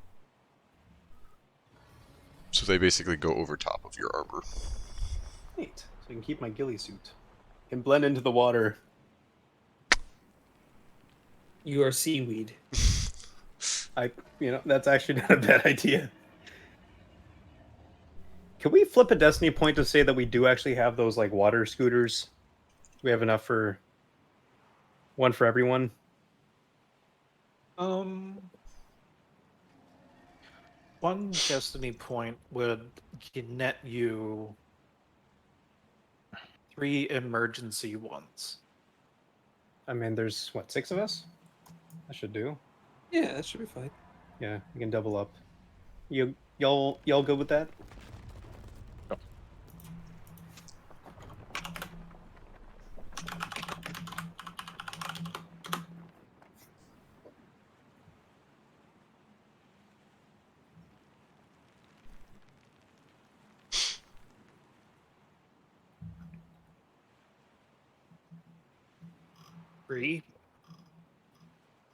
So they basically go over top of your armor. Neat. So I can keep my ghillie suit. Can blend into the water. You are seaweed. That's actually not a bad idea. Can we flip a destiny point to say that we do actually have those like water scooters? We have enough for one for everyone. One destiny point would net you 3 emergency ones. I mean, there's what, 6 of us? That should do. Yeah, that should be fine. Yeah, we can double up. Y'all good with that? Three.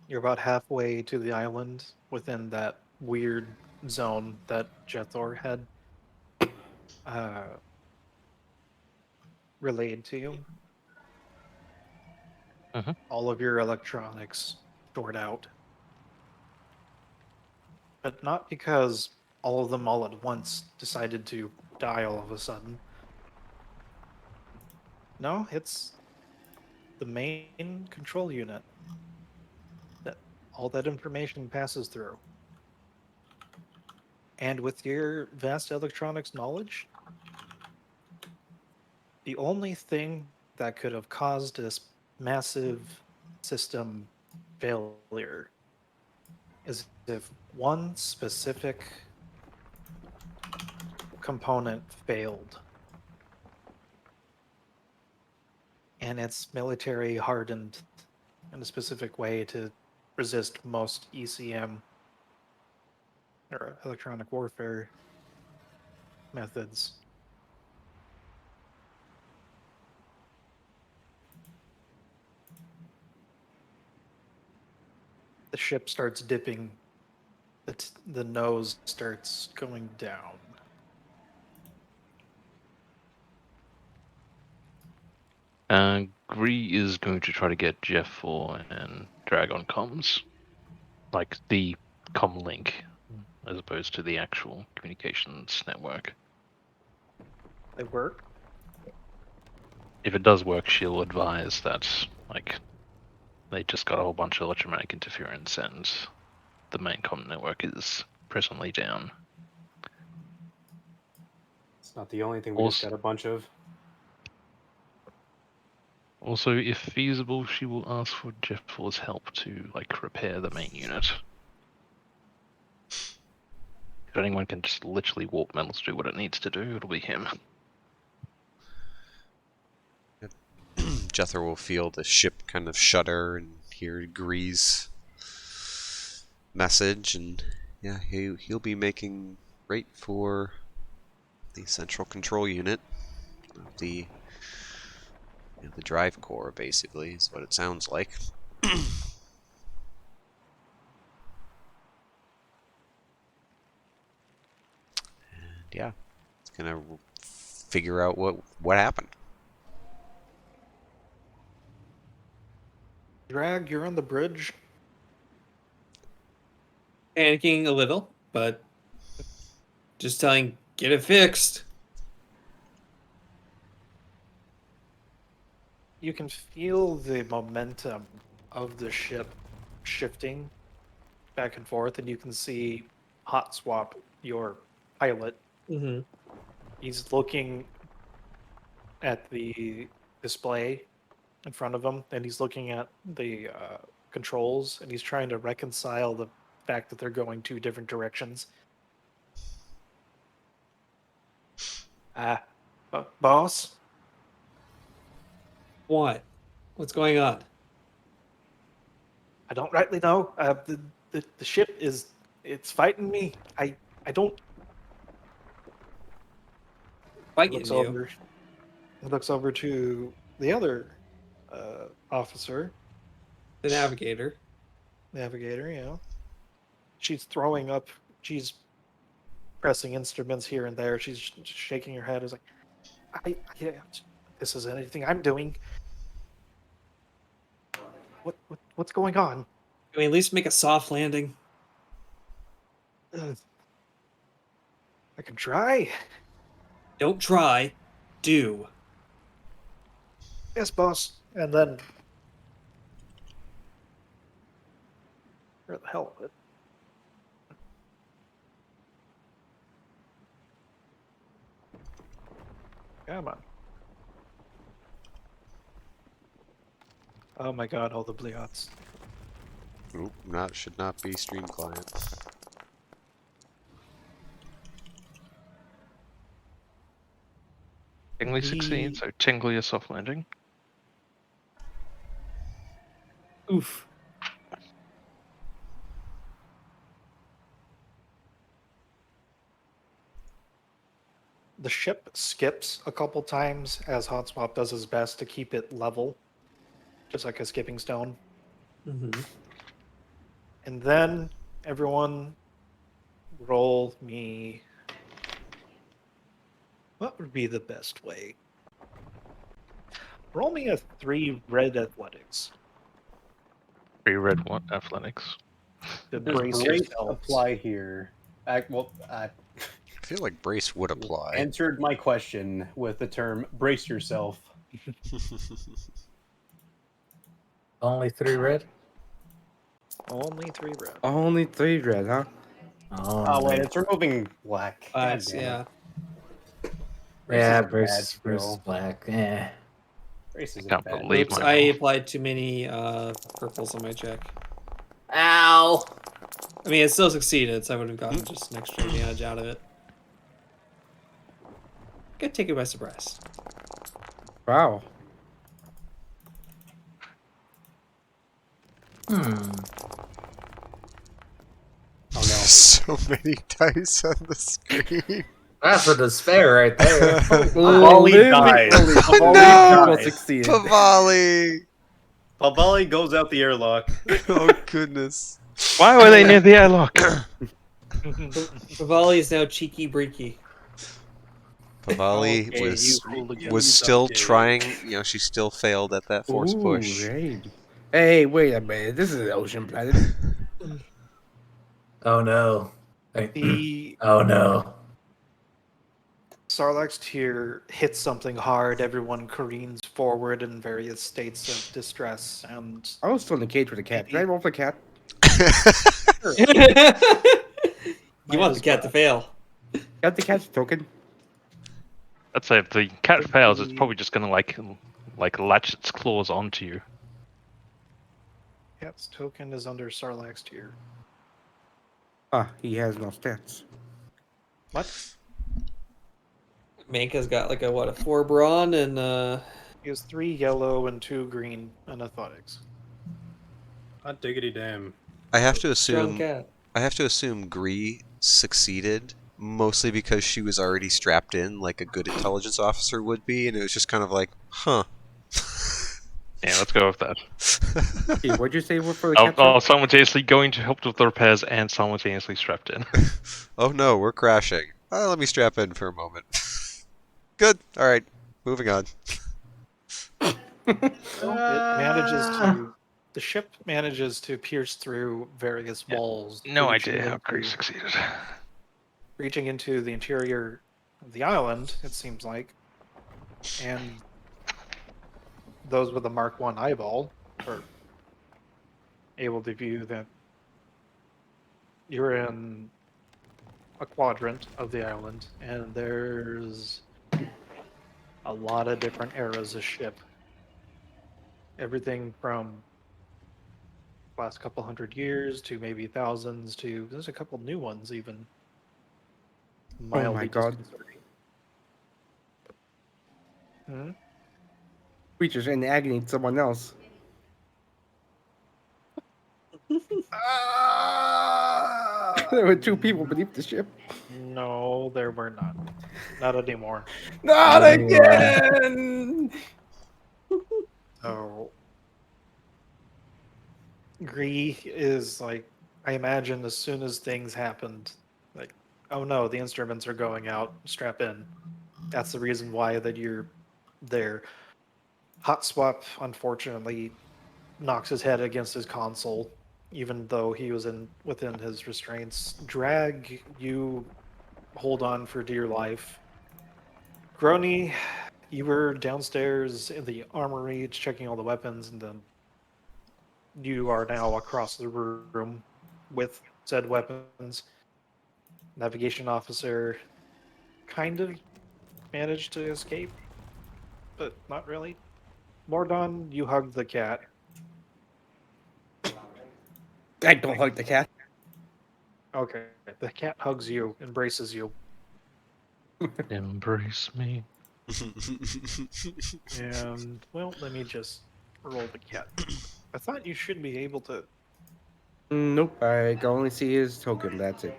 You're about halfway to the island within that weird zone that Jethor had uh, relayed to you. Mhm. All of your electronics stored out. But not because all of them all at once decided to die all of a sudden. No, it's the main control unit that all that information passes through. And with your vast electronics knowledge, the only thing that could have caused this massive system failure is if one specific component failed and it's military hardened in a specific way to resist most ECM or electronic warfare methods. The ship starts dipping, the nose starts going down. Gree is going to try to get Jeff for and Dragon comms, like the com link, as opposed to the actual communications network. They work. If it does work, she'll advise that like they just got a whole bunch of electromagnetic interference and the main com network is presently down. It's not the only thing we just Also, got a bunch of. also, if feasible, she will ask for Jeff Fall's help to like repair the main unit. If anyone can just literally warp metal to do what it needs to do, it'll be him. Jethro will feel the ship kind of shudder and hear Gree's message, and yeah, he'll be making right for the central control unit of the the drive core. Basically, is what it sounds like. And yeah, it's gonna figure out what happened. Drag, you're on the bridge. Panicking a little, but just telling, get it fixed. You can feel the momentum of the ship shifting back and forth, and you can see Hot Swap, your pilot. Mm-hmm. He's looking at the display in front of him, and he's looking at the controls, and he's trying to reconcile the fact that they're going two different directions. Boss? What? What's going on? I don't rightly know. The ship it's fighting me. I don't. Fighting Looks you. over. Looks over to the other officer, The navigator. navigator. You know, she's throwing up. She's pressing instruments here and there. She's shaking her head. Is like, yeah, this isn't anything I'm doing. What's going on? Can we at least make a soft landing? I can try. Don't try. Do. Yes, boss. And then, where the hell is it? Come on. Oh my god, all the bleots. Oop, should not be stream client. Tingly succeeds, so Tingly a soft landing. Oof. The ship skips a couple times as Hotswap does his best to keep it level, just like a skipping stone. Mm-hmm. And then everyone roll me. What would be the best way? Roll me a 3 red athletics. 3 red one athletics. To Does brace brace yourselves. apply here? I I feel like brace would apply. answered my question with the term "brace yourself." Only 3 red? Only 3 red. Only 3 red, huh? Oh wait, it's removing black. God damn it. Yeah. Yeah, Brace is versus bad still. black. Eh. Brace is Can't bad. believe Oops, my I roll. applied too many purples on my check. Ow! I mean, it still succeeded, so I would have gotten just an extra advantage out of it. Gotta take it by surprise. Wow. Hmm. Oh no. So many dice on the screen. That's a despair right there. Pavali dies. Pavali People dies. succeeded. Pavali! Pavali goes out the airlock. Oh goodness. Why were they near the airlock? Pavali is now cheeky breaky. Pavali Okay, was you hooligans. was still Okay. trying, she still failed at that force Ooh, push. raid. Hey, wait a minute. This is an ocean planet. Oh no. The Oh no. Sarlacc's tear hits something hard. Everyone careens forward in various states of distress, and I was still in the cage with a cat. Did I roll for a cat? You want the cat to fail. Got the cat's token? I'd say if the cat fails, it's probably just gonna like latch its claws onto you. Cat's token is under Sarlacc's tier. Ah, he has no stats. What? Manka's got like a 4 brawn and He has 3 yellow and 2 green in athletics. Hot diggity damn. I have to strong assume cat. Gree succeeded mostly because she was already strapped in like a good intelligence officer would be, and it was just kind of like, huh. Yeah, let's go with that. Hey, what'd you say for the cat? I'll simultaneously going to help with the repairs and simultaneously strapped in. Oh no, we're crashing. Let me strap in for a moment. Good. All right, moving on. Well, it manages to. The ship manages to pierce through various walls. No reaching idea how into- Gree succeeded. Reaching into the interior of the island, it seems like. And those with a Mark 1 eyeball are able to view that you're in a quadrant of the island, and there's a lot of different eras of ship. Everything from last couple hundred years to maybe thousands to there's a couple new ones even Oh my mildly god. disconcerting. Hmm? Creatures in agony to someone else. There were two people beneath the ship. No, there were not. Not anymore. Not Not anymore. again! So Gree is like, I imagine as soon as things happened, like, oh no, the instruments are going out, strap in. That's the reason why that you're there. Hot Swap, unfortunately, knocks his head against his console, even though he was within his restraints. Drag, you hold on for dear life. Grony, you were downstairs in the armory checking all the weapons, and then you are now across the room with said weapons. Navigation officer kind of managed to escape, but not really. Mordon, you hugged the cat. I don't hug the cat. Okay, the cat hugs you, embraces you. Embrace me. And, well, let me just roll the cat. I thought you should be able to. Nope, I can only see his token, that's it.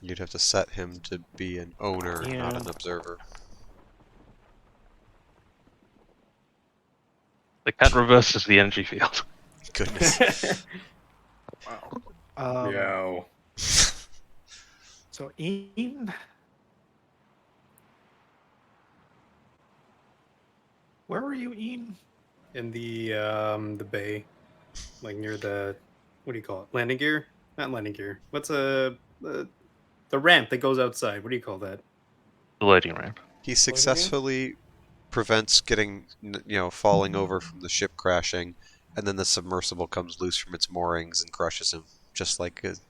You'd have to set him to be an owner, not an And observer. The cat reverses the energy field. Goodness. wow. Meow. So Ian, where were you, Ian? In the bay. Like near the what do you call it? Landing gear? Not landing gear. What's the ramp that goes outside? What do you call that? The loading ramp. He successfully prevents getting, falling over from the ship crashing, and then the submersible comes loose from its moorings and crushes him, just like his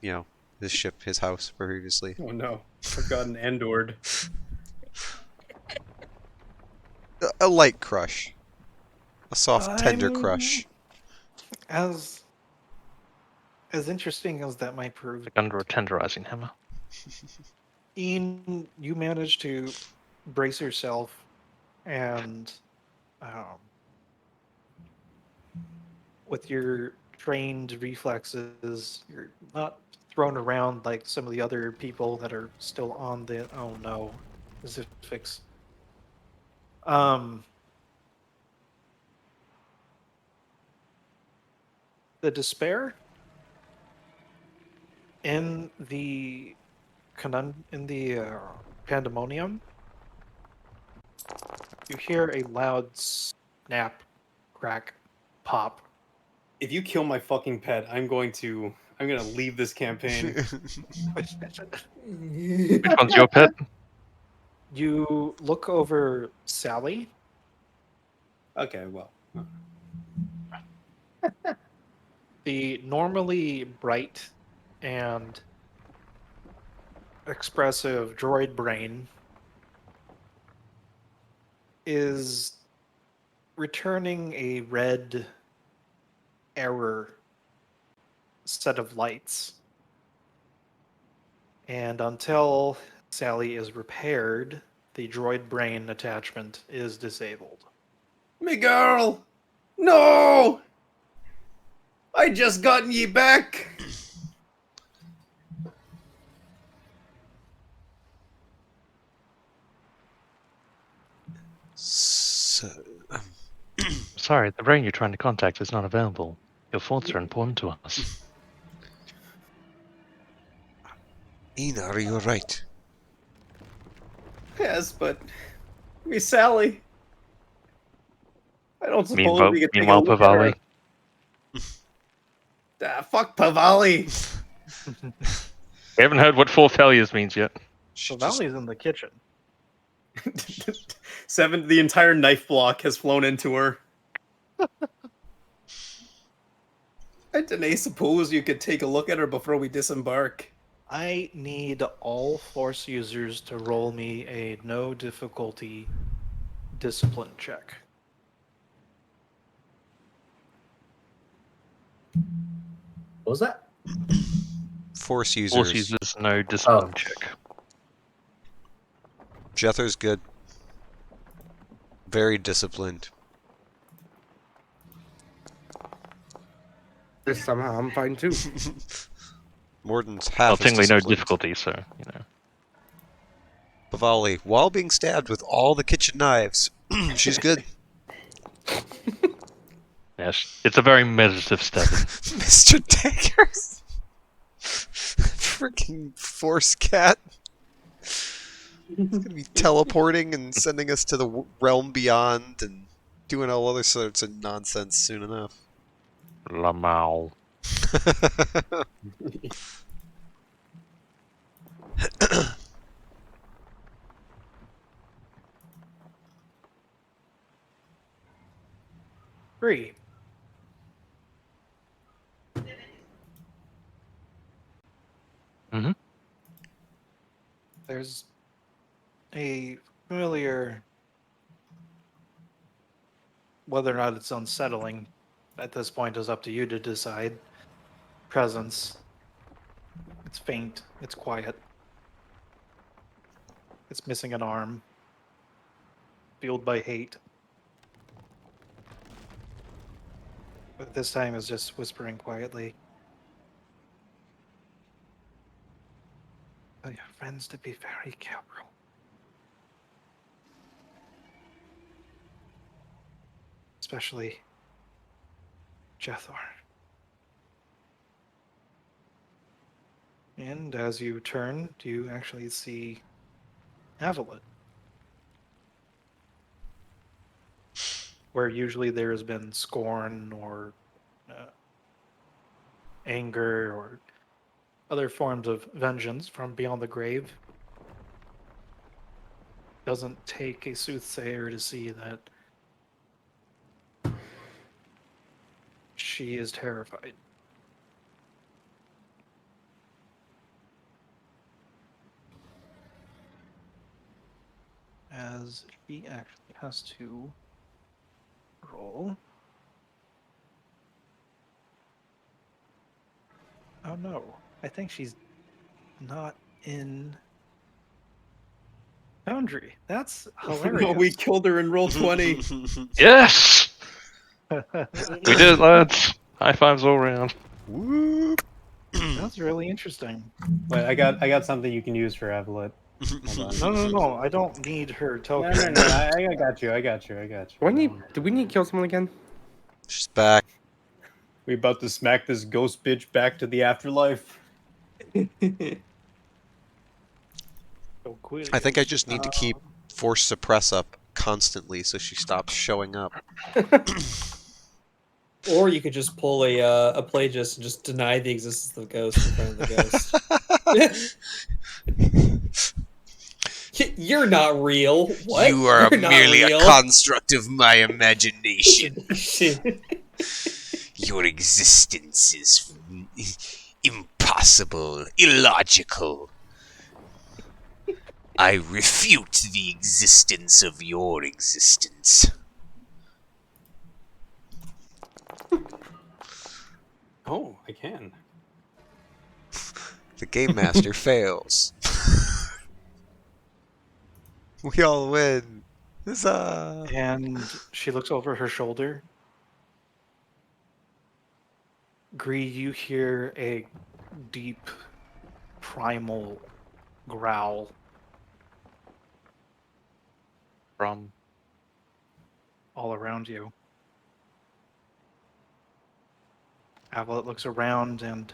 ship, his house previously. Oh no. I've gotten endored. A light crush, a soft, tender I'm crush. as interesting as that might prove. Like under a tenderizing hammer. Ian, you managed to brace yourself and with your trained reflexes, you're not thrown around like some of the other people that are still on the oh no, is it fix? Um, the despair in the pandemonium, you hear a loud snap, crack, pop. If you kill my fucking pet, I'm gonna leave this campaign. Which one's your pet? You look over Sally. Okay, well. The normally bright and expressive droid brain is returning a red error set of lights. And until Sally is repaired, the droid brain attachment is disabled. Me girl! No! I just gotten ye back! So, Sorry, the brain you're trying to contact is not available. Your thoughts are important to us. Ina, are you right? Yes, but me Sally. I don't suppose we could take a Meanwhile, look at her. Pavali. Fuck Pavali. We haven't heard what four failures means yet. So Valley's in the kitchen. The entire knife block has flown into her. Didn't suppose you could take a look at her before we disembark? I need all Force users to roll me a no difficulty discipline check. What was that? Force users. Force users, no discipline check. Jether's good. Very disciplined. Somehow I'm fine too. Morden's Well, half as technically no disciplined. difficulty, so, you know. Bavali, while being stabbed with all the kitchen knives, she's good. Yes, it's a very meditative stabbing. Mr. Daggers! Freaking Force Cat. He's gonna be teleporting and sending us to the realm beyond and doing all other sorts of nonsense soon enough. Lamau. Three. Mm-hmm. There's a familiar, whether or not it's unsettling, at this point is up to you to decide, presence. It's faint, it's quiet. It's missing an arm. Fueled by hate. But this time is just whispering quietly. Tell your friends to be very careful. Especially Jethor. And as you turn, you actually see Avalet. Where usually there has been scorn or anger or other forms of vengeance from beyond the grave. Doesn't take a soothsayer to see that she is terrified. As he actually has to roll. Oh no, I think she's not in Foundry. That's hilarious. No, we killed her in roll 20. Yes! We did it, lads. High fives all around. Whoop. That's really interesting. Wait, I got something you can use for Avalet. No, I don't need her token. No, I got you. Do we need to kill someone again? She's back. We about to smack this ghost bitch back to the afterlife. I think I just need to keep Force Suppress up constantly so she stops showing up. Or you could just pull a Plagius and just deny the existence of the ghost in front of the ghost. You're not real. What? You are You're not merely real. a construct of my imagination. Your existence is impossible, illogical. I refute the existence of your existence. Oh, I can. The Game Master fails. We all win. Huzzah! And she looks over her shoulder. Gree, you hear a deep, primal growl. From All around you. Avalet looks around and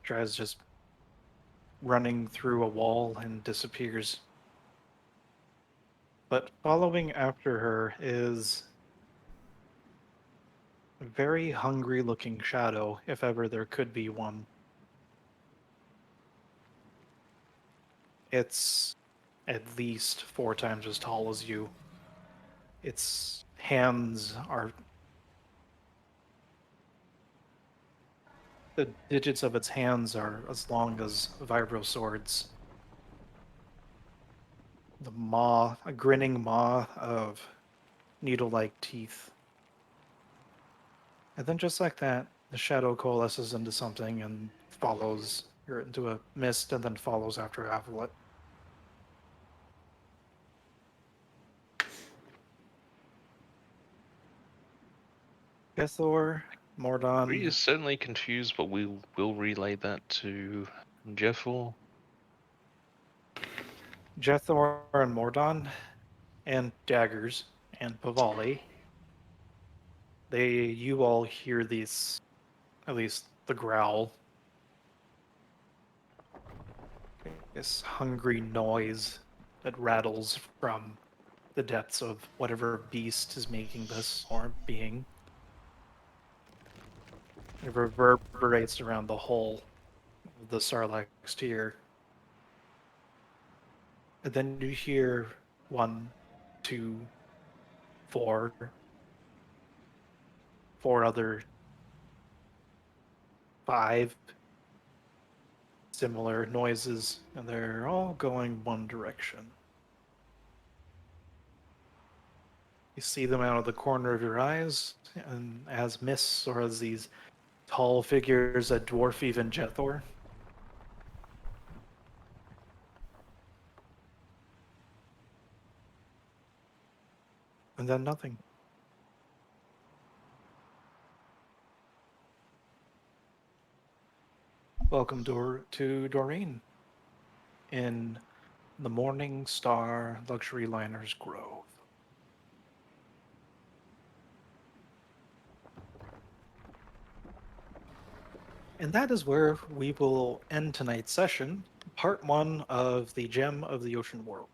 tries just running through a wall and disappears. But following after her is a very hungry looking shadow, if ever there could be one. It's at least 4 times as tall as you. Its hands are The digits of its hands are as long as vibro swords. The maw, a grinning maw of needle-like teeth. And then just like that, the shadow coalesces into something and follows her into a mist and then follows after Avalet. Gethor, He Mordon, is certainly confused, but we will relay that to Jeffel. Jethor and Mordon, and Daggers, and Pavali. You all hear these, at least the growl, this hungry noise that rattles from the depths of whatever beast is making this, or being. It reverberates around the whole of the Sarlacc tier. And then you hear 1, 2, 4, 4 other 5 similar noises, and they're all going one direction. You see them out of the corner of your eyes, and as mists or as these tall figures that dwarf even Jethor. And then nothing. Welcome to Doreen in the Morning Star Luxury Liners Grove. And that is where we will end tonight's session, part 1 of the Gem of the Ocean World.